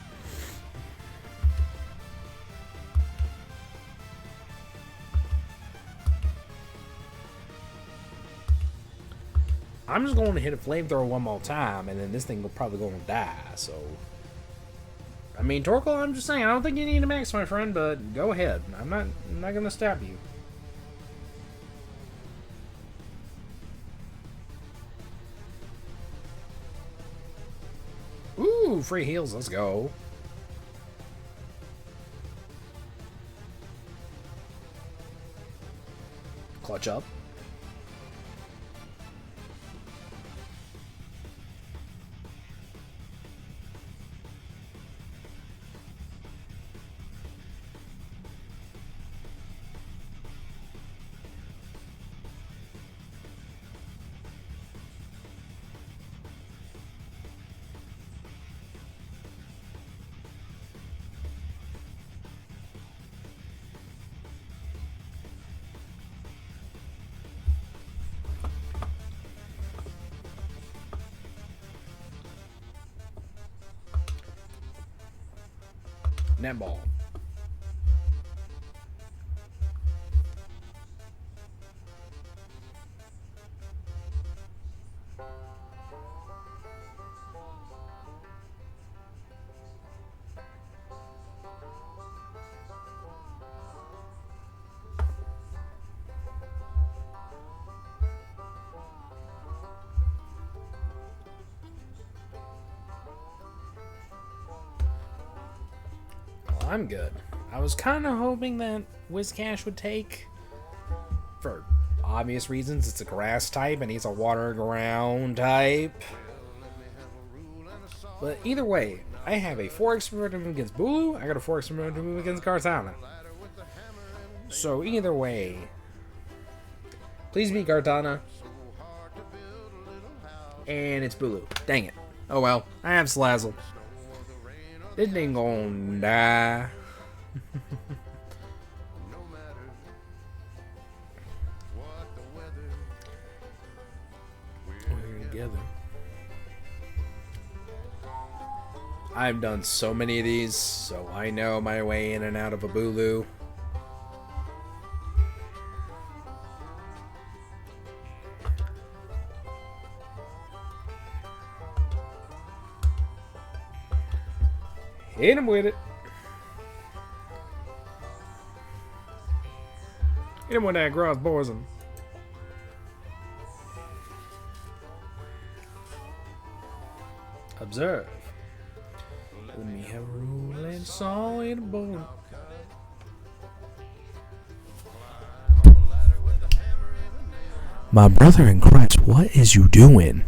I'm just going to hit a Flamethrower one more time, and then this thing will probably going to die, so... I mean, Torkoal, I'm just saying, I don't think you need a max, my friend, but go ahead. I'm not going to stab you. Ooh, free heals, let's go. Clutch up. Netball. I'm good. I was kind of hoping that Whiscash would take. For obvious reasons, it's a grass type and he's a water ground type. But either way, I have a 4x move against Bulu. I got a 4x move against Gartana. So either way, please be Gartana. And it's Bulu. Dang it. Oh well, I have Salazzle. This thing gon' die. We're together. I've done so many of these, so I know my way in and out of a Bulu. Hit him with it. Hit him with that gross poison. Observe. Let me have a rule and saw in a bone. My brother in Christ, what is you doing?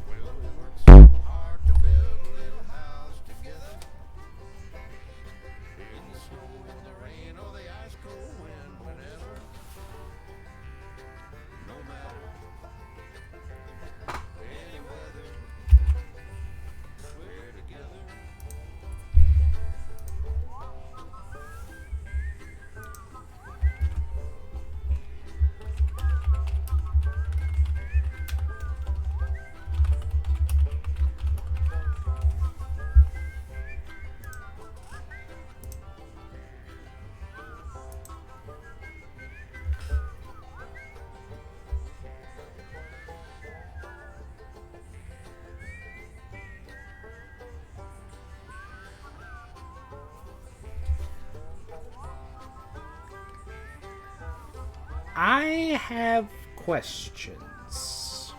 I have questions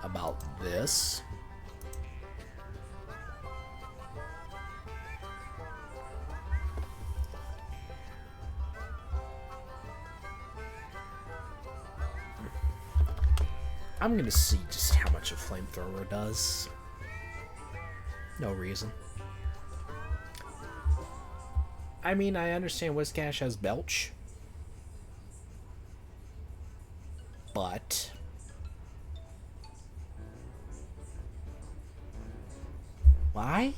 about this. I'm gonna see just how much a flamethrower does. No reason. I mean, I understand Whiscash has Belch. But why?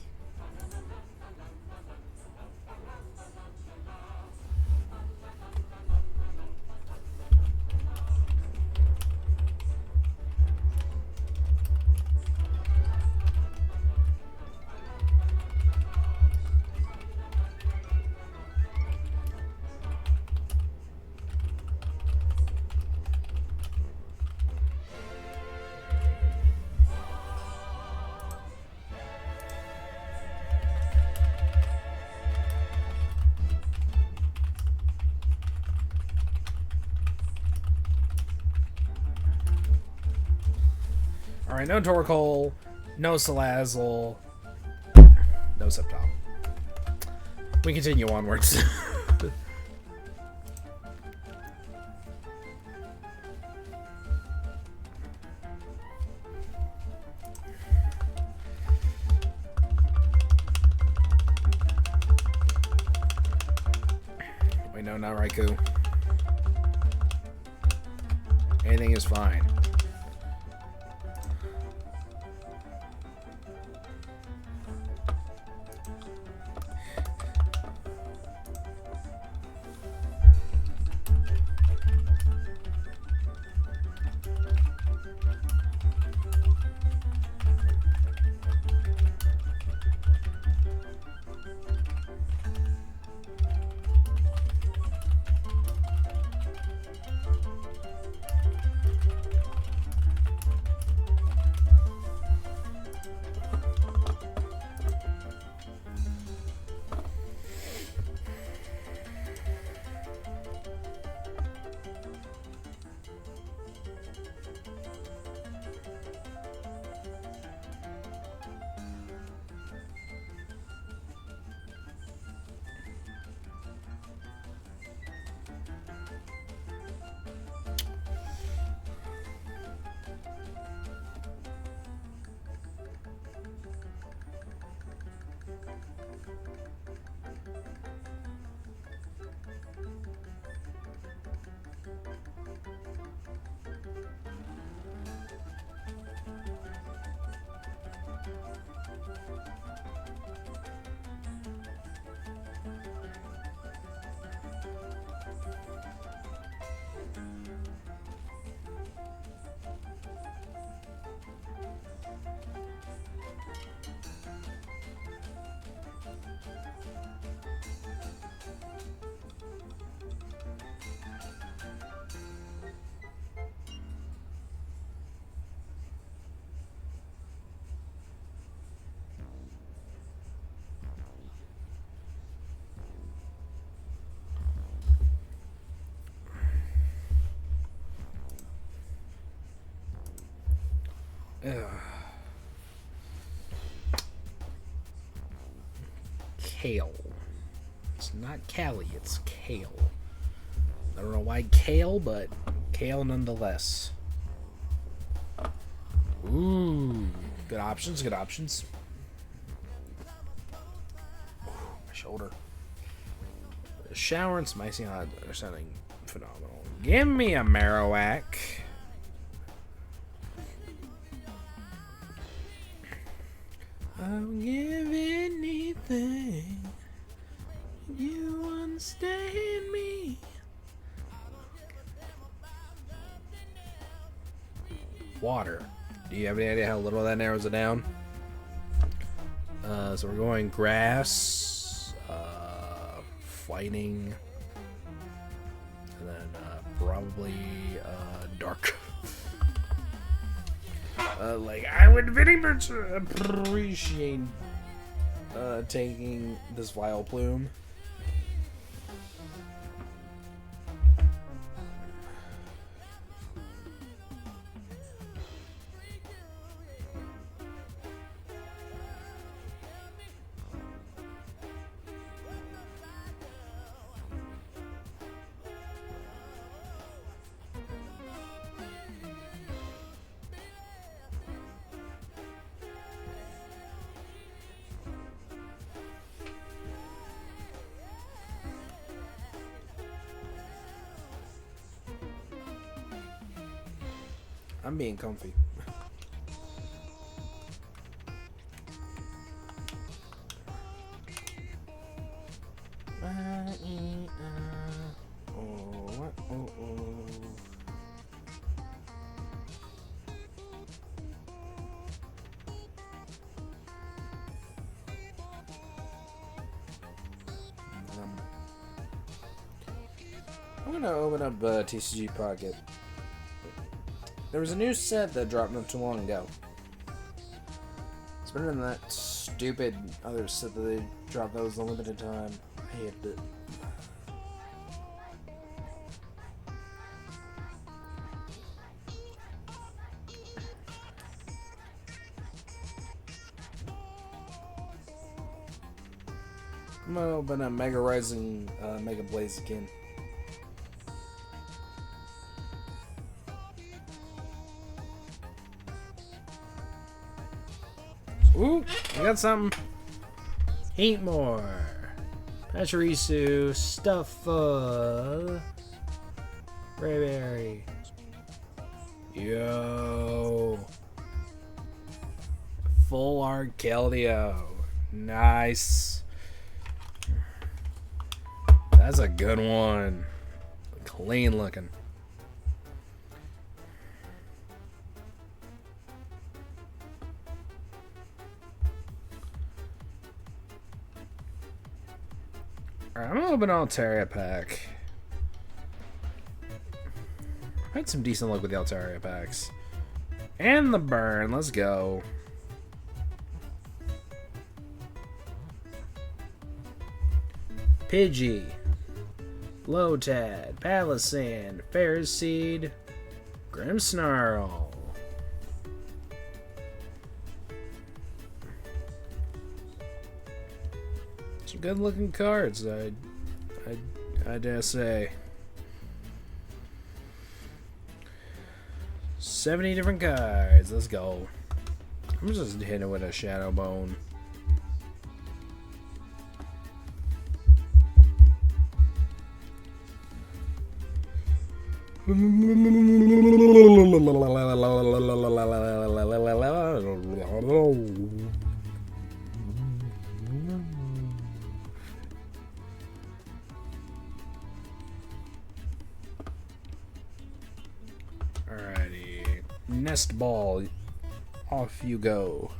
Alright, no Torkoal, no Salazzle, no Sceptile. We continue onwards. Wait, no, not Raikou. Anything is fine. Ugh. Kale. It's not Callie, it's Kale. I don't know why Kale, but Kale nonetheless. Ooh. Good options, good options. Ooh, my shoulder. The shower and Smicing Hot are sounding phenomenal. Give me a Marowak. I'll give anything. You understand me. Water. Do you have any idea how little that narrows it down? So we're going grass, fighting, and then probably dark. Like, I would very much appreciate taking this Vileplume. I'm being comfy. I'm gonna open up TCG Pocket. There was a new set that dropped not too long ago. It's better than that stupid other set that they dropped that was a limited time. I hated it. I'm gonna open up Mega Rising, Mega Blaze again. Ooh, I got something. 8 more. Hachirisu, Stuffa, Rayberry. Yo. Full art Keldeo. Nice. That's a good one. Clean looking. Alright, I'm gonna open an Altaria pack. I had some decent luck with the Altaria packs. And the burn. Let's go. Pidgey. Lotad. Palisand. Ferroseed. Grimmsnarl. Some good looking cards, I dare say. 70 different cards. Let's go. I'm just hitting it with a Shadow Bone. Alrighty. Nest Ball. Off you go.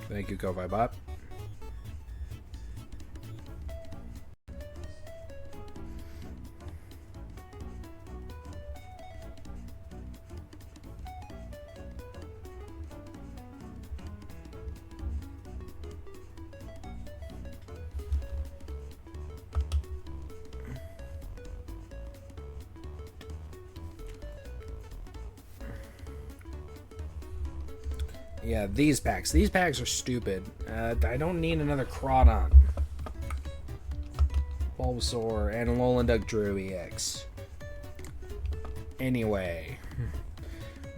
Thank you, Bot. Yeah, these packs. These packs are stupid. I don't need another Crawdon. Bulbasaur and Alolan Duck Drew EX. Anyway.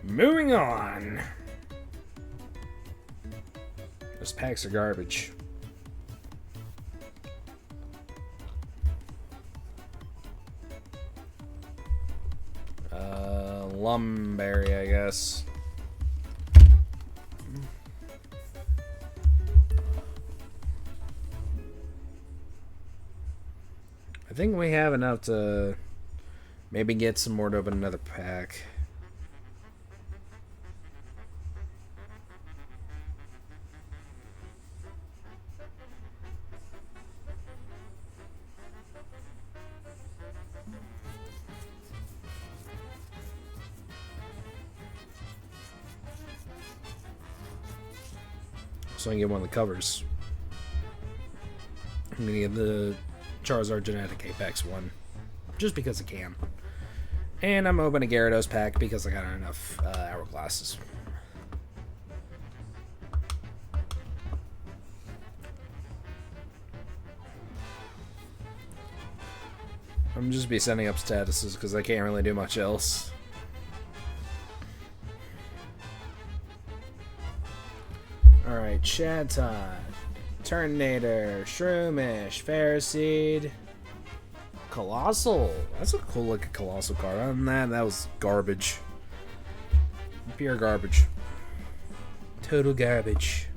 Moving on. Those packs are garbage. Lumberry, I guess. I think we have enough to maybe get some more to open another pack. So I can get one of the covers. I'm gonna get the Charizard Genetic Apex one, just because I can. And I'm opening a Gyarados pack because I got enough Hourglasses. I'm just be setting up statuses because I can't really do much else. Alright, Chatot, Turtonator, Shroomish, Ferroseed, Colossal. That's a cool looking Colossal card. Other than that, that was garbage. Pure garbage. Total garbage.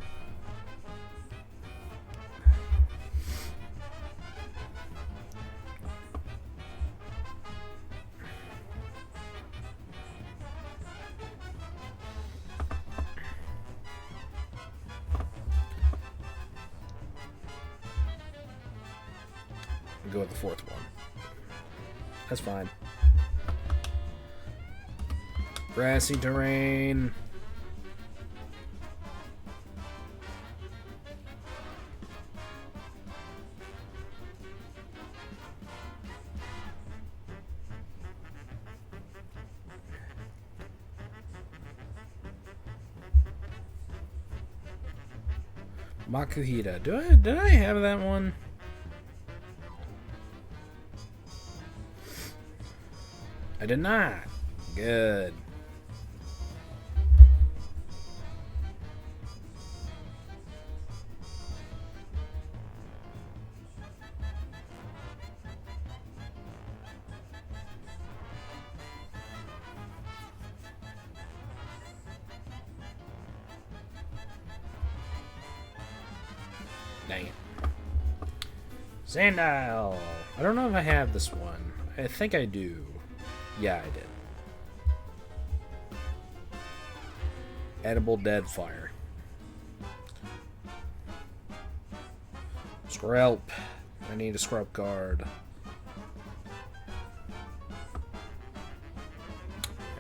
Go with the fourth one. That's fine. Grassy terrain. Makuhita. Did I have that one? I did not. Good. Dang it. Sandile! I don't know if I have this one. I think I do. Yeah, I did. Edible Deadfire. Skrelp. I need a Skrelp card.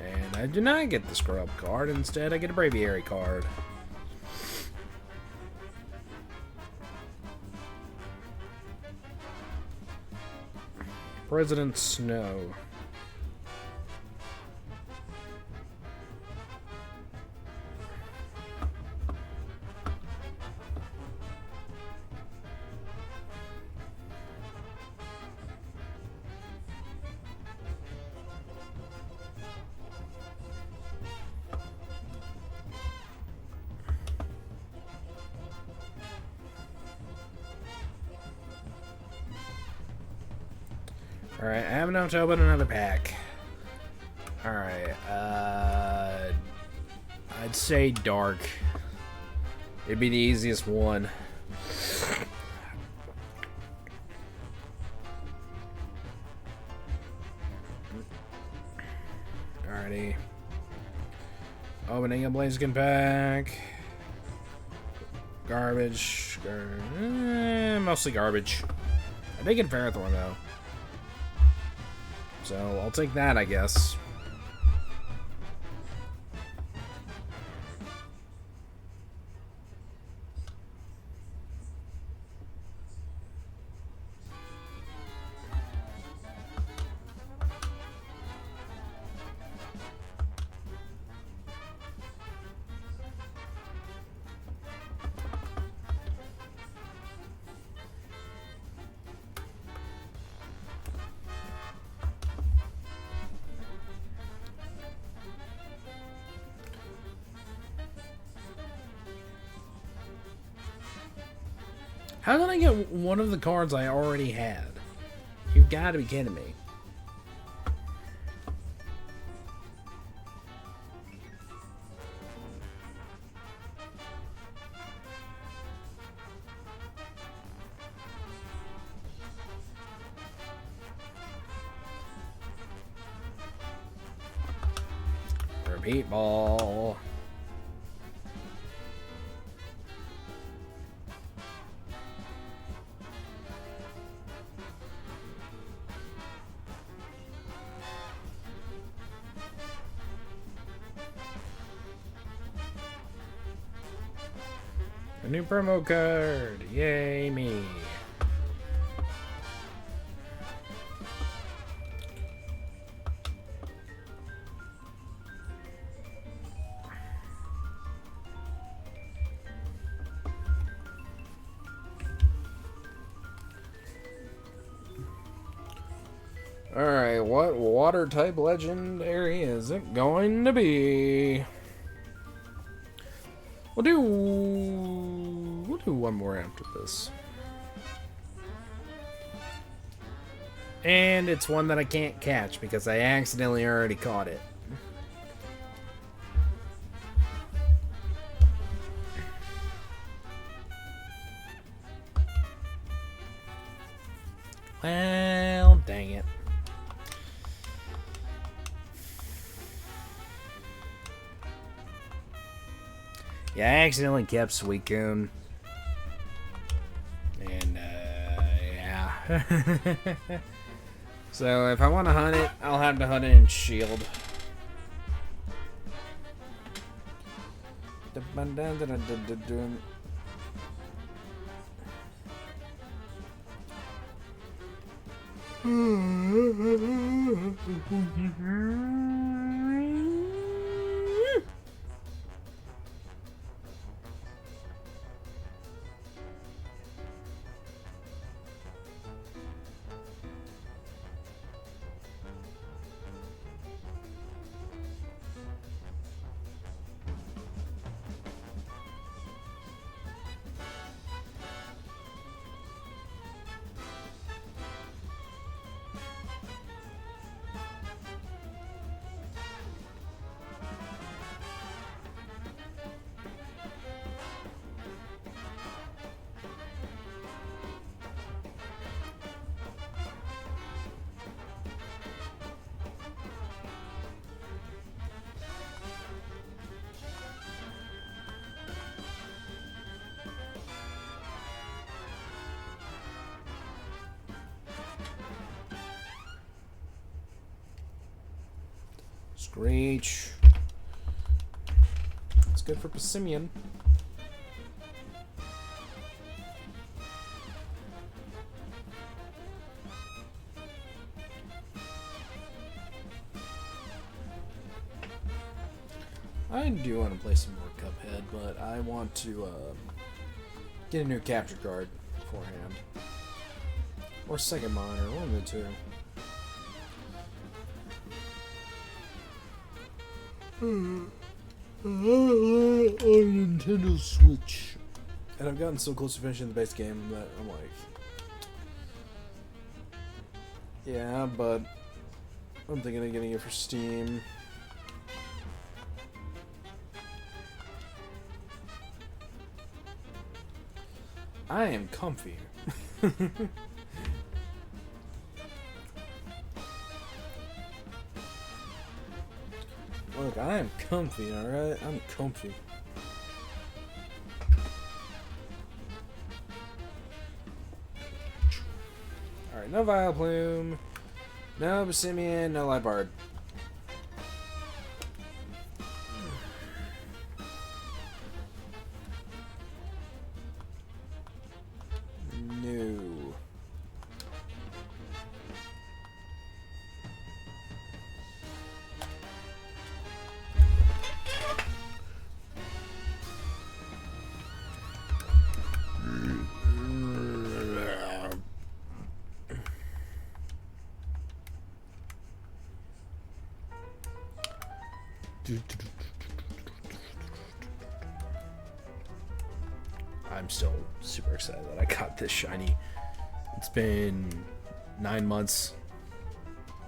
And I do not get the Skrelp card. Instead, I get a Braviary card. President Snow. Alright, I have enough to open another pack. Alright, I'd say dark. It'd be the easiest one. Alrighty. Opening a Blaziken pack. Garbage. Mostly garbage. I did get Ferrothorn though. So, I'll take that, I guess. How did I get one of the cards I already had? You've got to be kidding me. Repeat ball. A new promo card! Yay me! Alright, what water type legendary is it going to be? We'll do one more after this. And it's one that I can't catch because I accidentally already caught it. Well, dang it. Yeah, I accidentally kept Suicune. And, yeah. So, if I want to hunt it, I'll have to hunt it in Shield. Reach. It's good for Persimmon. I do want to play some more Cuphead, but I want to get a new capture card beforehand. Or second monitor, one of the two. On Nintendo Switch. And I've gotten so close to finishing the base game that I'm like... Yeah, but I'm thinking of getting it for Steam. I am comfy. Look, I am comfy, alright? I'm comfy. Alright, no Vileplume, no Persimmon, no Lightbard. No. I'm still super excited that I got this shiny. It's been 9 months.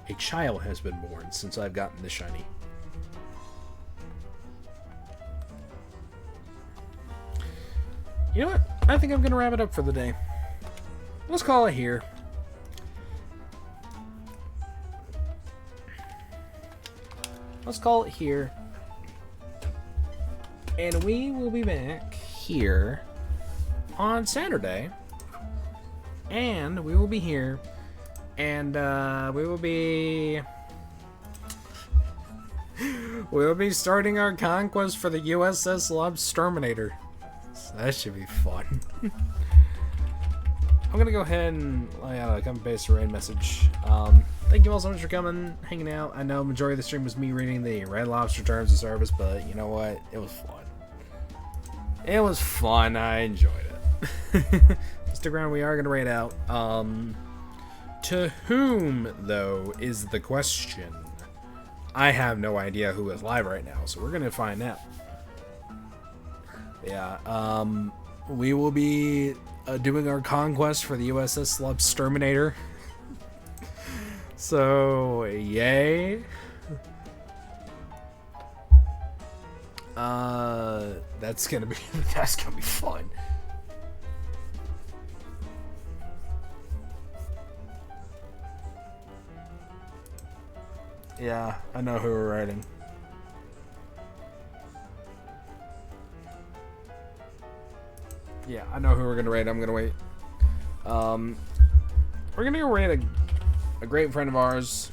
A child has been born since I've gotten this shiny. You know what? I think I'm gonna wrap it up for the day. Let's call it here. Let's call it here. And we will be back here on Saturday. And we will be here. And we will be starting our conquest for the USS Lobsterminator. So that should be fun. I'm gonna go ahead and lay out a copy-paste raid message. Thank you all so much for coming, hanging out. I know majority of the stream was me reading the Red Lobster Terms of Service, but you know what? It was fun. It was fun. I enjoyed it. Stick around. We are gonna raid out. To whom, though, is the question? I have no idea who is live right now, so we're gonna find out. Yeah. We will be doing our conquest for the USS Lobsterminator. So, yay. That's gonna be fun. Yeah, I know who we're writing. Yeah, I know who we're gonna raid. I'm gonna wait. We're gonna go raid a great friend of ours.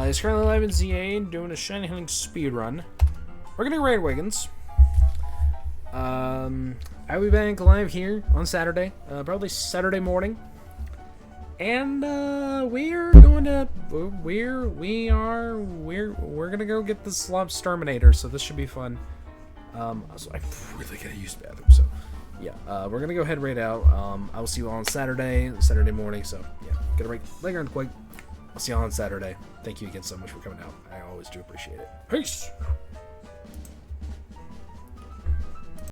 He's currently live in ZA doing a shiny hunting speed run. We're gonna raid Wiggins. I'll be back live here on Saturday, probably Saturday morning. And we're gonna go get this Lobsterminator, so this should be fun. So I really gotta use the bathroom, so yeah, we're gonna go ahead and raid out. I will see you all on Saturday morning, so yeah, get a break later and quick. I'll see you all on Saturday. Thank you again so much for coming out. I always do appreciate it. Peace!